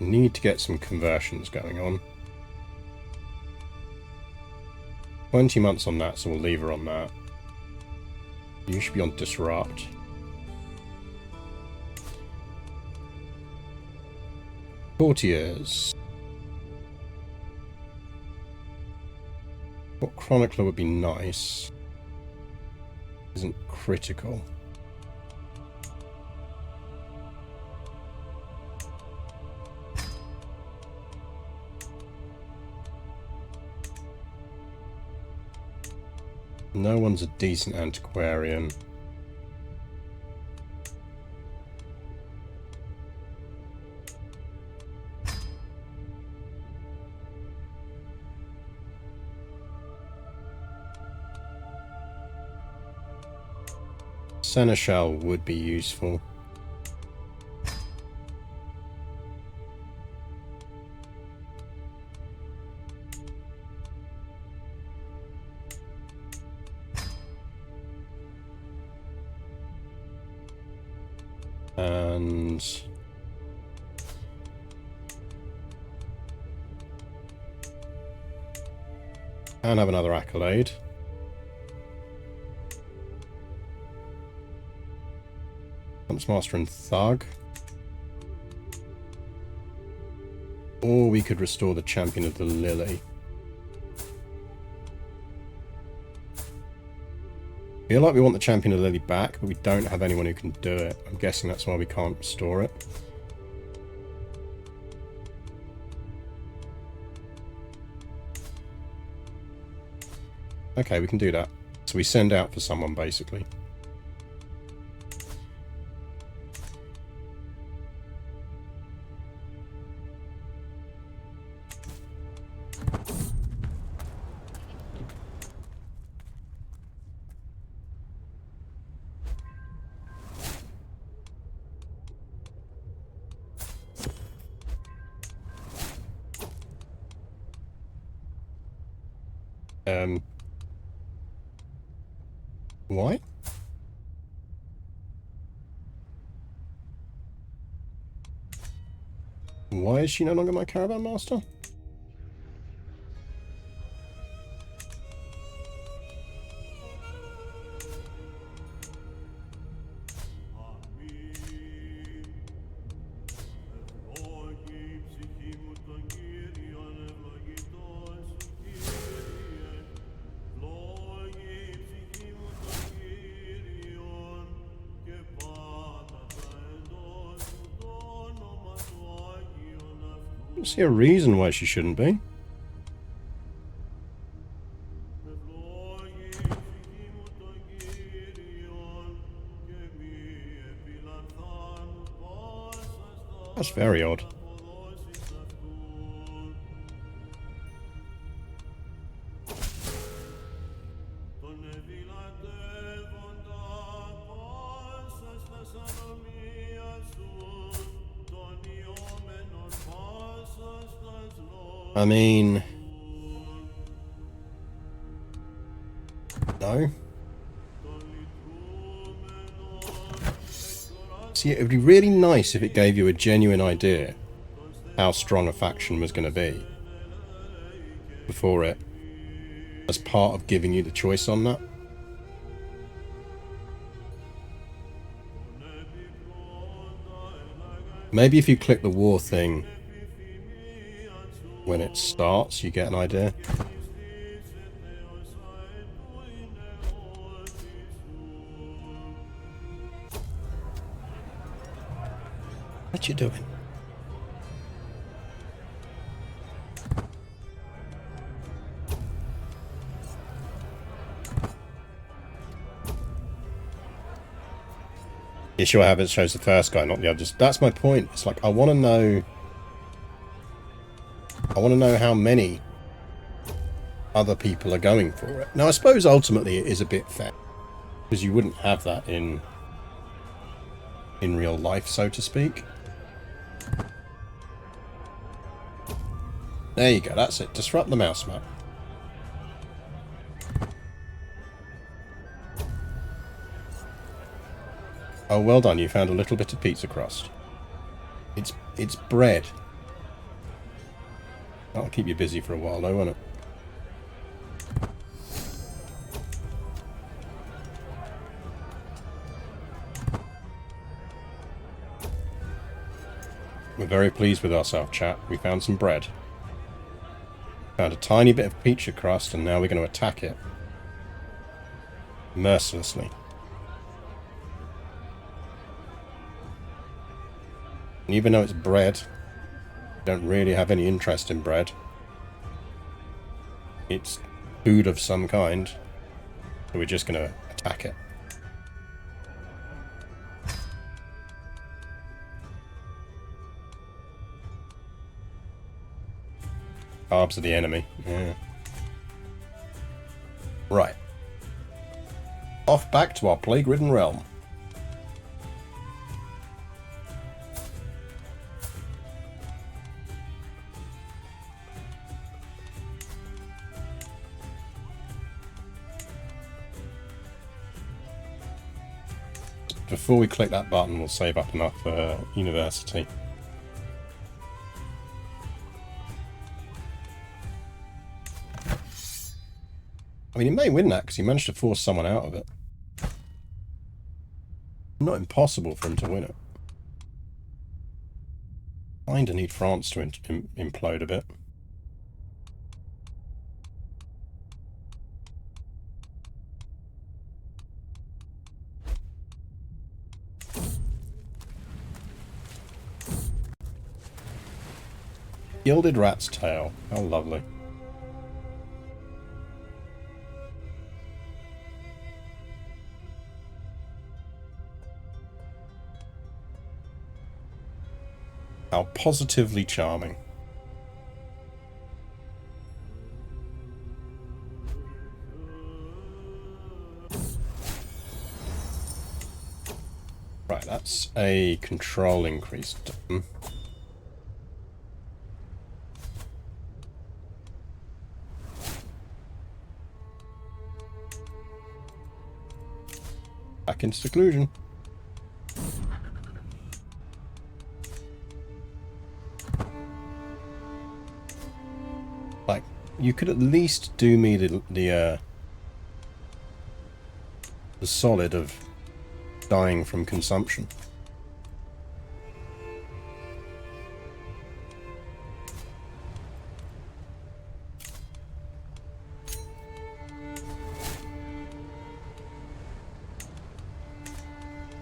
Need to get some conversions going on. 20 months on that, so we'll leave her on that. You should be on disrupt. Courtiers. What chronicler would be nice? Isn't critical. No one's a decent antiquarian. Seneschal would be useful. And have another accolade. Master and Thug. Or we could restore the Champion of the Lily. I feel like we want the Champion of the Lily back, but we don't have anyone who can do it. I'm guessing that's why we can't restore it. Okay, we can do that. So we send out for someone, basically. Why? Why is she no longer my caravan master? I don't see a reason why she shouldn't be. That's very odd. I mean, no. See, it would be really nice if it gave you a genuine idea how strong a faction was going to be before it, as part of giving you the choice on that. Maybe if you click the war thing when it starts, you get an idea. What you doing? The issue I have is it shows the first guy, not the others. That's my point. It's like I want to know how many other people are going for it. Now, I suppose ultimately it is a bit fair, because you wouldn't have that in real life, so to speak. There you go, that's it. Disrupt the mouse map. Oh, well done. You found a little bit of pizza crust. It's bread. That'll keep you busy for a while, though, won't it? We're very pleased with ourselves, chat. We found some bread. Found a tiny bit of pizza crust, and now we're going to attack it. Mercilessly. And even though it's bread, we don't really have any interest in bread. It's food of some kind, so we're just going to attack it. Carbs are the enemy. Yeah. Right. Off back to our plague-ridden realm. Before we click that button, we'll save up enough for university. I mean, he may win that because he managed to force someone out of it. Not impossible for him to win it. Kinda need France to implode a bit. Gilded rat's tail. How lovely. How positively charming. Right, that's a control increase done. Back into seclusion. Like, you could at least do me the solid of dying from consumption.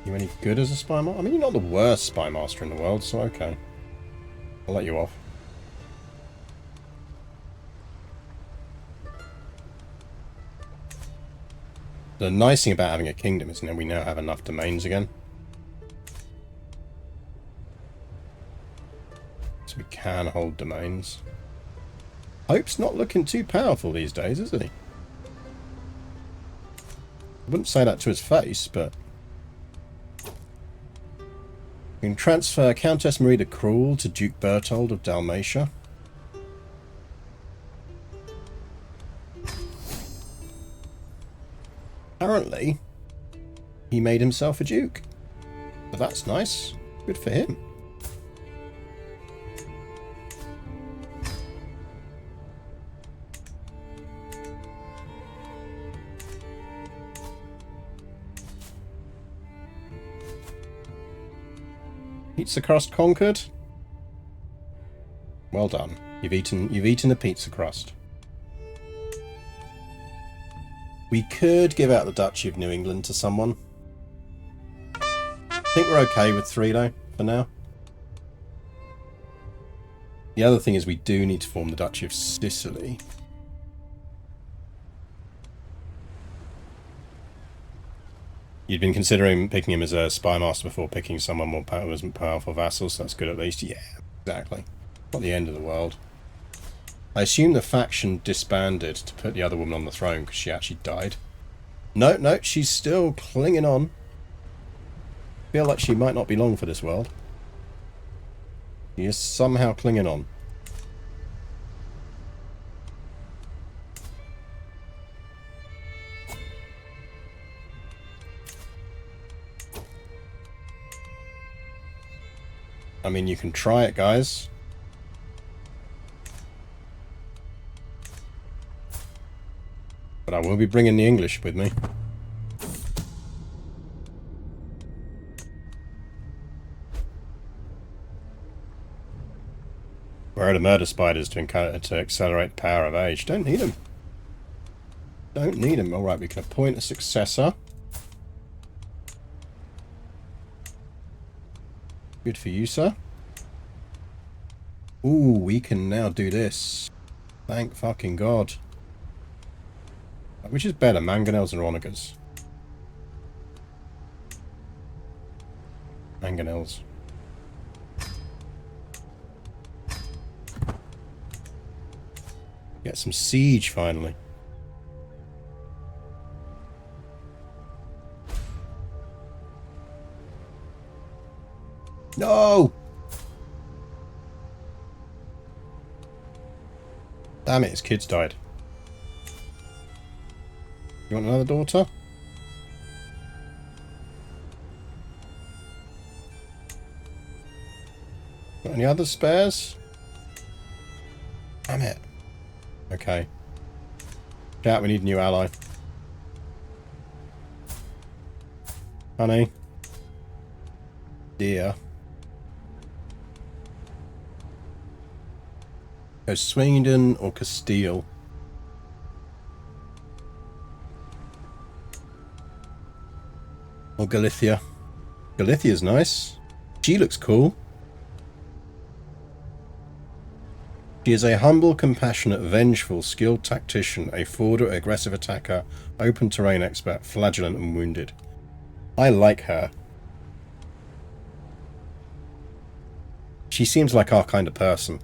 You any good as a spy master? I mean, you're not the worst spy master in the world, so okay. I'll let you off. The nice thing about having a kingdom is, we now have enough domains again. So we can hold domains. Hope's not looking too powerful these days, is he? I wouldn't say that to his face, but... We can transfer Countess Marie the Cruel to Duke Berthold of Dalmatia. Apparently, he made himself a duke. So that's nice. Good for him. Pizza crust conquered. Well done. You've eaten the pizza crust. We could give out the Duchy of New England to someone. I think we're okay with 3 though, for now. The other thing is we do need to form the Duchy of Sicily. You'd been considering picking him as a spy master before picking someone more powerful vassal, so that's good at least. Yeah, exactly. Not the end of the world. I assume the faction disbanded to put the other woman on the throne because she actually died. No, she's still clinging on. Feel like she might not be long for this world. She is somehow clinging on. I mean, you can try it, guys. But I will be bringing the English with me. Where are the murder spiders to accelerate the power of age? Don't need them. Don't need them. Alright, we can appoint a successor. Good for you, sir. Ooh, we can now do this. Thank fucking God. Which is better, mangonels or onagers? Mangonels. Get some siege, finally. No! Damn it, his kids died. You want another daughter? Got any other spares? Damn it. Okay. Chat, we need a new ally. Honey. Dear. Go Sweden or Castile. Or Galicia. Galicia's nice. She looks cool. She is a humble, compassionate, vengeful, skilled tactician, a forwarder, aggressive attacker, open terrain expert, flagellant and wounded. I like her. She seems like our kind of person.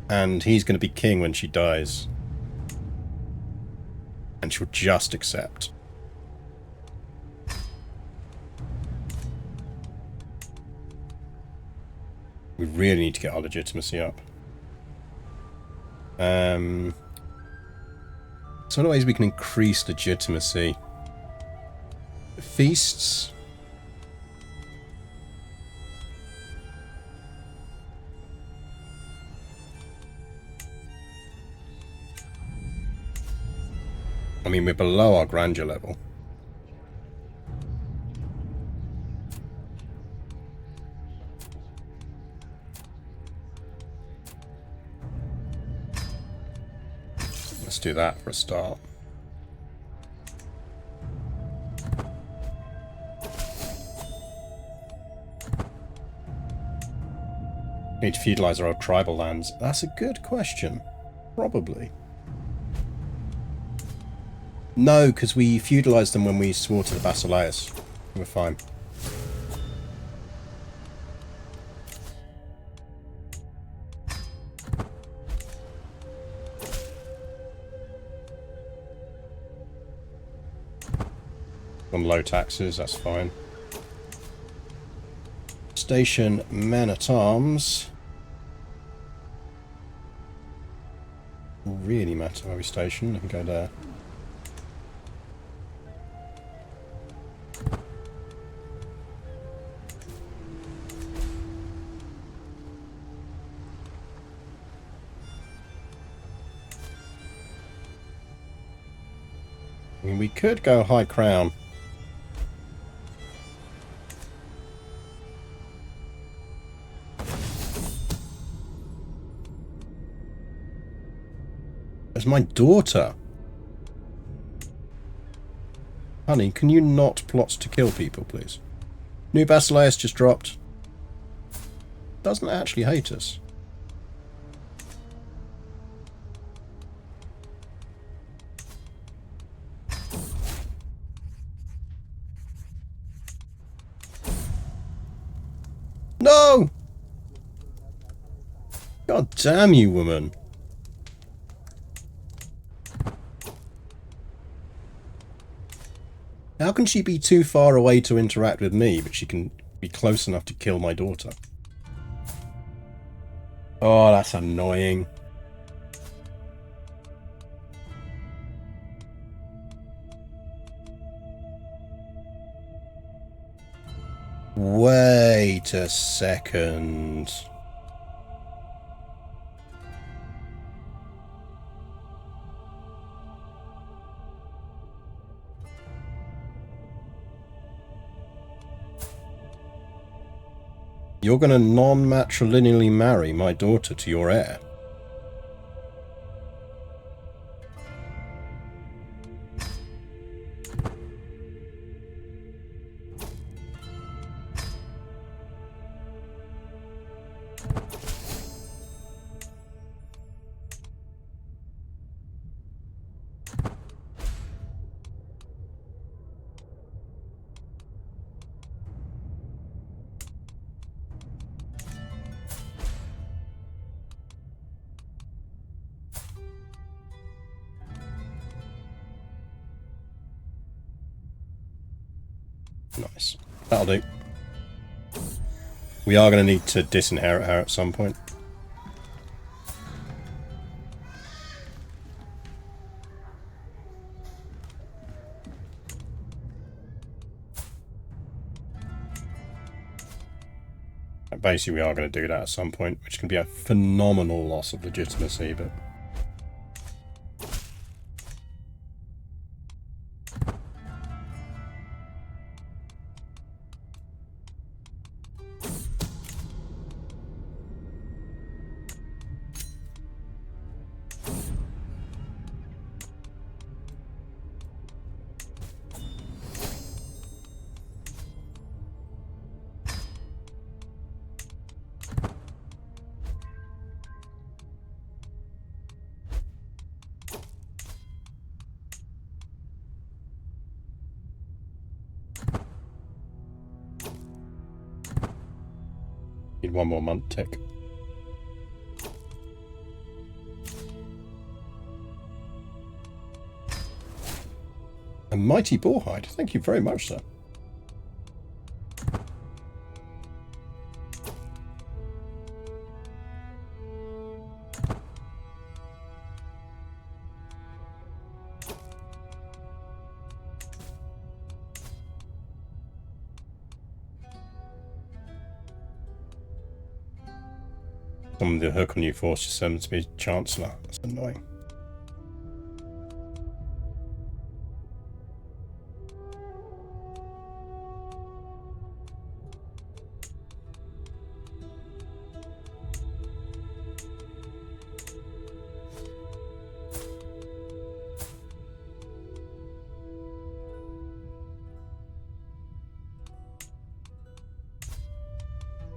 And he's going to be king when she dies. And she'll just accept. We really need to get our legitimacy up. So what ways we can increase legitimacy? Feasts. I mean, we're below our grandeur level. Let's do that for a start. Need to feudalize our old tribal lands. That's a good question. Probably. No, because we feudalized them when we swore to the Basileus. We're fine. On low taxes, that's fine. Station men-at-arms. Really matter where we station. I can go there. I mean, we could go high crown. There's my daughter. Honey, can you not plot to kill people, please? New Basileus just dropped. Doesn't actually hate us. No! God damn you, woman. How can she be too far away to interact with me, but she can be close enough to kill my daughter? Oh, that's annoying. Wait a second. You're going to non-matrilineally marry my daughter to your heir. Nice. That'll do. We are going to need to disinherit her at some point. Basically, we are going to do that at some point, which can be a phenomenal loss of legitimacy, but... Need one more month tick. A mighty boarhide. Thank you very much, sir. Someone the hook on you forces them to be Chancellor. That's annoying.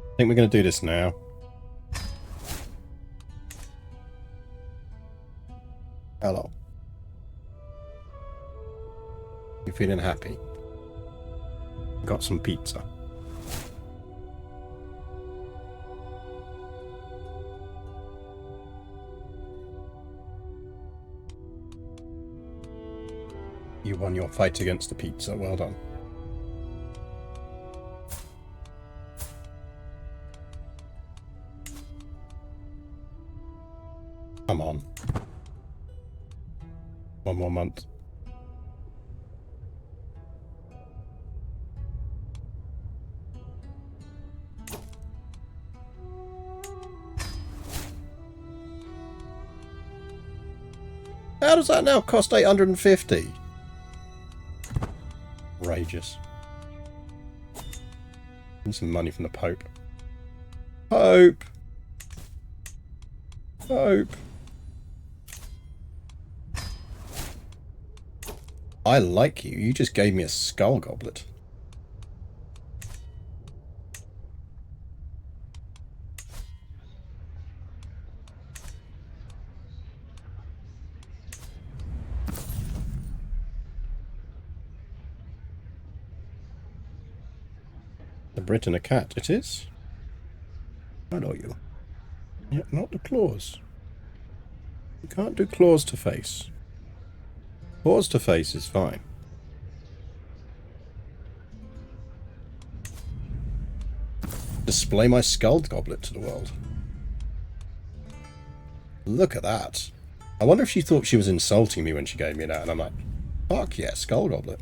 I think we're going to do this now. Hello. You feeling happy? Got some pizza. You won your fight against the pizza. Well done. Come on. One more month. How does that now cost 850? Outrageous. Need some money from the Pope. Pope! Pope! I like you. You just gave me a skull goblet. The Brit and a cat, it is? I know you. Yeah, not the claws. You can't do claws to face. Paws to face is fine. Display my skull goblet to the world. Look at that. I wonder if she thought she was insulting me when she gave me that, and I'm like, fuck yeah, skull goblet.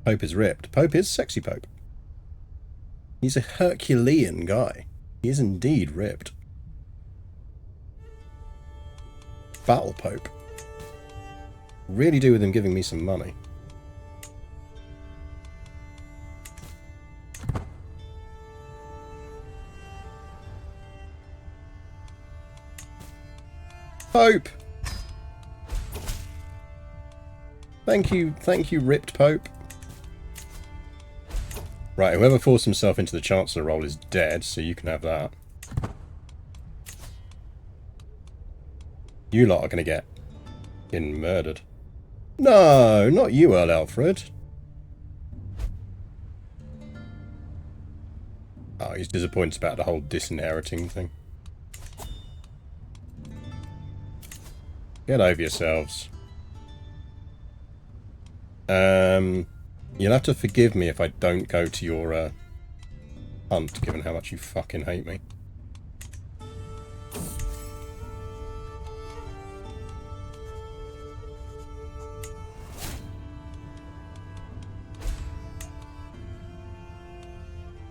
Pope is ripped. Pope is sexy Pope. He's a Herculean guy. He is indeed ripped. Battle Pope. Really do with him giving me some money. Pope! Thank you, ripped Pope. Right, whoever forced himself into the Chancellor role is dead, so you can have that. You lot are going to get fucking murdered. No, not you, Earl Alfred. Oh, he's disappointed about the whole disinheriting thing. Get over yourselves. You'll have to forgive me if I don't go to your hunt, given how much you fucking hate me.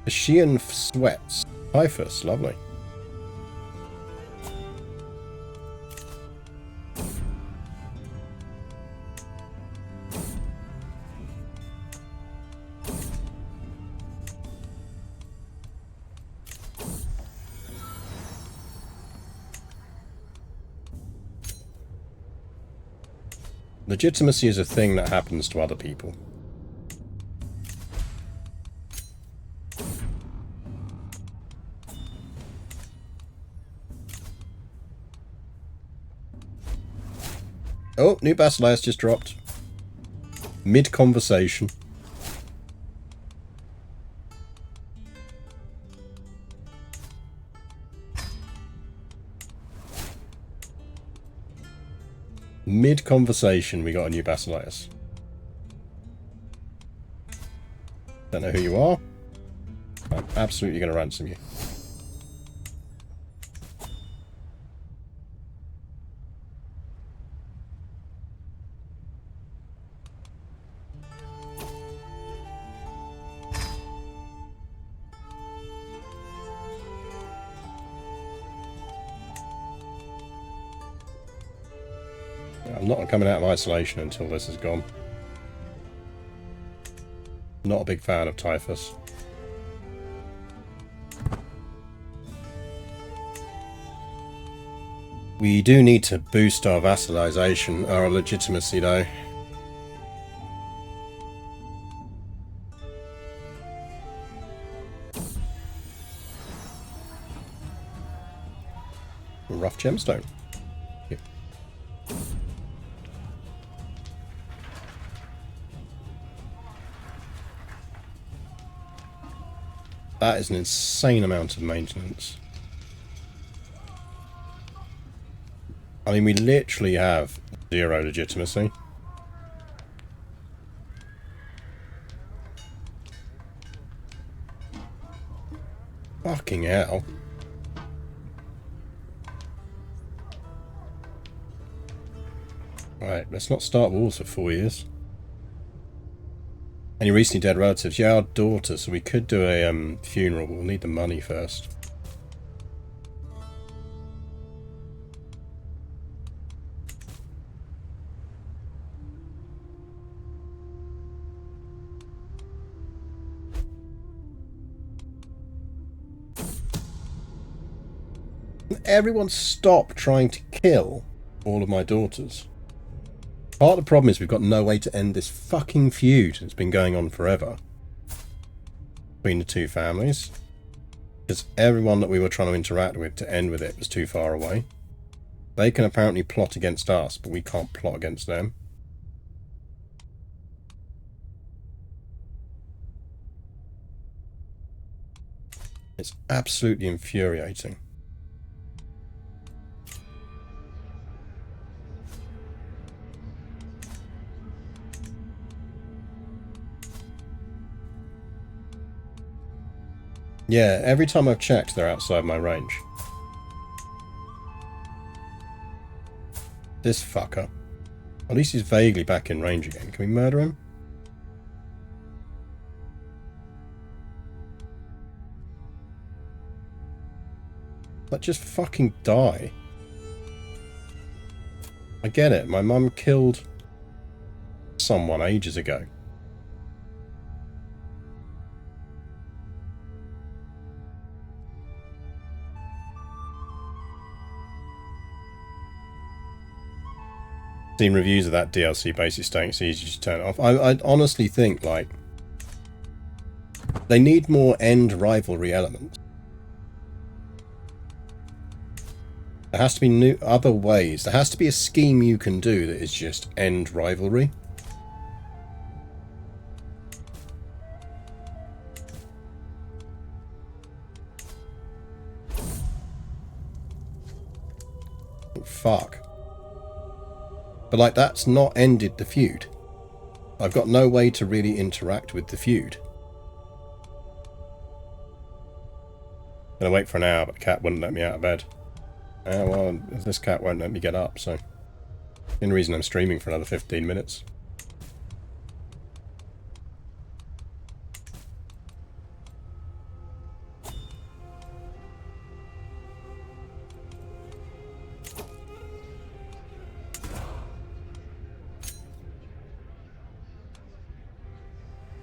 Ascian sweats. Typhus, lovely. Legitimacy is a thing that happens to other people. Oh, new Basileus just dropped. Mid-conversation. Mid-conversation, we got a new Basileus. Don't know who you are. I'm absolutely going to ransom you. I'm not coming out of isolation until this is gone. Not a big fan of Typhus. We do need to boost our vassalization, our legitimacy though. Rough gemstone. Here. That is an insane amount of maintenance. I mean, we literally have 0 legitimacy. Fucking hell. Right, let's not start wars for 4 years. Any recently dead relatives? Yeah, our daughter, so we could do a funeral, but we'll need the money first. Everyone stop trying to kill all of my daughters. Part of the problem is we've got no way to end this fucking feud. It's been going on forever between the two families. Because everyone that we were trying to interact with to end with it was too far away. They can apparently plot against us, but we can't plot against them. It's absolutely infuriating. Yeah, every time I've checked, they're outside my range. This fucker. At least he's vaguely back in range again. Can we murder him? Like, just fucking die. I get it. My mum killed someone ages ago. Seen reviews of that DLC basically saying it's easy to turn it off. I honestly think, like, they need more end rivalry elements. There has to be new other ways. There has to be a scheme you can do that is just end rivalry. Fuck. But, like, that's not ended the feud. I've got no way to really interact with the feud. Gonna wait for an hour, but the cat wouldn't let me out of bed. Well, this cat won't let me get up, so... the only reason I'm streaming for another 15 minutes.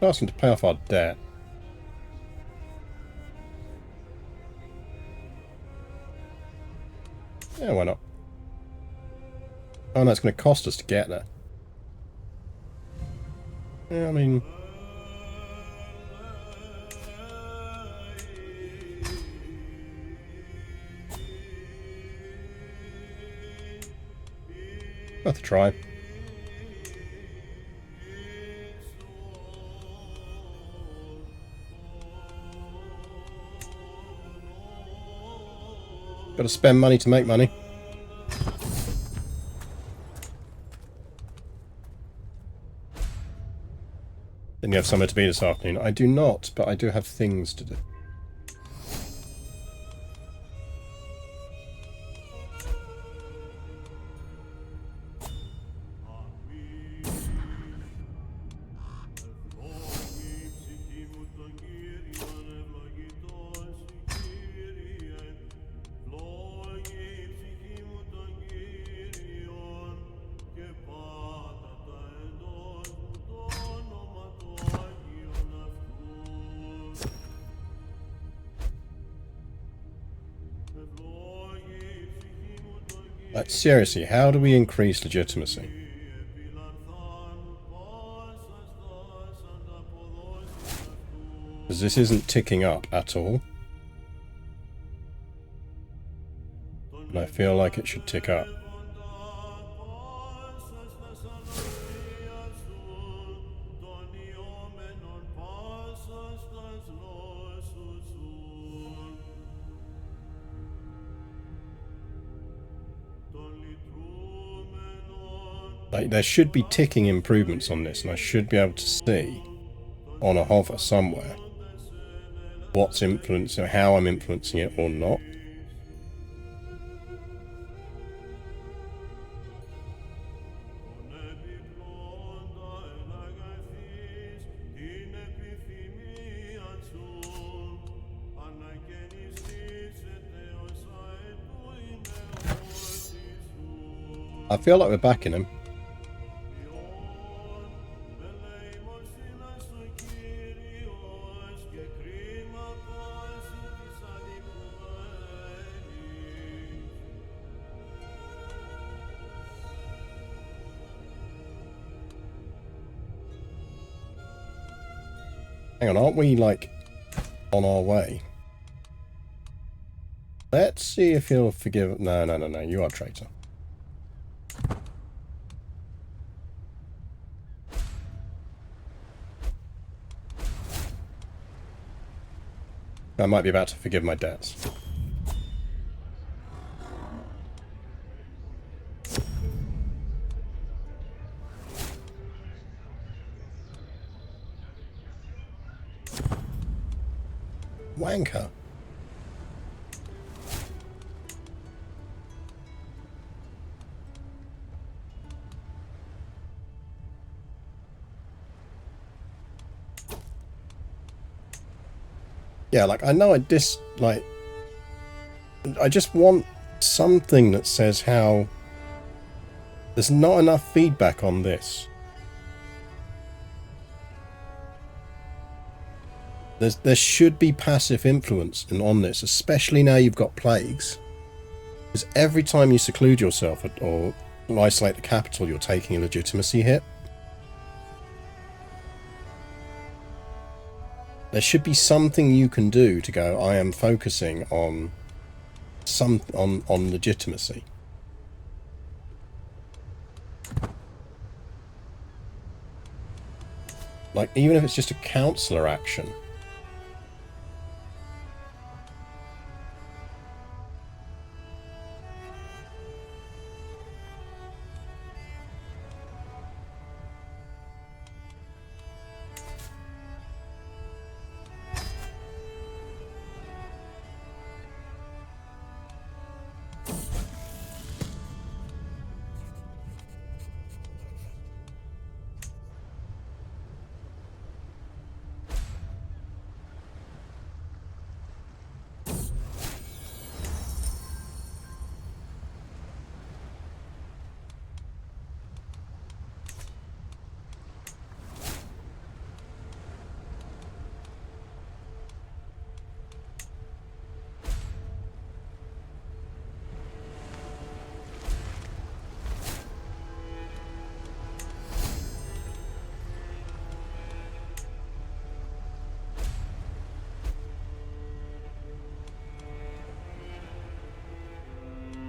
Ask them to pay off our debt. Yeah, why not? Oh no, it's going to cost us to get there. Yeah, I mean... worth a try. Got to spend money to make money. Then you have somewhere to be this afternoon. I do not, but I do have things to do. Like, seriously, how do we increase legitimacy? Because this isn't ticking up at all. And I feel like it should tick up. Like, there should be ticking improvements on this, and I should be able to see on a hover somewhere what's influencing, how I'm influencing it or not. I feel like we're backing him. Hang on, aren't we, like, on our way? Let's see if he'll forgive... No, you are a traitor. I might be about to forgive my debts. Wanker. Yeah, like, I know I like... I just want something that says how there's not enough feedback on this. There should be passive influence on this, especially now you've got plagues. Because every time you seclude yourself or isolate the capital, you're taking a legitimacy hit. There should be something you can do to go, I am focusing on on legitimacy. Like, even if it's just a councillor action.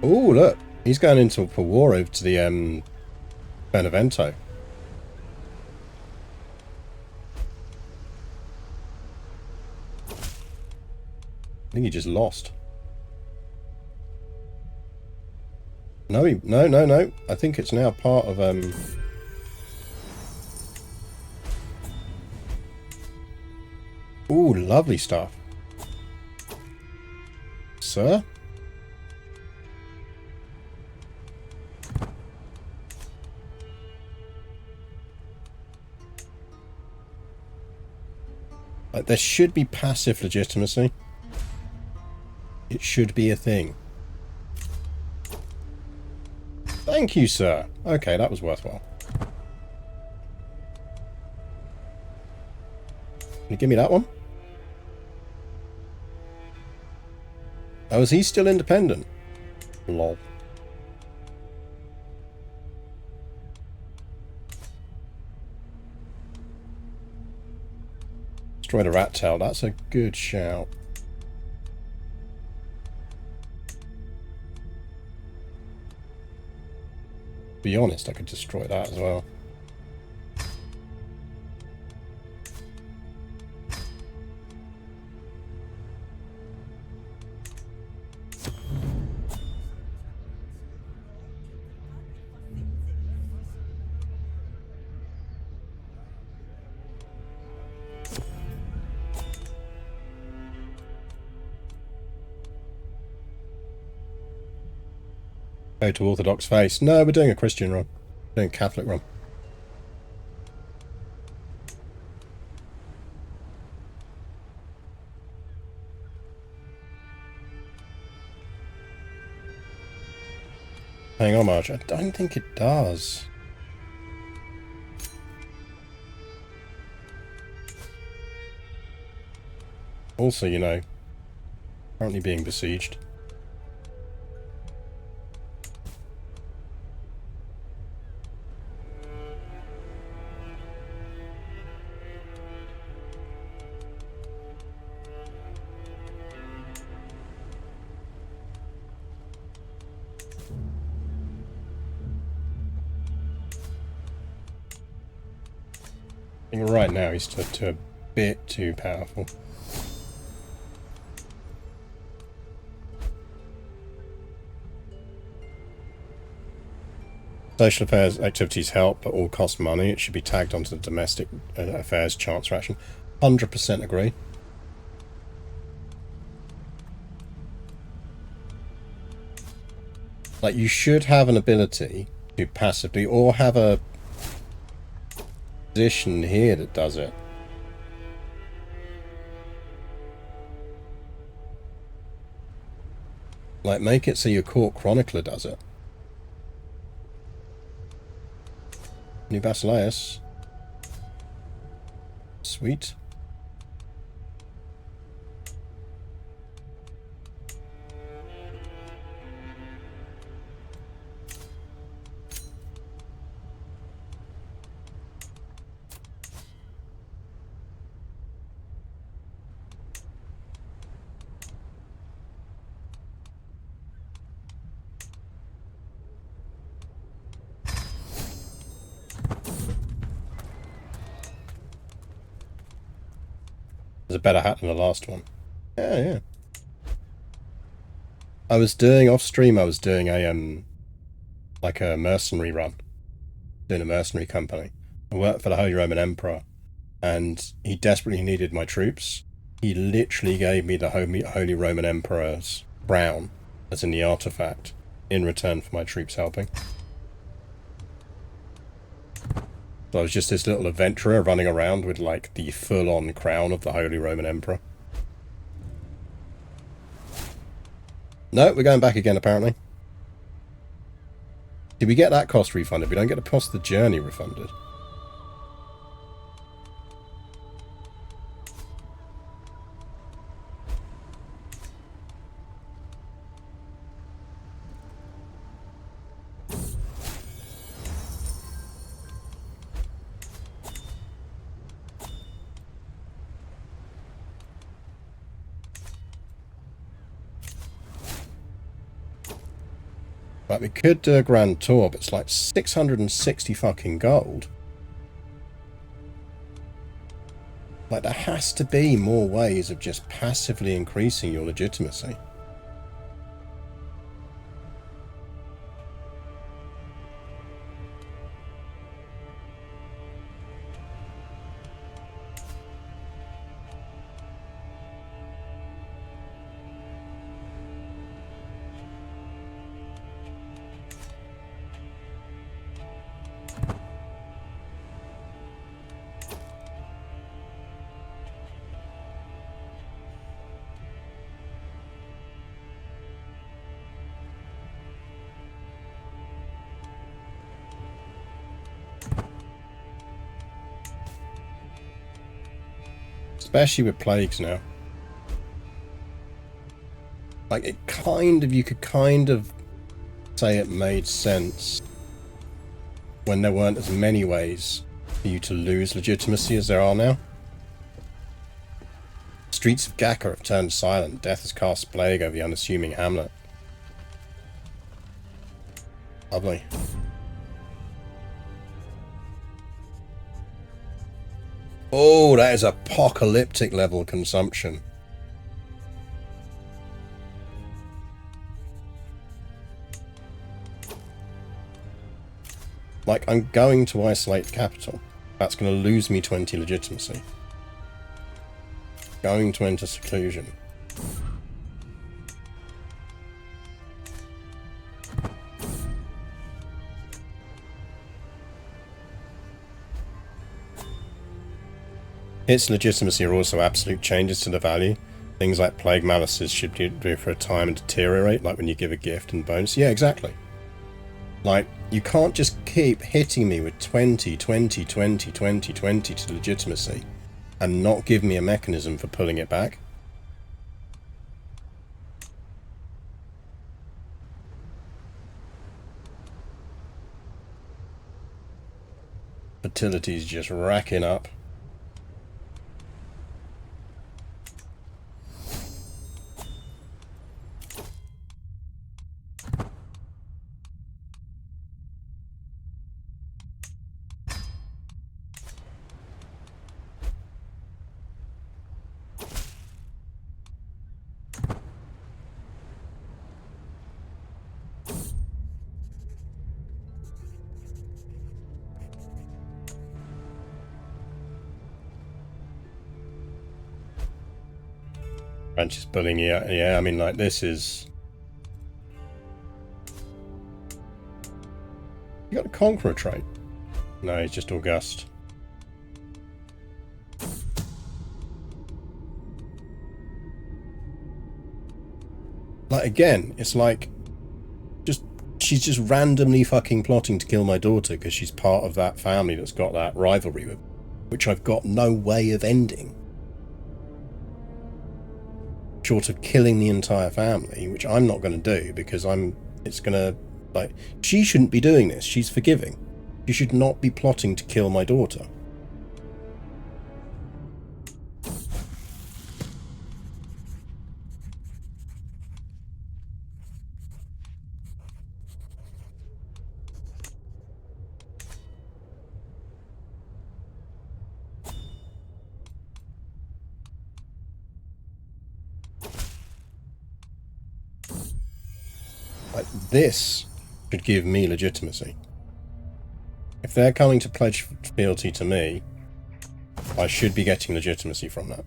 Oh, look. He's going into for war over to the Benevento. I think he just lost. No, no. I think it's now part of Ooh, lovely stuff. Sir? There should be passive legitimacy. It should be a thing. Thank you, sir. Okay, that was worthwhile. Can you give me that one? Oh, is he still independent? Lol. Destroy the rat tail. That's a good shout. To be honest, I could destroy that as well. Go to Orthodox face. No, we're doing a Christian run. We're doing a Catholic run. Hang on, Marge. I don't think it does. Also, you know, currently being besieged. I think right now he's to a bit too powerful. Social affairs activities help, but all cost money. It should be tagged onto the domestic affairs chance action. 100% agree. Like, you should have an ability to passively, or have a position here that does it. Like, make it so your court chronicler does it. New Basileus. Sweet. There's a better hat than the last one. Yeah, yeah. I was doing off stream. I was doing a like a mercenary run, doing a mercenary company. I worked for the Holy Roman Emperor, and he desperately needed my troops. He literally gave me the Holy Roman Emperor's crown, as in the artifact, in return for my troops helping. So I was just this little adventurer running around with like the full-on crown of the Holy Roman Emperor. No, we're going back again apparently. Did we get that cost refunded? We don't get the cost of the journey refunded. Like, we could do a grand tour, but it's like 660 fucking gold. Like, there has to be more ways of just passively increasing your legitimacy. Especially with plagues now. Like, you could kind of say it made sense when there weren't as many ways for you to lose legitimacy as there are now. Streets of Gacca have turned silent. Death has cast plague over the unassuming hamlet. Lovely. Oh, that is apocalyptic level consumption. Like, I'm going to isolate the capital. That's going to lose me 20 legitimacy. Going to enter seclusion. Its legitimacy are also absolute changes to the value. Things like plague malices should do for a time and deteriorate, like when you give a gift and bonus. Yeah, exactly. Like, you can't just keep hitting me with 20, 20, 20, 20, 20 to legitimacy and not give me a mechanism for pulling it back. Fertility's just racking up. French is bullying you. Yeah, I mean, like, this is... You got a Conqueror trait? No, he's just August. Like, again, it's like, just, she's just randomly fucking plotting to kill my daughter because she's part of that family that's got that rivalry with, which I've got no way of ending. Short of killing the entire family, which I'm not going to do because it's going to, like, she shouldn't be doing this. She's forgiving. She should not be plotting to kill my daughter. Like, this should give me legitimacy. If they're coming to pledge fealty to me, I should be getting legitimacy from that.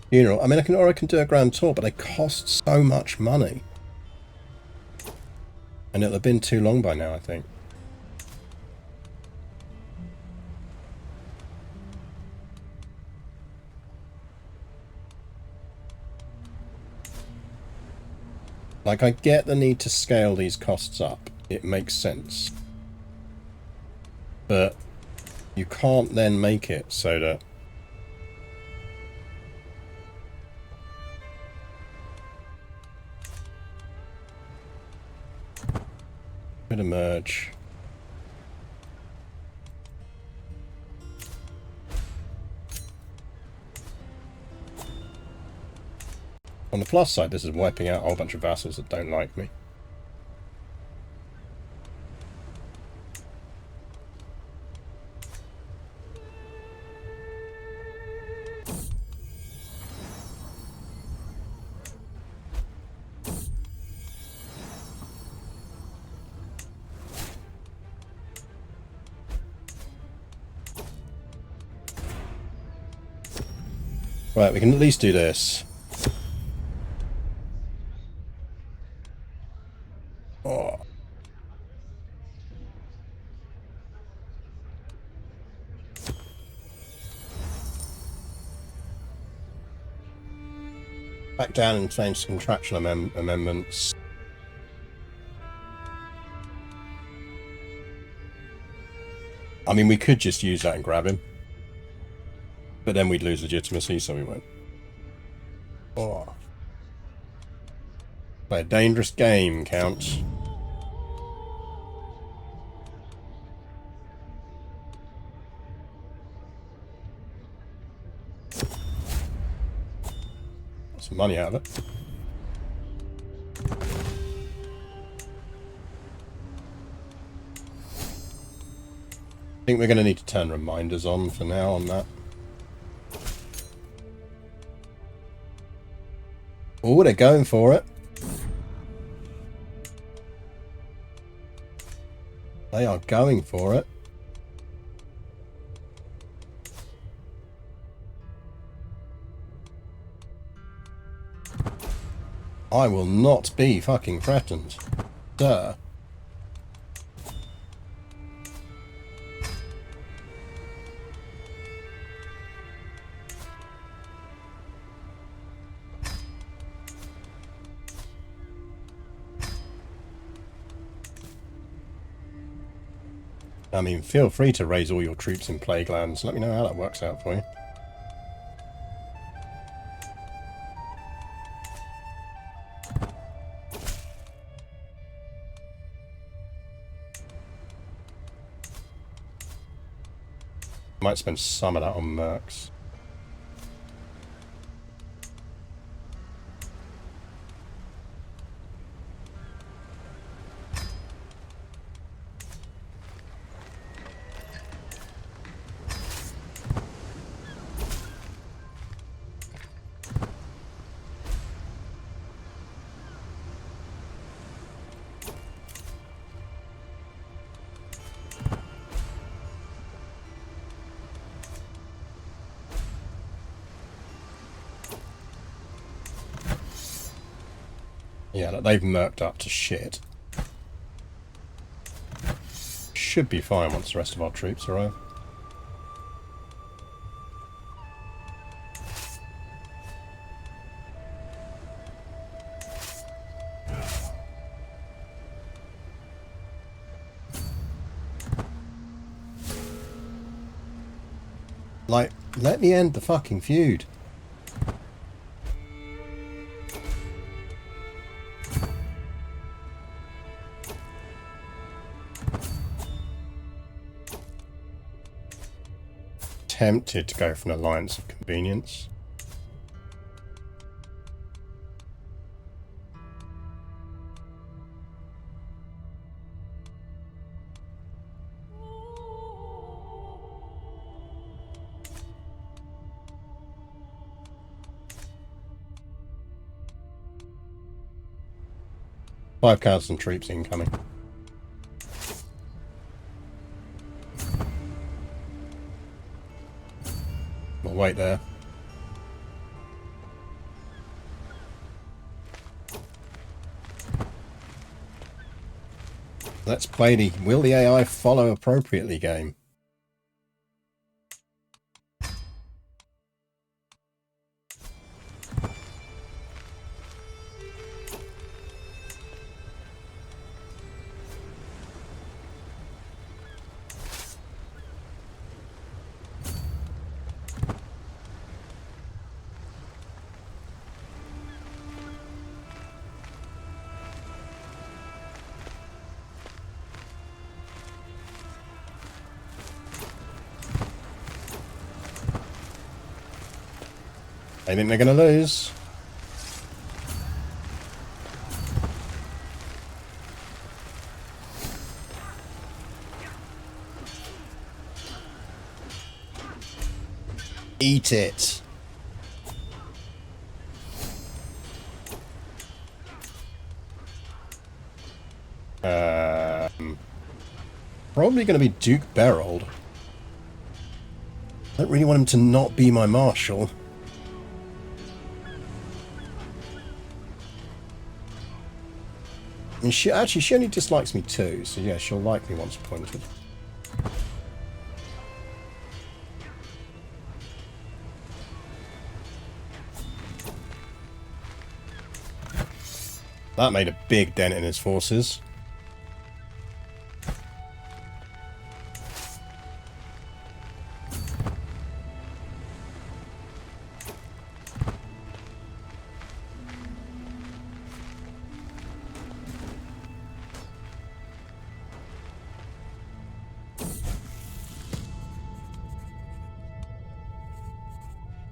Funeral. I mean, I can do a grand tour, but they cost so much money. And it'll have been too long by now, I think. Like, I get the need to scale these costs up. It makes sense. But you can't then make it so that could emerge. On the plus side, this is wiping out a whole bunch of vassals that don't like me. Right, we can at least do this. Oh. Back down and change some contractual amendments. I mean, we could just use that and grab him. But then we'd lose legitimacy, so we won't. Oh. Play a dangerous game, Count. Got some money out of it. I think we're going to need to turn reminders on for now on that. Oh, they're going for it. They are going for it. I will not be fucking threatened, sir. I mean, feel free to raise all your troops in plague lands. Let me know how that works out for you. Might spend some of that on mercs. Yeah, look, they've murked up to shit. Should be fine once the rest of our troops arrive. Like, let me end the fucking feud. Tempted to go for an alliance of convenience. Five 5,000 troops incoming. We'll wait there. Let's play the will the AI follow appropriately game. They think they're going to lose. Eat it. Probably going to be Duke Berold. I don't really want him to not be my marshal. And she only dislikes me too, so yeah, she'll like me once appointed. That made a big dent in his forces.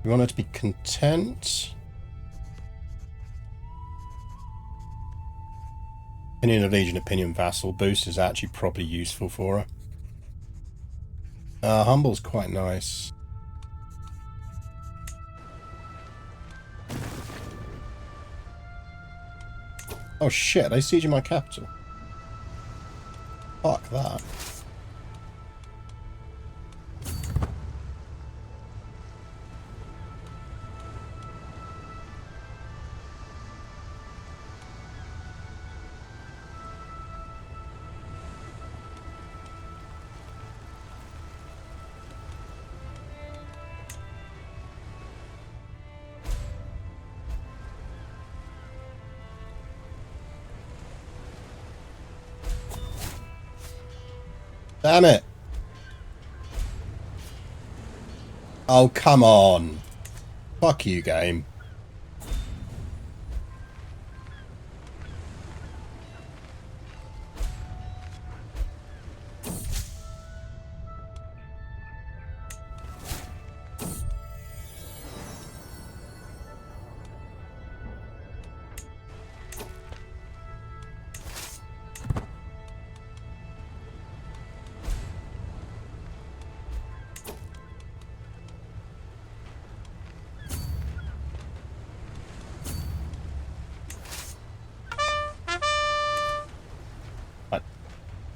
You want her to be content? Opinion of Legion, opinion vassal boost is actually probably useful for her. Humble's quite nice. Oh shit, they sieging my capital. Fuck that. Damn it! Oh, come on. Fuck you, game.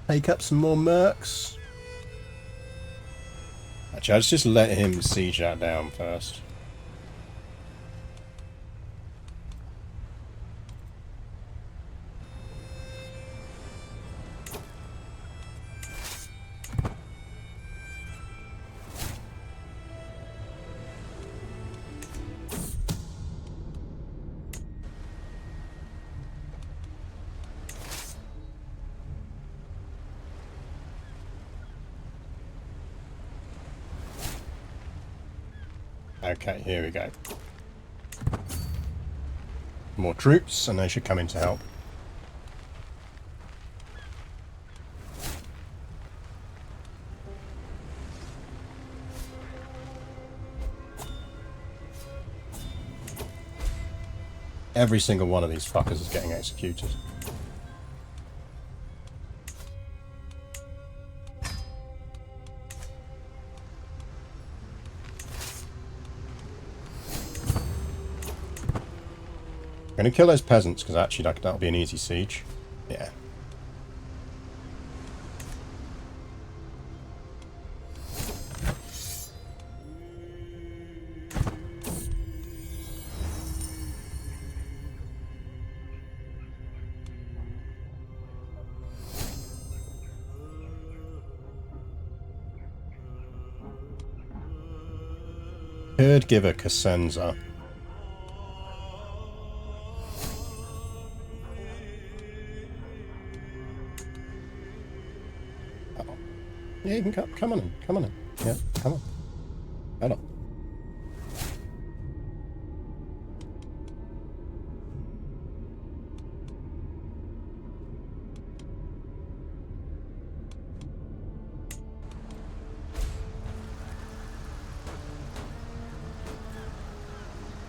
Take up some more mercs. Actually, let's just let him siege that down first. Okay, here we go. More troops, and they should come in to help. Every single one of these fuckers is getting executed. I'm going to kill those peasants, because actually that'll be an easy siege. Yeah. Could give a Cosenza. Yeah, you can come on in. Come on in. Yeah, come on. Hold on.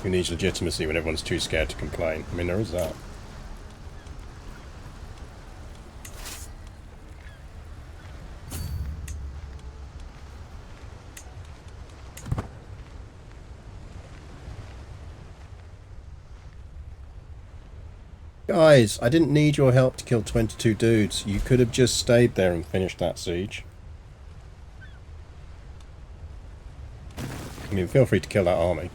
Who needs legitimacy when everyone's too scared to complain? I mean, there is that. Guys, I didn't need your help to kill 22 dudes. You could have just stayed there and finished that siege. I mean, feel free to kill that army.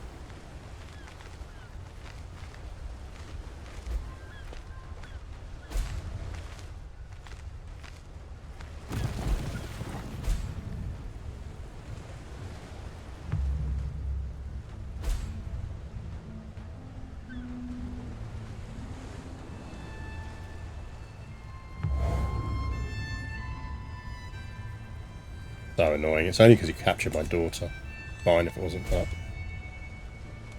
So annoying. It's only because you captured my daughter. Fine if it wasn't for that.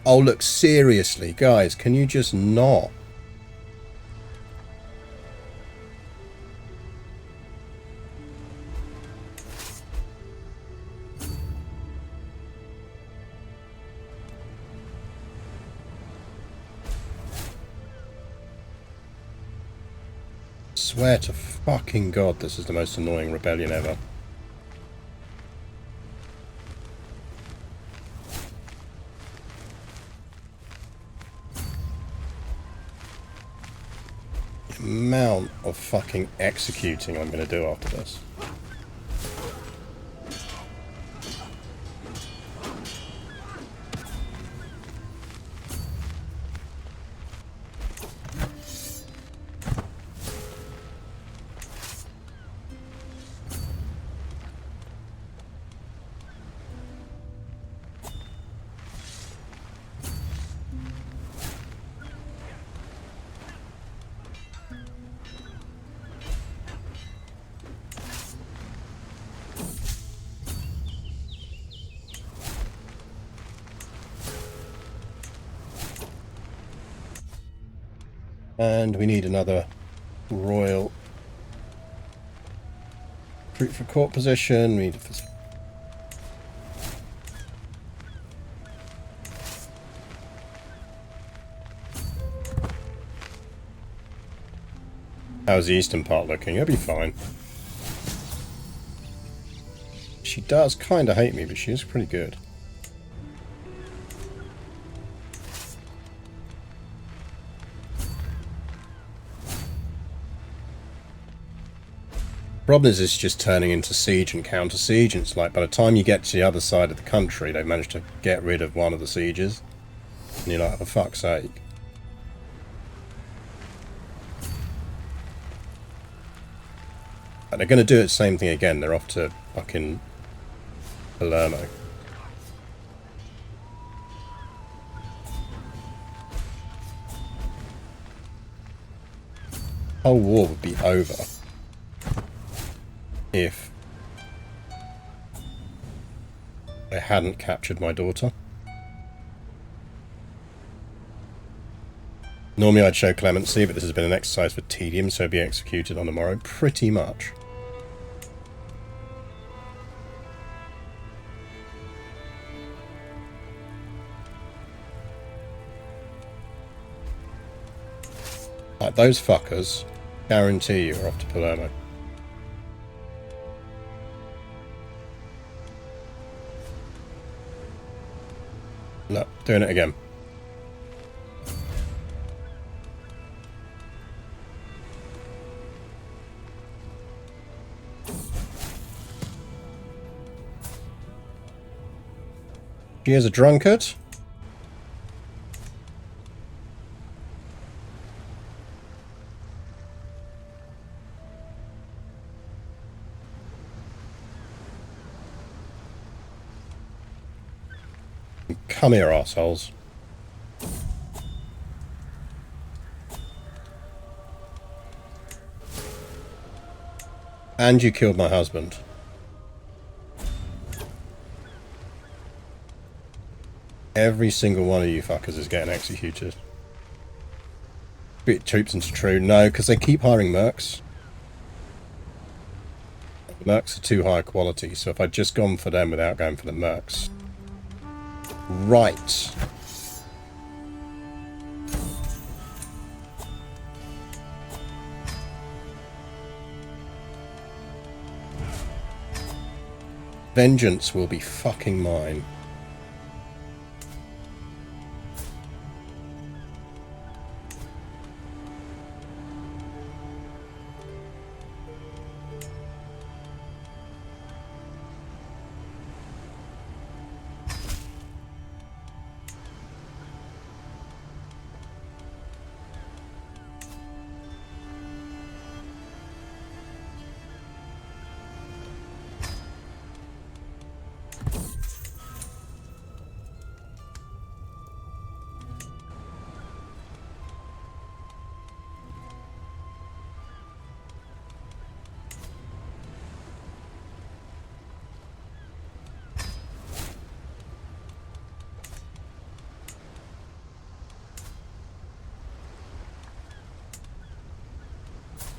Oh, look, seriously, guys, can you just not? Swear to fucking God, this is the most annoying rebellion ever. Amount of fucking executing I'm going to do after this. And we need another royal troop for court position. We need a How's the eastern part looking? It'll be fine. She does kind of hate me, but she is pretty good. Problem is, it's just turning into siege and counter siege, and it's like by the time you get to the other side of the country, they've managed to get rid of one of the sieges. And you're like, for fuck's sake. And they're going to do the same thing again. They're off to fucking Palermo. The whole war would be over if I hadn't captured my daughter. Normally I'd show clemency, but this has been an exercise for tedium, so be executed on the morrow, pretty much. Like, those fuckers, guarantee you are off to Palermo. Look, doing it again. She is a drunkard. Come here, assholes. And you killed my husband. Every single one of you fuckers is getting executed. Bit troops into true. No, because they keep hiring mercs. The mercs are too high quality, so if I'd just gone for them without going for the mercs. Right. Vengeance will be fucking mine.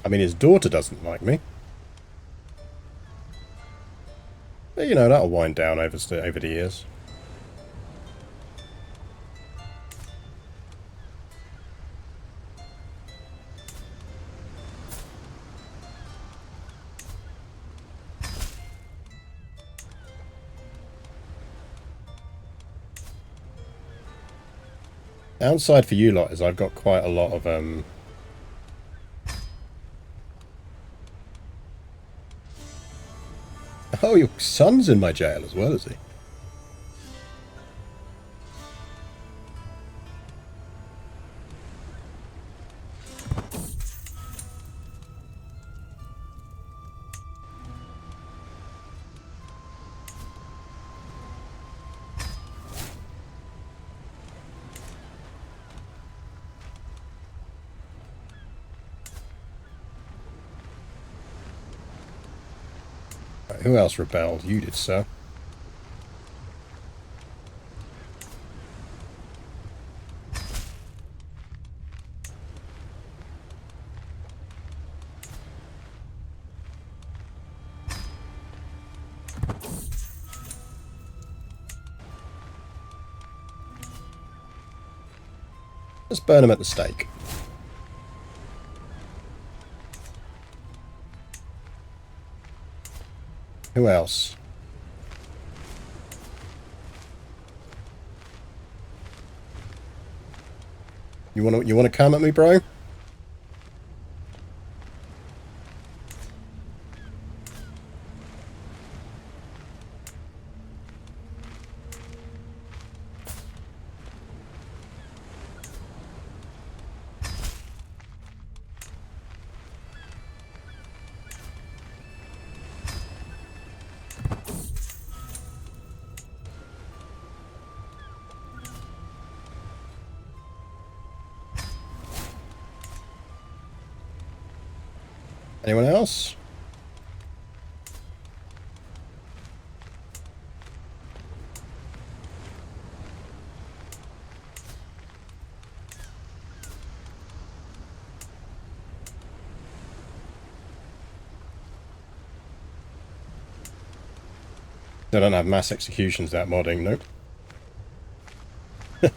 I mean, his daughter doesn't like me. But, you know, that'll wind down over the years. Downside for you lot is I've got quite a lot of Oh, your son's in my jail as well, is he? Right, who else rebelled? You did, sir. Let's burn him at the stake. Who else? You wanna come at me, bro? Anyone else? They don't have mass executions that modding, nope.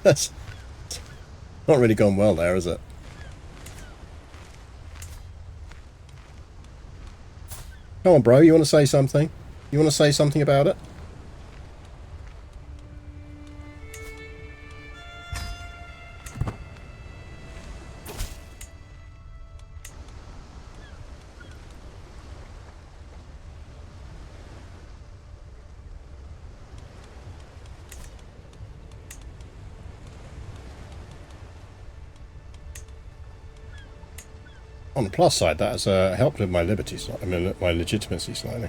That's not really gone well there, is it? Come on, bro, you want to say something? You want to say something about it? On the plus side, that has helped with my liberty, I mean, my legitimacy slightly.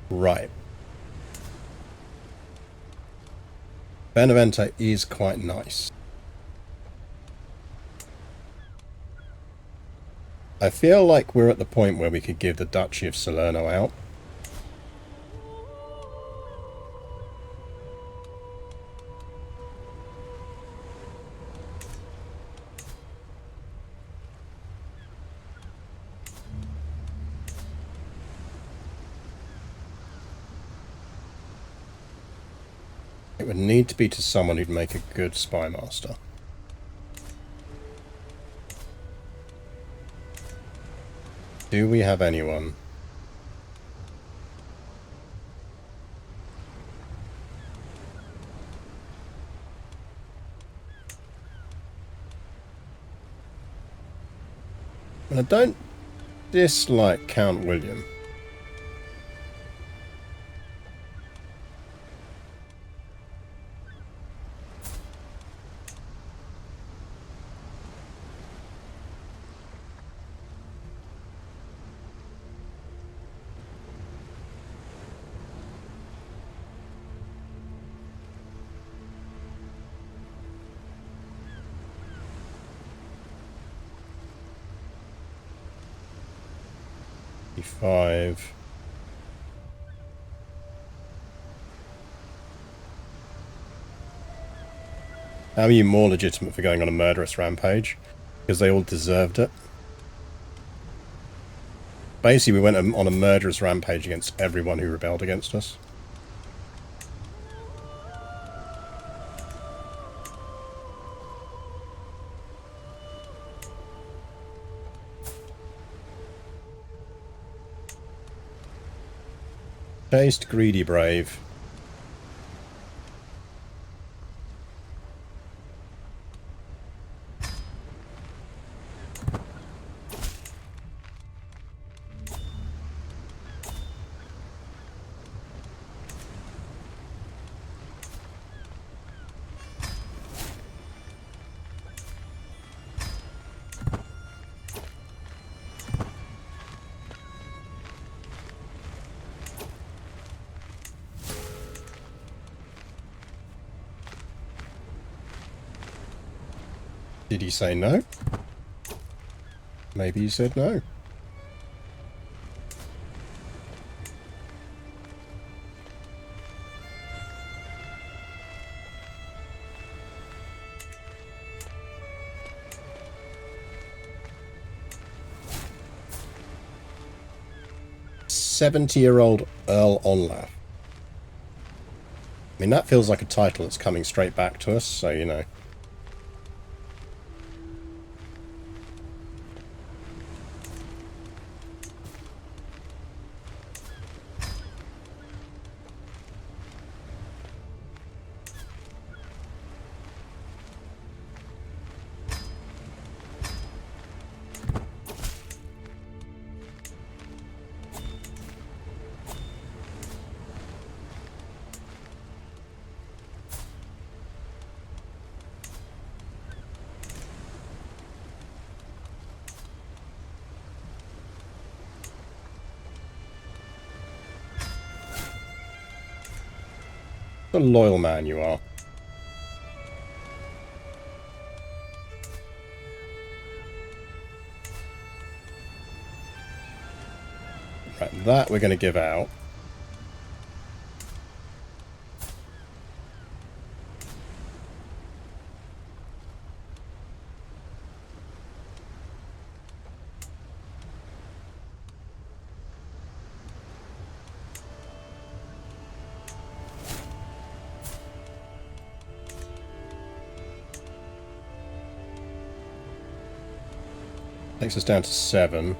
Right. Benevento is quite nice. I feel like we're at the point where we could give the Duchy of Salerno out. It would need to be to someone who'd make a good spy master. Do we have anyone? And I don't dislike Count William. E5. How are you more legitimate for going on a murderous rampage? Because they all deserved it. Basically, we went on a murderous rampage against everyone who rebelled against us. Taste, greedy, brave. Did he say no? Maybe he said no. "70-year-old Earl Onlaf." I mean, that feels like a title that's coming straight back to us, so you know. What a loyal man you are. Right, that we're going to give out. Takes us down to 7.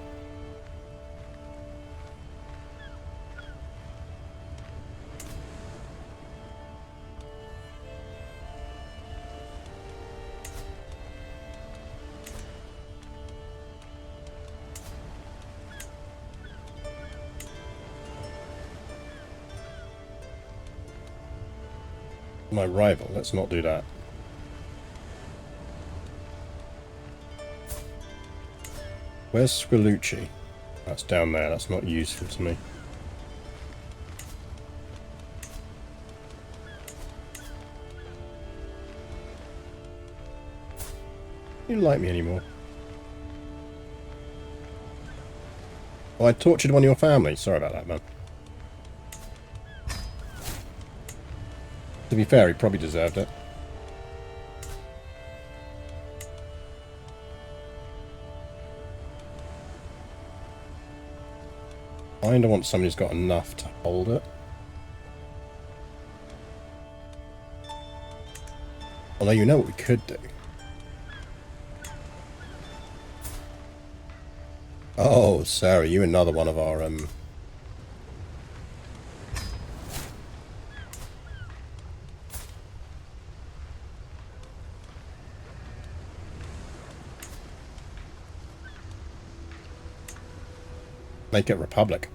My rival, let's not do that. Where's Squilucci? That's down there, that's not useful to me. You don't like me anymore. Oh, I tortured one of your family. Sorry about that, man. To be fair, he probably deserved it. I kinda want somebody who's got enough to hold it. Although you know what we could do. Oh, Sarah, you another one of our make it Republic.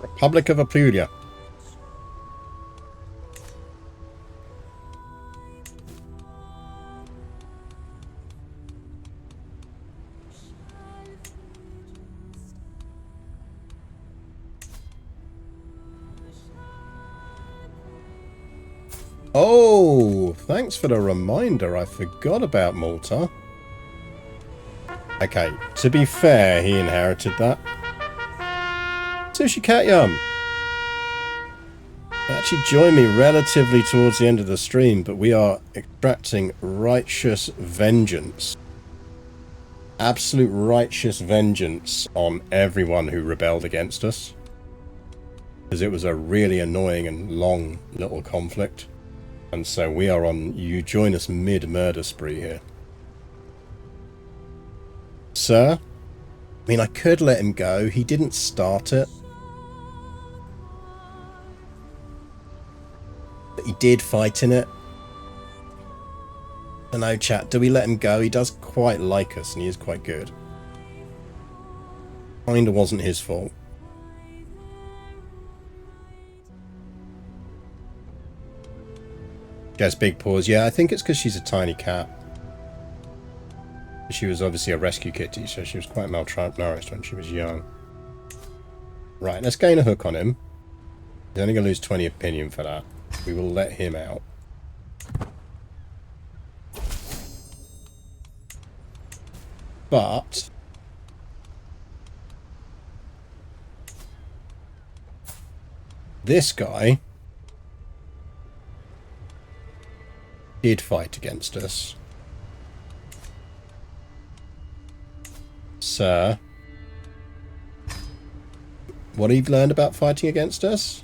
Republic of Apulia. Oh, thanks for the reminder. I forgot about Malta. Okay, to be fair, he inherited that. Sushi Cat Yum actually joined me relatively towards the end of the stream, but we are extracting righteous vengeance. Absolute righteous vengeance on everyone who rebelled against us. Because it was a really annoying and long little conflict. And so we are on, you join us mid-murder spree here. Sir? I mean, I could let him go. He didn't start it. But he did fight in it. I know, chat. Do we let him go? He does quite like us and he is quite good. Kinda wasn't his fault. Jess Big Paws. Yeah, I think it's because she's a tiny cat. She was obviously a rescue kitty, so she was quite malnourished when she was young. Right, let's gain a hook on him. He's only going to lose 20 opinion for that. We will let him out. But this guy did fight against us. Sir, what have you learned about fighting against us?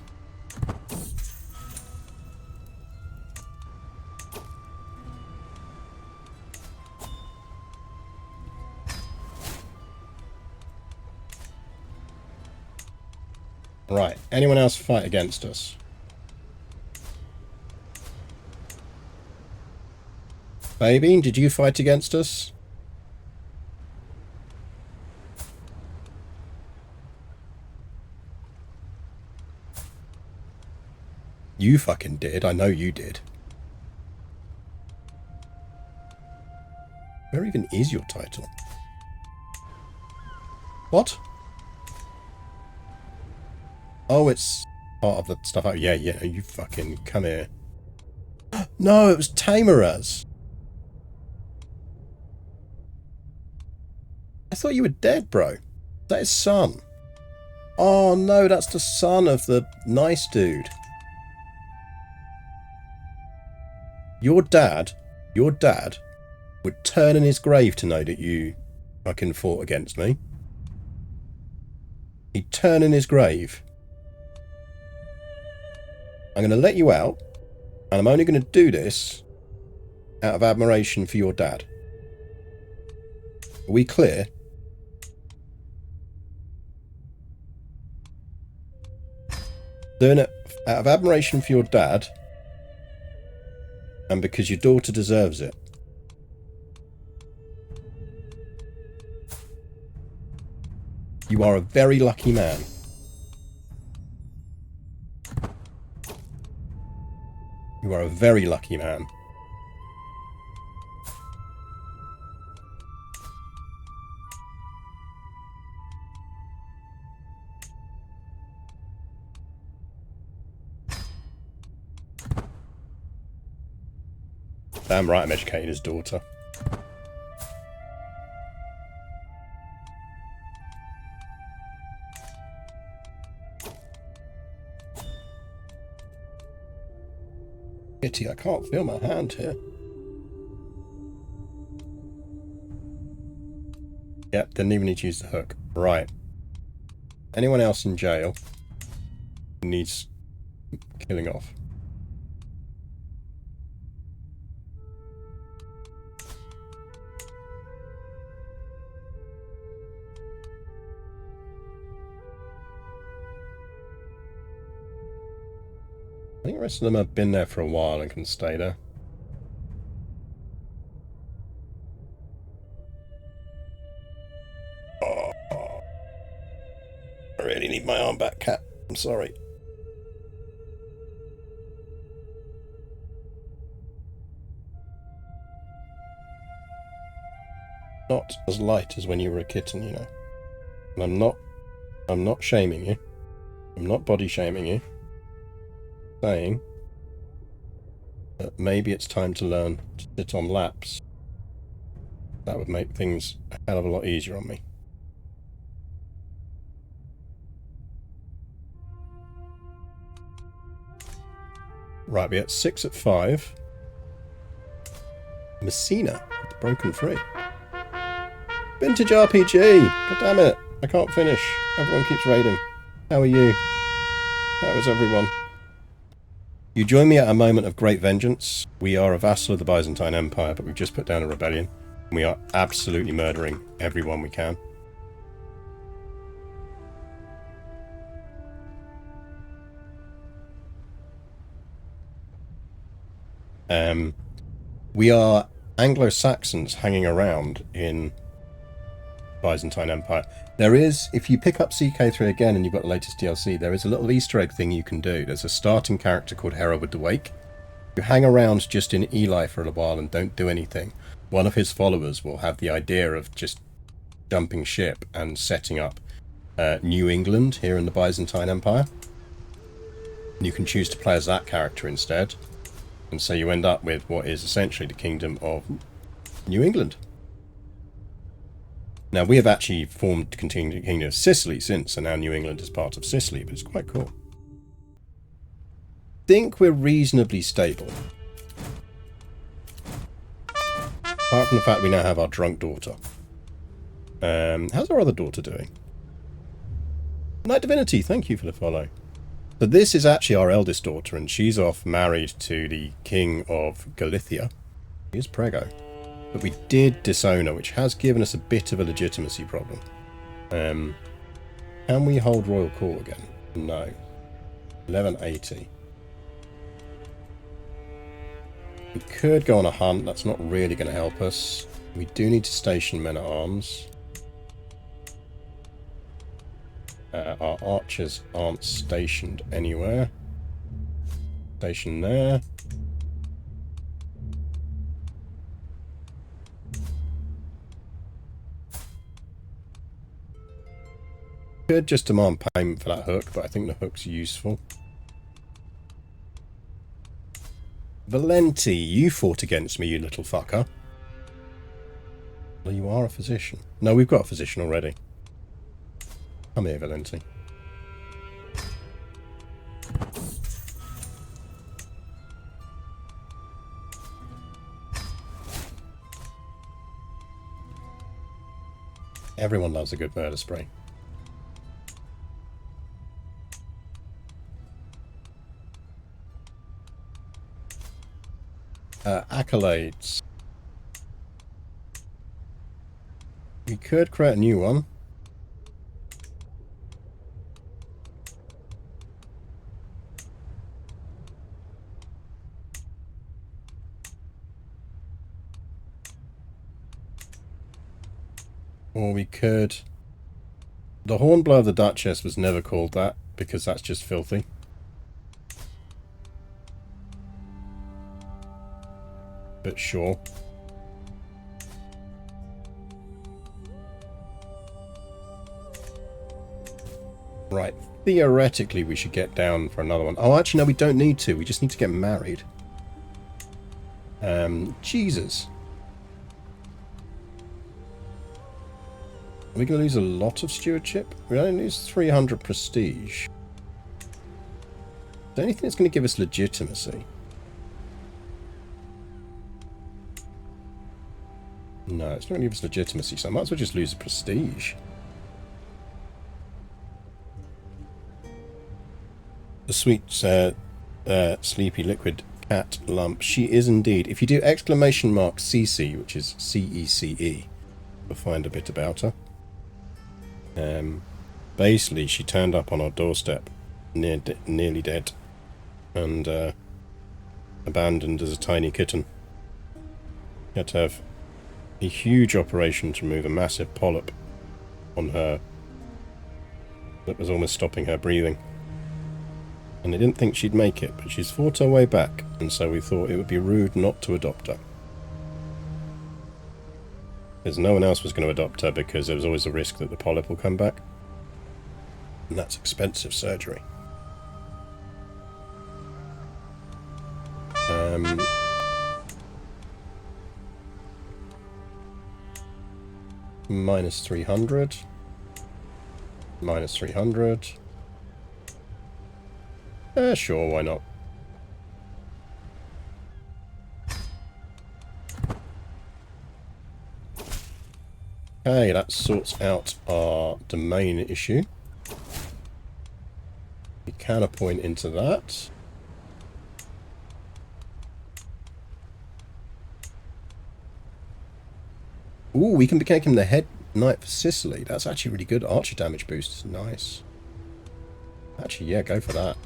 Right, anyone else fight against us? Baby, did you fight against us? You fucking did. I know you did. Where even is your title? What? Oh, it's part of the stuff. Oh, yeah, yeah. You fucking come here. No, it was Tamaraz. I thought you were dead, bro. Is that his son? Oh, no, that's the son of the nice dude. Your dad would turn in his grave to know that you fucking fought against me. He'd turn in his grave. I'm going to let you out, and I'm only going to do this out of admiration for your dad. Are we clear? Doing it out of admiration for your dad, and because your daughter deserves it. You are a very lucky man. You are a very lucky man. Damn right I'm educating his daughter. Pity I can't feel my hand here. Yep, didn't even need to use the hook. Right. Anyone else in jail needs killing off? I think the rest of them have been there for a while and can stay there. Oh, I really need my arm back, cat. I'm sorry. Not as light as when you were a kitten, you know. And I'm not shaming you. I'm not body shaming you. Saying that maybe it's time to learn to sit on laps. That would make things a hell of a lot easier on me. Right, we're at 6 at 5. Messina, it's broken free. Vintage RPG! God damn it, I can't finish. Everyone keeps raiding. How are you? How is everyone? You join me at a moment of great vengeance. We are a vassal of the Byzantine Empire, but we've just put down a rebellion. And we are absolutely murdering everyone we can. We are Anglo-Saxons hanging around in Byzantine Empire. There is, if you pick up CK3 again and you've got the latest DLC, there is a little Easter egg thing you can do. There's a starting character called Hereward the Wake. You hang around just in Ely for a while and don't do anything. One of his followers will have the idea of just jumping ship and setting up New England here in the Byzantine Empire. And you can choose to play as that character instead. And so you end up with what is essentially the Kingdom of New England. Now, we have actually formed the Kingdom of Sicily since, and now New England is part of Sicily, but it's quite cool. I think we're reasonably stable. Apart from the fact we now have our drunk daughter. How's our other daughter doing? Night Divinity, thank you for the follow. So this is actually our eldest daughter, and she's off married to the King of Galicia. He is Prego. But we did disown her, which has given us a bit of a legitimacy problem. Can we hold royal court again? No. 1180. We could go on a hunt. That's not really going to help us. We do need to station men-at-arms. Our archers aren't stationed anywhere. Station there. Could just demand payment for that hook, but I think the hook's useful. Valenti, you fought against me, you little fucker. Well, you are a physician. No, we've got a physician already. Come here, Valenti. Everyone loves a good murder spree. Accolades. We could create a new one. Or we could... The Hornblower of the Duchess was never called that, because that's just filthy. But sure. Right, theoretically we should get down for another one. Oh, actually no, we don't need to. We just need to get married. Jesus. Are we going to lose a lot of stewardship? We only lose 300 prestige. Is there anything that's going to give us legitimacy? No, it's not going to give us legitimacy, so I might as well just lose the prestige. The sweet, sleepy liquid cat lump. She is indeed. If you do exclamation mark CC, which is CECE, we'll find a bit about her. Basically, she turned up on our doorstep, nearly dead, and abandoned as a tiny kitten. Had to have a huge operation to remove a massive polyp on her that was almost stopping her breathing. And they didn't think she'd make it, but she's fought her way back, and so we thought it would be rude not to adopt her. Because no one else was going to adopt her because there was always a risk that the polyp will come back. And that's expensive surgery. Minus 300. Minus 300. Sure, why not? Okay, that sorts out our domain issue. We can appoint into that. Ooh, we can make him the head knight for Sicily. That's actually really good. Archer damage boost is nice. Actually, yeah, go for that.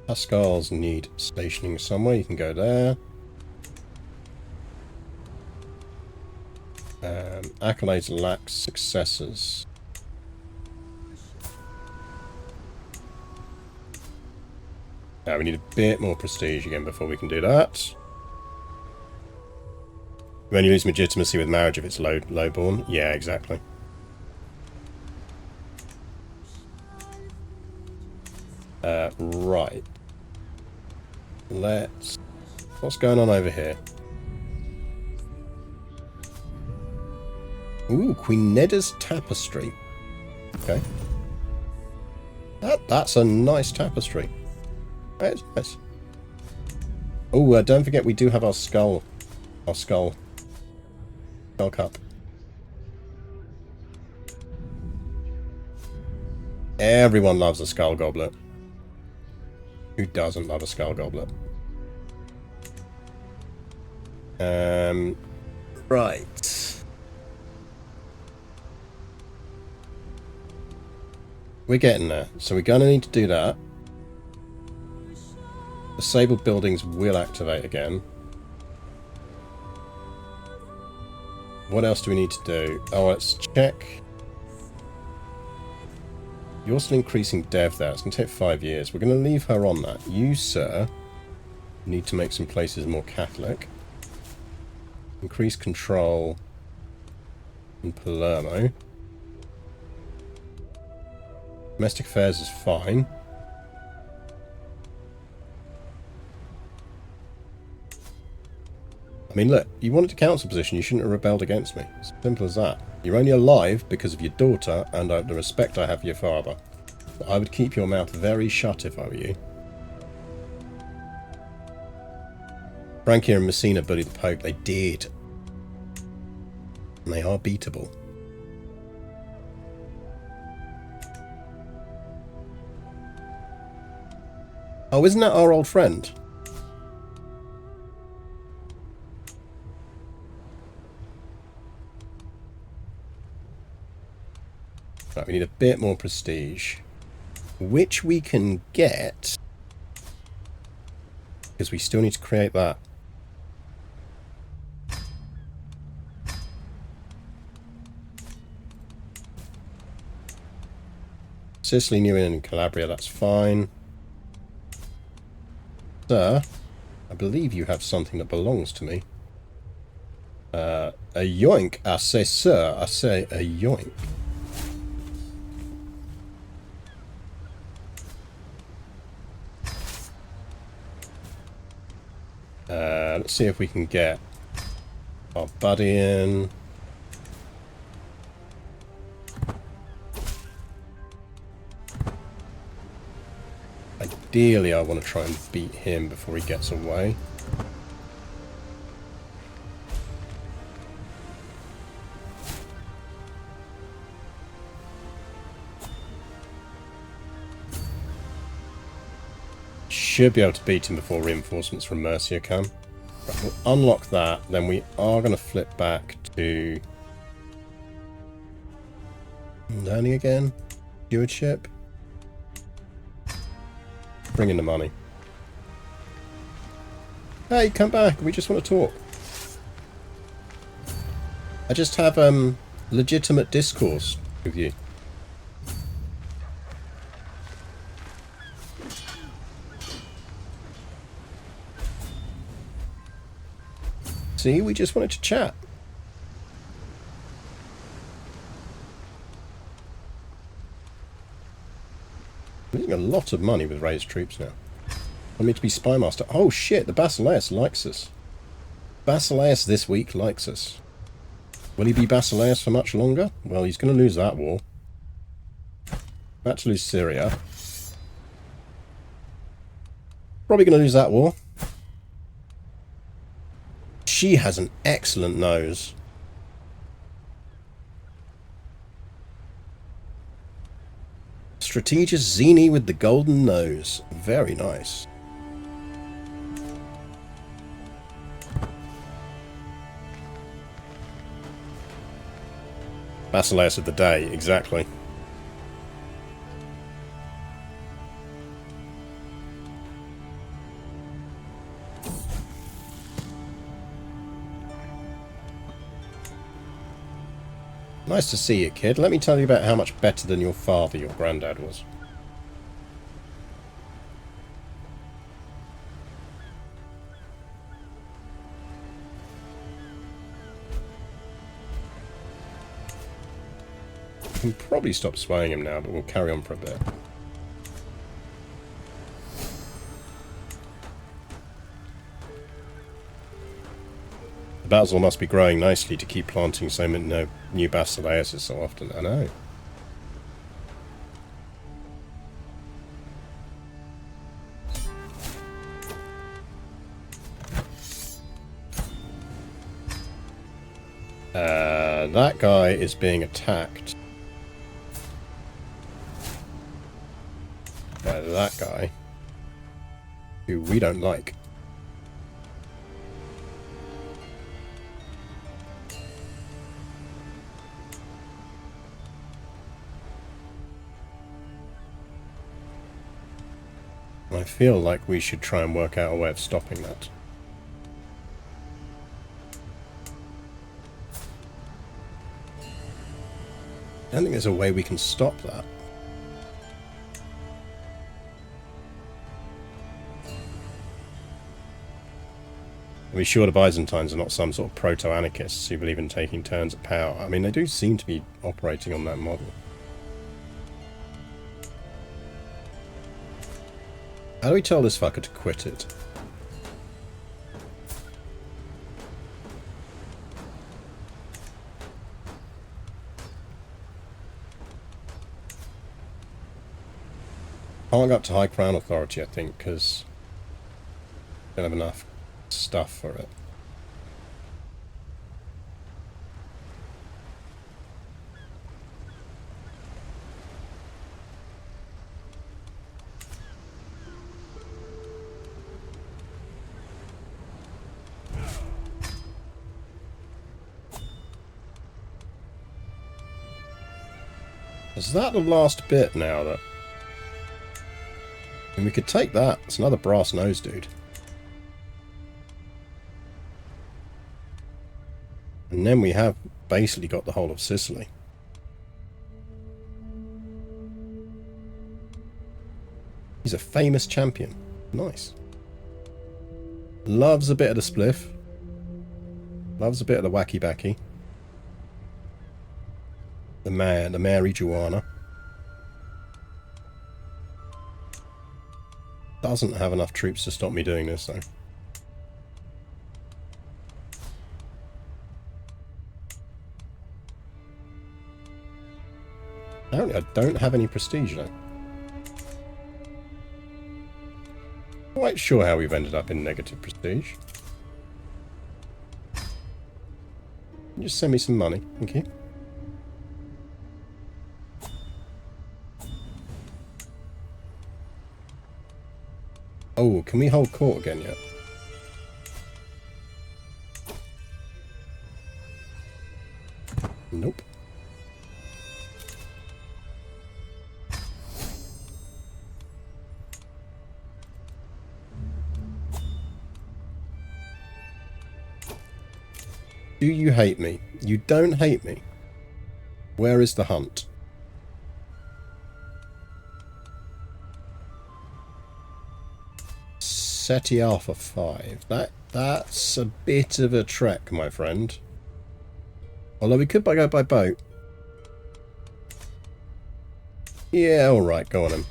Pascals need stationing somewhere. You can go there. Accolades lack successors. Now we need a bit more prestige again before we can do that. We only lose legitimacy with marriage if it's lowborn. Yeah, exactly. Right. What's going on over here? Ooh, Queen Neda's tapestry. Okay. That's a nice tapestry. That's nice. Oh, don't forget we do have our skull. Our skull. Skull cup. Everyone loves a skull goblet. Who doesn't love a skull goblet? Right. We're getting there. So we're going to need to do that. Disabled buildings will activate again. What else do we need to do? Oh, let's check. You're still increasing dev there. It's going to take 5 years. We're going to leave her on that. You, sir, need to make some places more Catholic. Increase control in Palermo. Domestic affairs is fine. I mean, look, you wanted a council position, you shouldn't have rebelled against me. It's simple as that. You're only alive because of your daughter and the respect I have for your father. But I would keep your mouth very shut if I were you. Francia and Messina bullied the Pope. They did. And they are beatable. Oh, isn't that our old friend? Right, we need a bit more prestige. Which we can get. Because we still need to create that. Sicily, New England, and Calabria, that's fine. Sir, I believe you have something that belongs to me. A yoink, I say, sir, I say a yoink. Let's see if we can get our buddy in. Ideally, I want to try and beat him before he gets away. Should be able to beat him before reinforcements from Mercia come. Right, we'll unlock that, then we are going to flip back to learning again. Stewardship. Bring in the money. Hey, come back. We just want to talk. I just have legitimate discourse with you. See, we just wanted to chat. We're losing a lot of money with raised troops now. I need to be spy master. Oh shit, the Basileus likes us. Basileus this week likes us. Will he be Basileus for much longer? Well, he's going to lose that war. About to lose Syria. Probably going to lose that war. She has an excellent nose. Strategist Zini with the golden nose. Very nice. Basileus of the day, exactly. Nice to see you, kid. Let me tell you about how much better than your father your granddad was. We can probably stop swaying him now, but we'll carry on for a bit. The basil must be growing nicely to keep planting so many new Basileuses so often. I know. That guy is being attacked by that guy, who we don't like. I feel like we should try and work out a way of stopping that. I don't think there's a way we can stop that. Are we sure the Byzantines are not some sort of proto-anarchists who believe in taking turns at power? I mean, they do seem to be operating on that model. How do we tell this fucker to quit it? Can't go up to High Crown Authority, I think, because I don't have enough stuff for it. Is that the last bit now that... And we could take that. It's another brass nose, dude. And then we have basically got the whole of Sicily. He's a famous champion. Nice. Loves a bit of the spliff. Loves a bit of the wacky backy. The marijuana. Doesn't have enough troops to stop me doing this, though. Apparently I don't have any prestige, though. Quite sure how we've ended up in negative prestige. Just send me some money, thank you. Oh, can we hold court again yet? Nope. Do you hate me? You don't hate me. Where is the hunt? SETI Alpha 5. That's a bit of a trek, my friend. Although we could go by boat. Yeah, alright, go on then.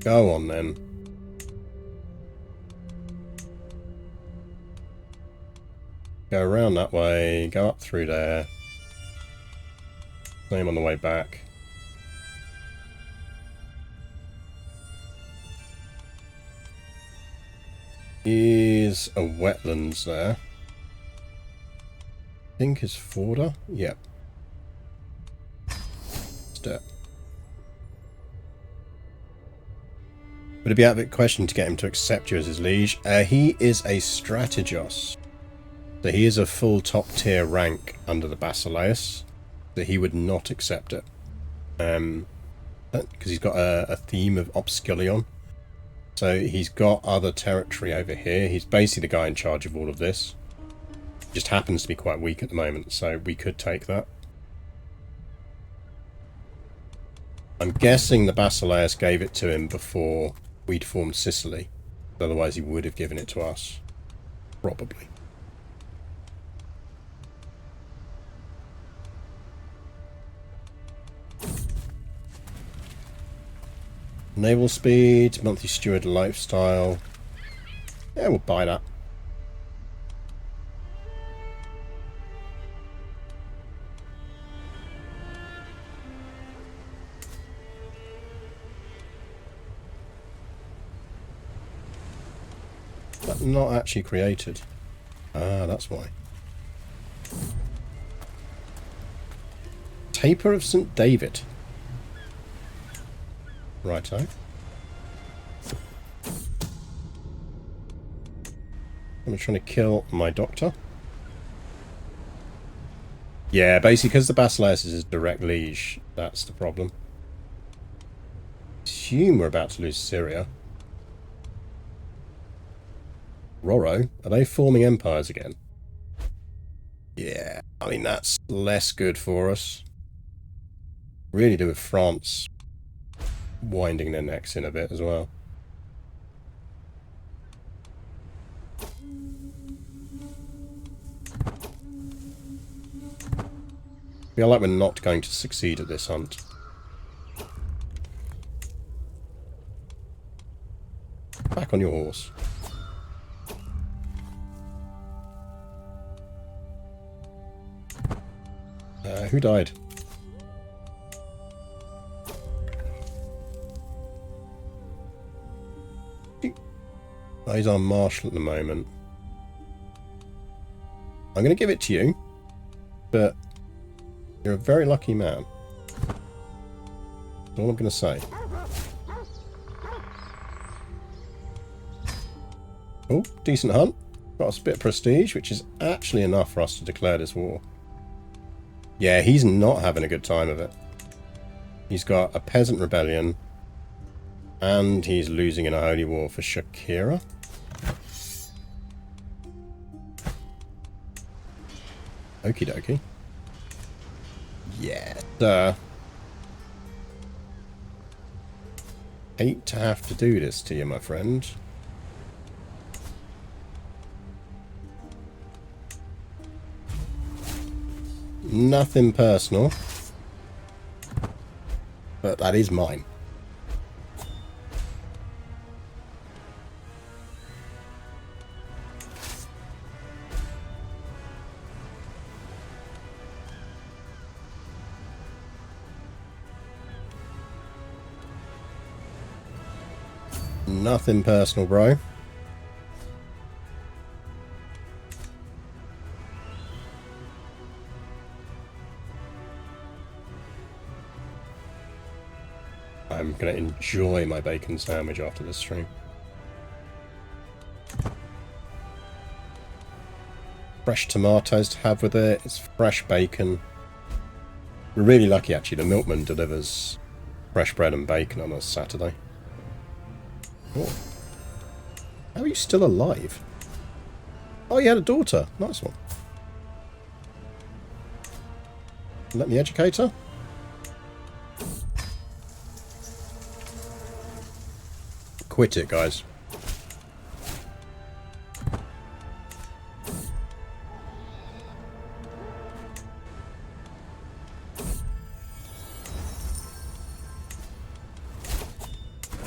Go on then. Go around that way, go up through there. Same on the way back. Is a wetlands there. I think is Forda. Yep. Step. Would it be out of the question to get him to accept you as his liege? He is a strategos. So he is a full top tier rank under the Basileus. So he would not accept it. Because he's got a theme of Obsculion. So he's got other territory over here. He's basically the guy in charge of all of this. Just happens to be quite weak at the moment, so we could take that. I'm guessing the Basileus gave it to him before we'd formed Sicily. Otherwise he would have given it to us. Probably. Naval speed, monthly steward lifestyle. Yeah, we'll buy that. But not actually created. Ah, that's why. Taper of St. David. Righto. I'm trying to kill my doctor. Yeah, basically because the Basileus is his direct liege, that's the problem. Assume we're about to lose Syria. Roro, are they forming empires again? Yeah, I mean that's less good for us. Really do with France winding their necks in a bit as well. Feel like we're not going to succeed at this hunt. Back on your horse. Who died? Oh, he's our marshal at the moment. I'm going to give it to you, but you're a very lucky man. That's all I'm going to say. Oh, decent hunt. Got us a bit of prestige, which is actually enough for us to declare this war. Yeah, he's not having a good time of it. He's got a peasant rebellion, and he's losing in a holy war for Shakira. Okie dokie. Yeah. Hate to have to do this to you, my friend. Nothing personal. But that is mine. Nothing personal, bro. I'm going to enjoy my bacon sandwich after this stream. Fresh tomatoes to have with it. It's fresh bacon. We're really lucky, actually. The milkman delivers fresh bread and bacon on a Saturday. Oh. How are you still alive? Oh, you had a daughter. Nice one. Let me educate her. Quit it, guys.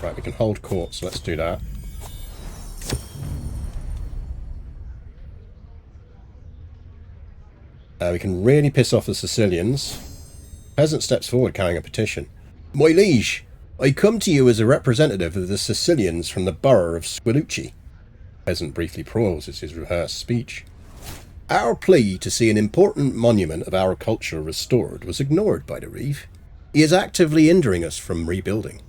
Right, we can hold court, so let's do that. We can really piss off the Sicilians. Peasant steps forward carrying a petition. My liege, I come to you as a representative of the Sicilians from the borough of Squilucci. Peasant briefly pauses his rehearsed speech. Our plea to see an important monument of our culture restored was ignored by the reeve. He is actively hindering us from rebuilding.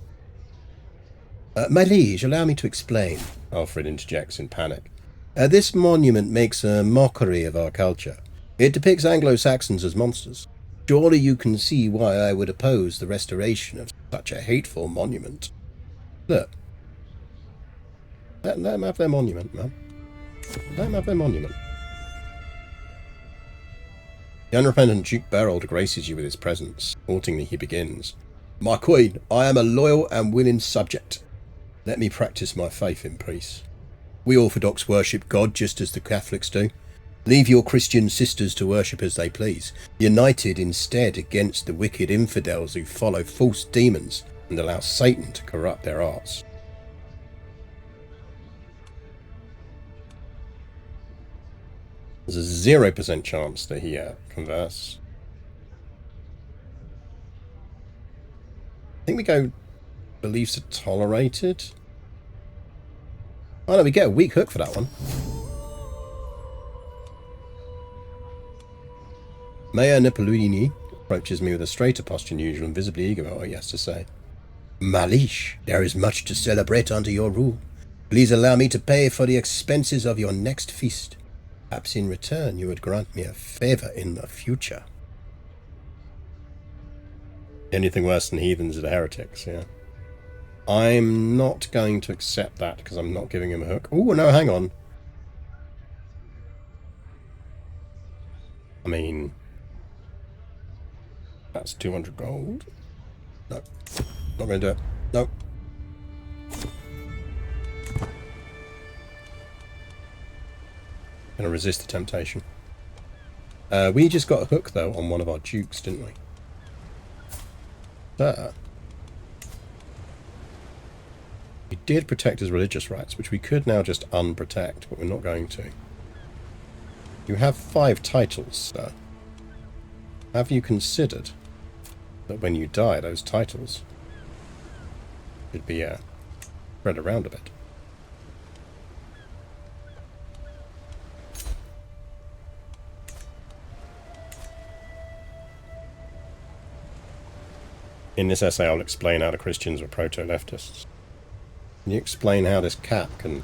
My liege, allow me to explain, Alfred interjects in panic. This monument makes a mockery of our culture. It depicts Anglo-Saxons as monsters. Surely you can see why I would oppose the restoration of such a hateful monument. Look. Let them have their monument, man. Let them have their monument. The unrepentant Duke Berold graces you with his presence. Hauntingly he begins. My queen, I am a loyal and willing subject. Let me practice my faith in peace. We Orthodox worship God just as the Catholics do. Leave your Christian sisters to worship as they please, united instead against the wicked infidels who follow false demons and allow Satan to corrupt their arts. There's a 0% chance that he converts. I think we go beliefs are tolerated. Oh no, we get a weak hook for that one. Mayor Napolini approaches me with a straighter posture than usual and visibly eager about what he has to say. Malish, there is much to celebrate under your rule. Please allow me to pay for the expenses of your next feast. Perhaps in return you would grant me a favour in the future. Anything worse than heathens are the heretics, yeah. I'm not going to accept that because I'm not giving him a hook. Oh, no, hang on. I mean, that's 200 gold. No, not going to do it. No. Going to resist the temptation. We just got a hook, though, on one of our dukes, didn't we? We did protect his religious rights, which we could now just unprotect, but we're not going to. You have 5 titles, sir. Have you considered that when you die, those titles should be spread around a bit? In this essay, I'll explain how the Christians were proto-leftists. Can you explain how this cat can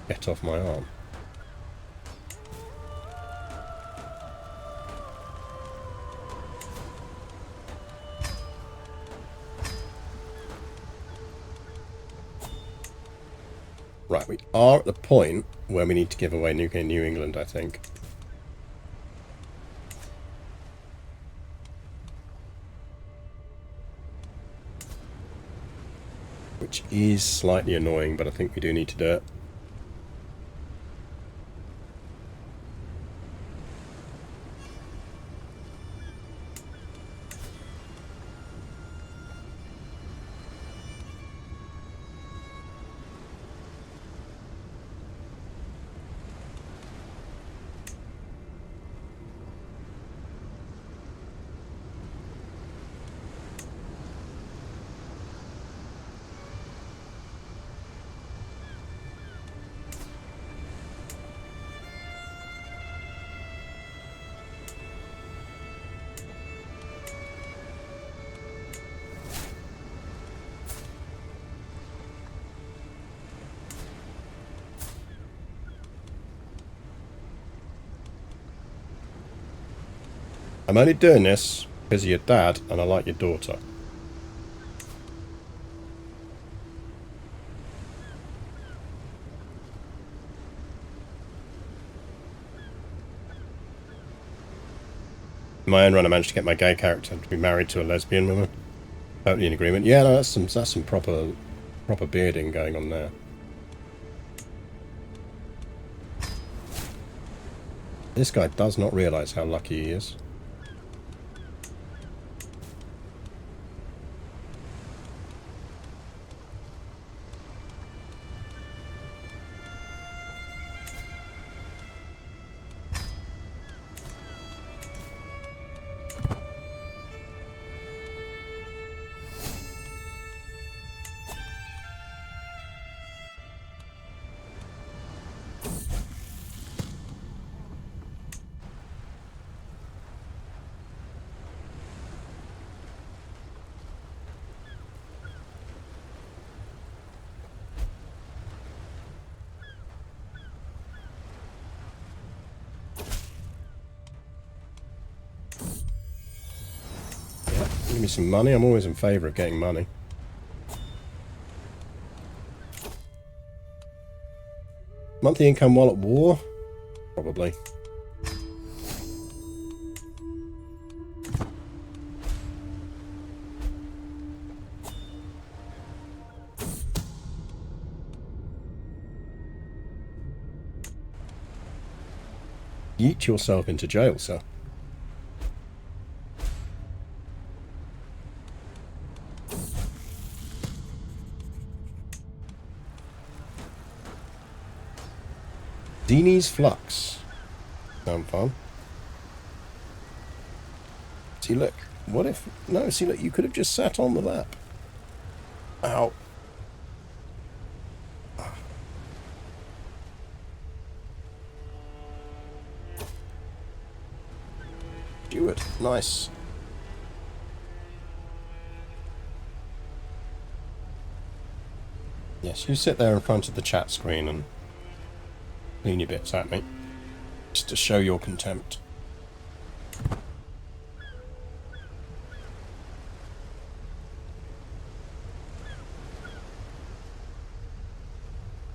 get off my arm? Right, we are at the point where we need to give away New England, I think. Which is slightly annoying, but I think we do need to do it. I'm only doing this because of your dad and I like your daughter. In my own run, I managed to get my gay character to be married to a lesbian woman. Totally in agreement. Yeah, no, that's some proper bearding going on there. This guy does not realise how lucky he is. Give me some money. I'm always in favour of getting money. Monthly income while at war? Probably. Yeet yourself into jail, sir. Dini's Flux. Sound fun. See, look. What if... No, see, look. You could have just sat on the lap. Ow. Do it. Nice. Yes, you sit there in front of the chat screen and lean your bits at me, just to show your contempt.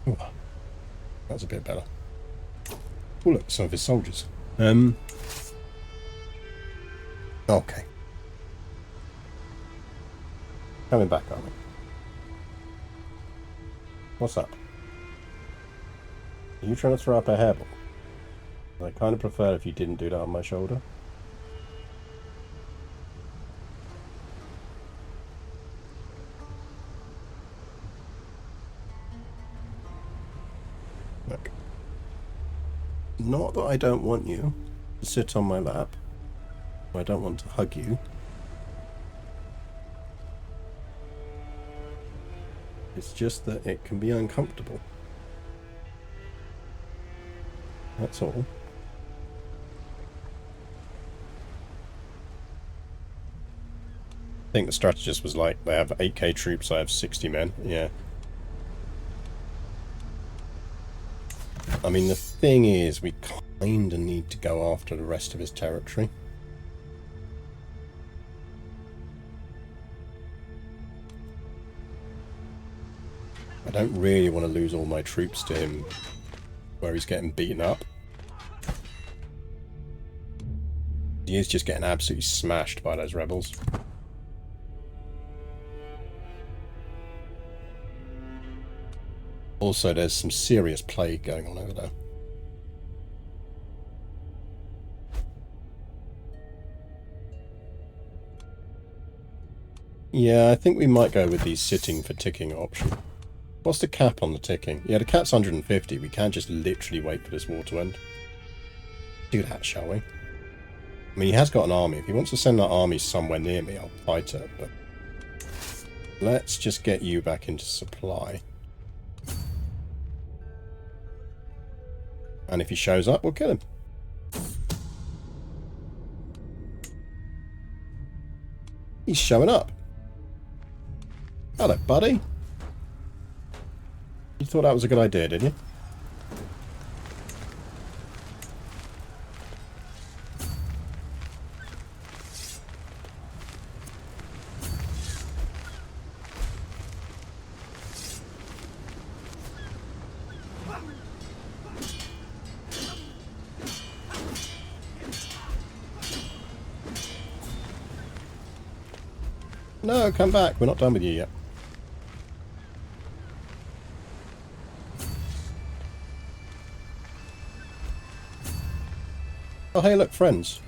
Ooh, that's a bit better. Oh look, some of his soldiers. Okay. Coming back, aren't we? What's up? Are you trying to throw up a hairball? I kind of prefer if you didn't do that on my shoulder. Look. Not that I don't want you to sit on my lap. I don't want to hug you. It's just that it can be uncomfortable. That's all. think the strategist was like, they have 8k troops, I have 60 men. Yeah. I mean, the thing is, we kind of need to go after the rest of his territory. I don't really want to lose all my troops to him where he's getting beaten up. He is just getting absolutely smashed by those rebels. Also, there's some serious plague going on over there. Yeah, I think we might go with the sitting for ticking option. What's the cap on the ticking? Yeah, the cap's 150. We can't just literally wait for this war to end. Do that, shall we? I mean, he has got an army. If he wants to send that army somewhere near me, I'll fight it. But let's just get you back into supply. And if he shows up, we'll kill him. He's showing up. Hello, buddy. You thought that was a good idea, did you? No, come back. We're not done with you yet. Oh, hey, look, friends.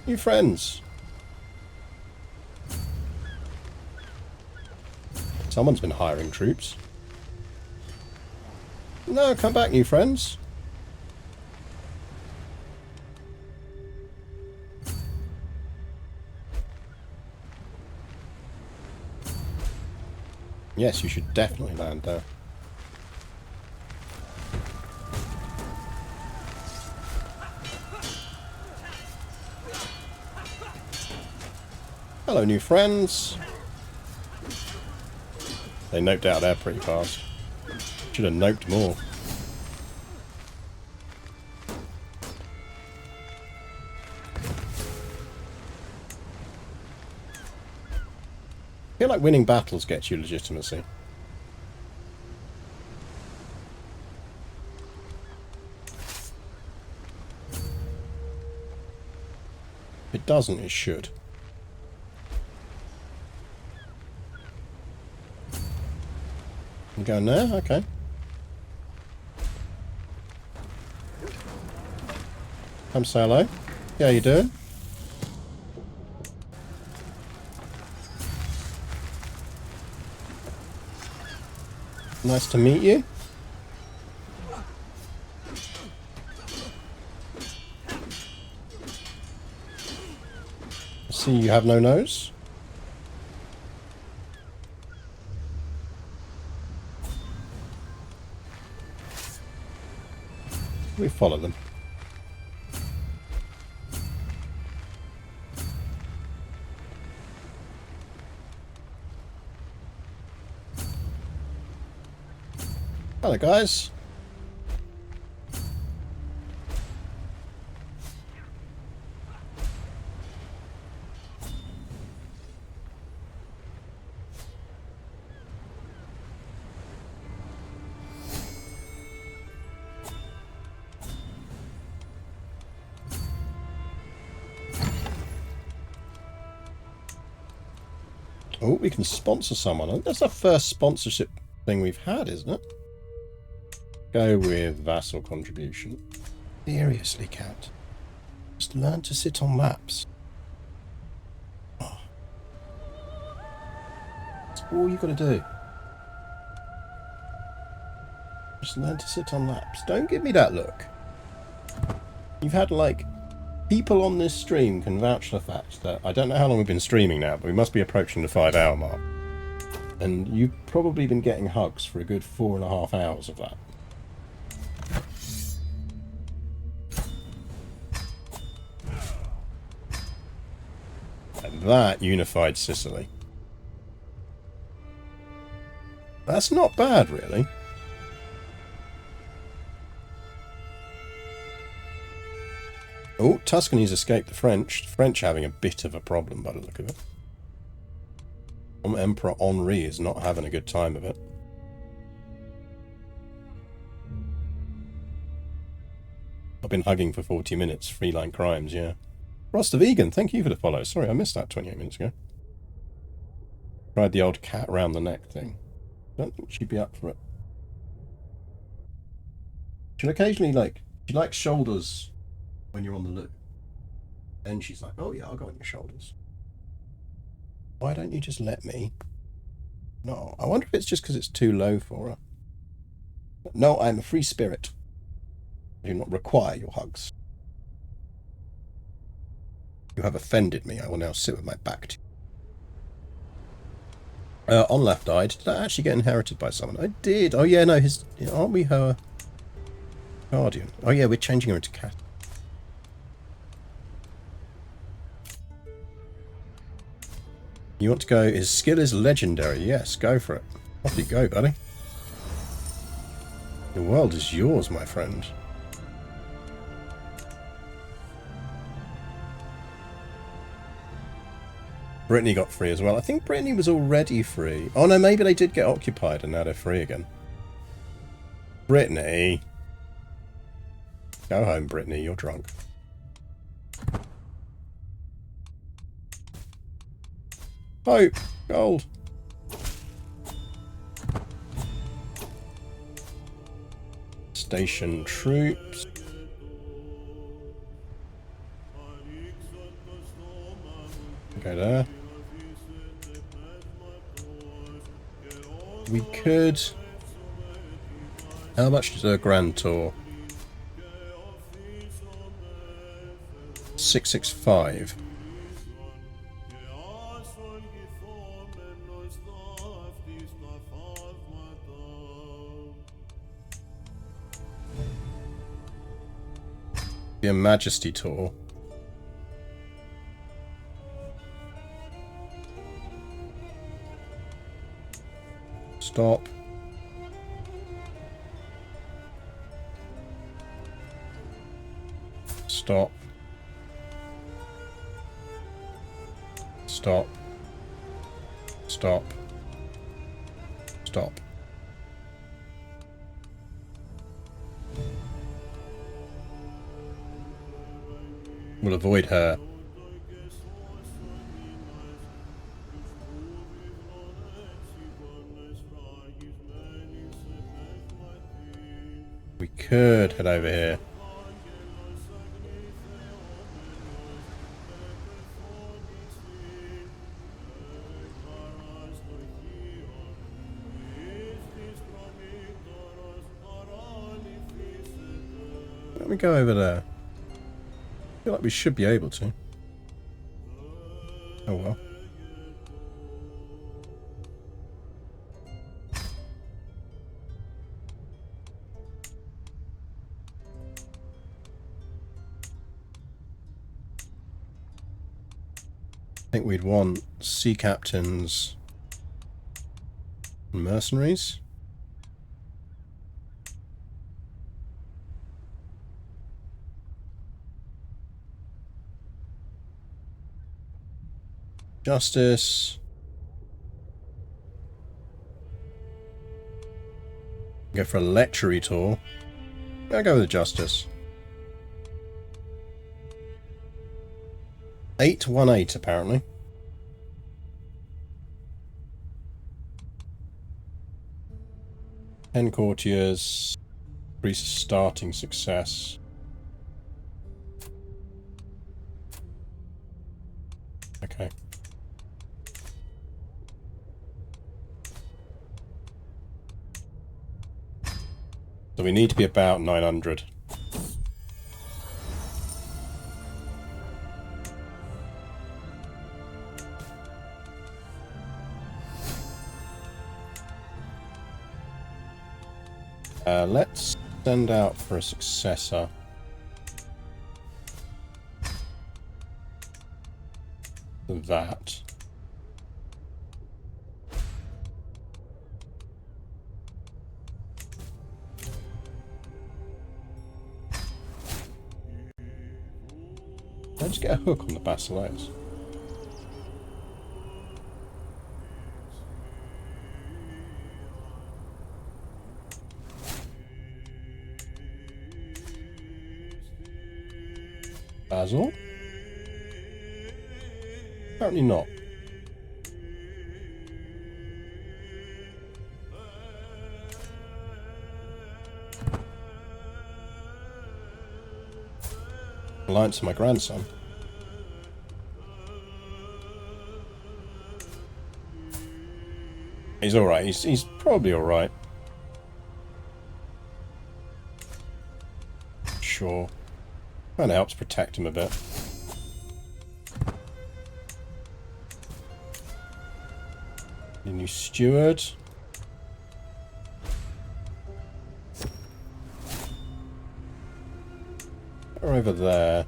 New friends. Someone's been hiring troops. No, come back, new friends. Yes, you should definitely land there. Hello, new friends. They noped out there pretty fast. Should have noped more. I feel like winning battles gets you legitimacy. If it doesn't, it should. You going there? Okay. Come say hello. Yeah, how you doing? Nice to meet you. I see you have no nose. We follow them. Hello, guys. Oh, we can sponsor someone. That's the first sponsorship thing we've had, isn't it? Go with vassal contribution. Seriously, cat. Just learn to sit on laps. Oh. That's all you got to do. Just learn to sit on laps. Don't give me that look. You've had, like, people on this stream can vouch for the fact that I don't know how long we've been streaming now, but we must be approaching the 5-hour mark. And you've probably been getting hugs for a good 4.5 hours of that. And that unified Sicily. That's not bad, really. Oh, Tuscany's escaped the French. The French are having a bit of a problem by the look of it. Emperor Henri is not having a good time of it. I've been hugging for 40 minutes. Freeline crimes, yeah. Roster Vegan, thank you for the follow. Sorry, I missed that 28 minutes ago. Tried the old cat round the neck thing. Don't think she'd be up for it. She'll occasionally she likes shoulders when you're on the loo. And she's like, oh yeah, I'll go on your shoulders. Why don't you just let me? No, I wonder if it's just because it's too low for her. No, I'm a free spirit. I do not require your hugs. You have offended me. I will now sit with my back to you. On left eye, did that actually get inherited by someone? I did. Oh yeah, no, aren't we her guardian? Oh yeah, we're changing her into cat. You want to go? His skill is legendary. Yes, go for it. Off you go, buddy. The world is yours, my friend. Brittany got free as well. I think Brittany was already free. Oh no, maybe they did get occupied and now they're free again. Brittany. Go home, Brittany. You're drunk. Hope. Gold. Station troops. Go there. We could... How much is a grand tour? 665. Be a Majesty tour. Stop. Stop. Stop. Stop. Stop. We'll avoid her. We could head over here. Let me go over there. I feel like we should be able to. Oh well. I think we'd want sea captains and mercenaries. Justice. Go for a lechery tour. I'll go with the Justice. 818 apparently. Ten courtiers. Increase starting success. Okay. So we need to be about 900. Let's send out for a successor. So for that. Let's get a hook on the basileus. Basil? Apparently not. Alliance to my grandson. He's alright. He's probably alright. Sure. Kind of helps protect him a bit. The new steward. Put her over there.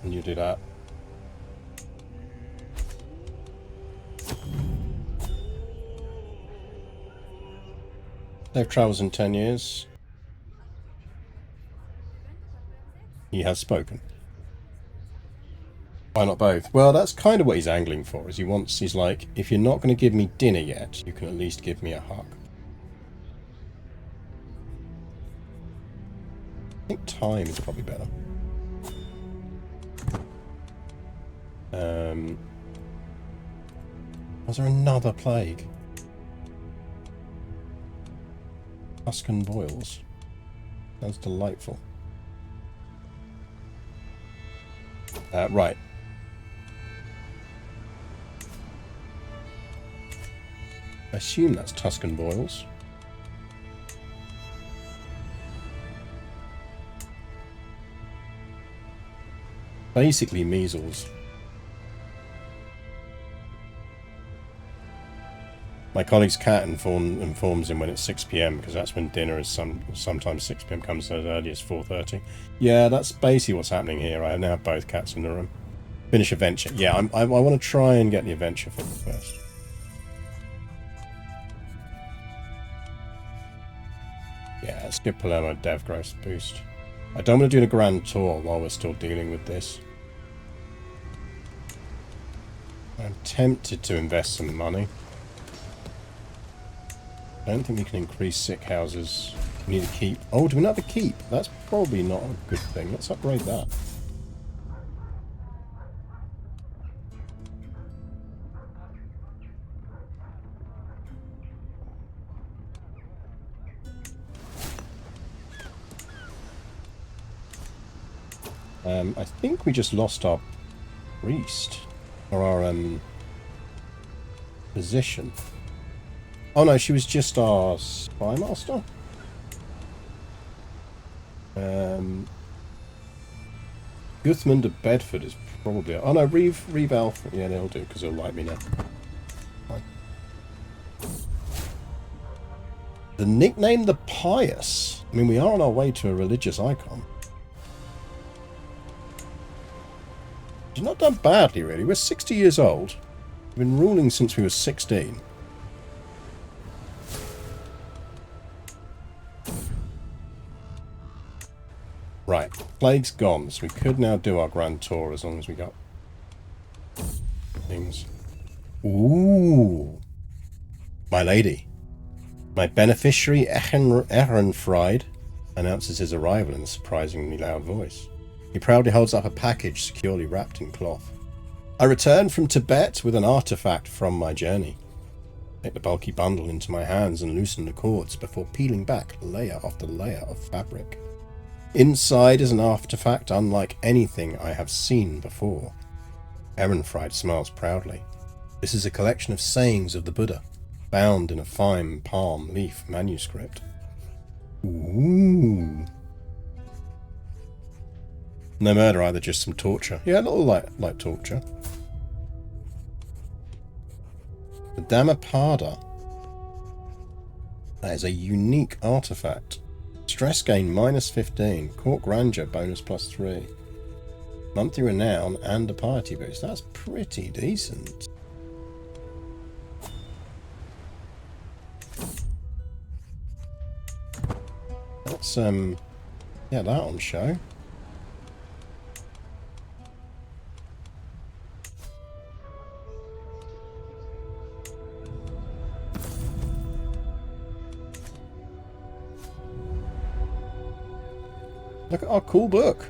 And you do that. They've travels in 10 years. He has spoken. Why not both? Well, that's kind of what he's angling for, is he's like, if you're not going to give me dinner yet, you can at least give me a hug. I think time is probably better. Was there another plague? Tuscan boils. Sounds delightful. Right. I assume that's Tuscan boils. Basically measles. My colleague's cat informs him when it's 6 PM because that's when dinner is. Sometimes 6 PM comes as early as 4:30. Yeah, that's basically what's happening here. I now have both cats in the room. Finish adventure. Yeah, I want to try and get the adventure first. Yeah, let's give Palermo a dev growth boost. I don't want to do the grand tour while we're still dealing with this. I'm tempted to invest some money. I don't think we can increase sick houses. We need a keep. Oh, do we not have a keep? That's probably not a good thing. Let's upgrade that. I think we just lost our priest. Or our position. Oh no, she was just our spy master. Guthmund of Bedford is probably. Oh no, Reeve Alfred. Yeah, they'll do because he'll like me now. Fine. The nickname the Pious. I mean, we are on our way to a religious icon. She's not done badly, really. We're 60 years old. We've been ruling since we were 16. Right, plague's gone, so we could now do our grand tour as long as we got things. Ooh, my lady, my beneficiary Ehrenfried announces his arrival in a surprisingly loud voice. He proudly holds up a package securely wrapped in cloth. I returned from Tibet with an artifact from my journey. Take the bulky bundle into my hands and loosen the cords before peeling back layer after layer of fabric. Inside is an artifact unlike anything I have seen before. Ehrenfried smiles proudly. This is a collection of sayings of the Buddha, bound in a fine palm leaf manuscript. Ooh. No murder either, just some torture. Yeah, a little light torture. The Dhammapada. That is a unique artifact. Stress gain -15. Court grandeur bonus +3. Monthly renown and a piety boost. That's pretty decent. Let's get that on show. Look at our cool book.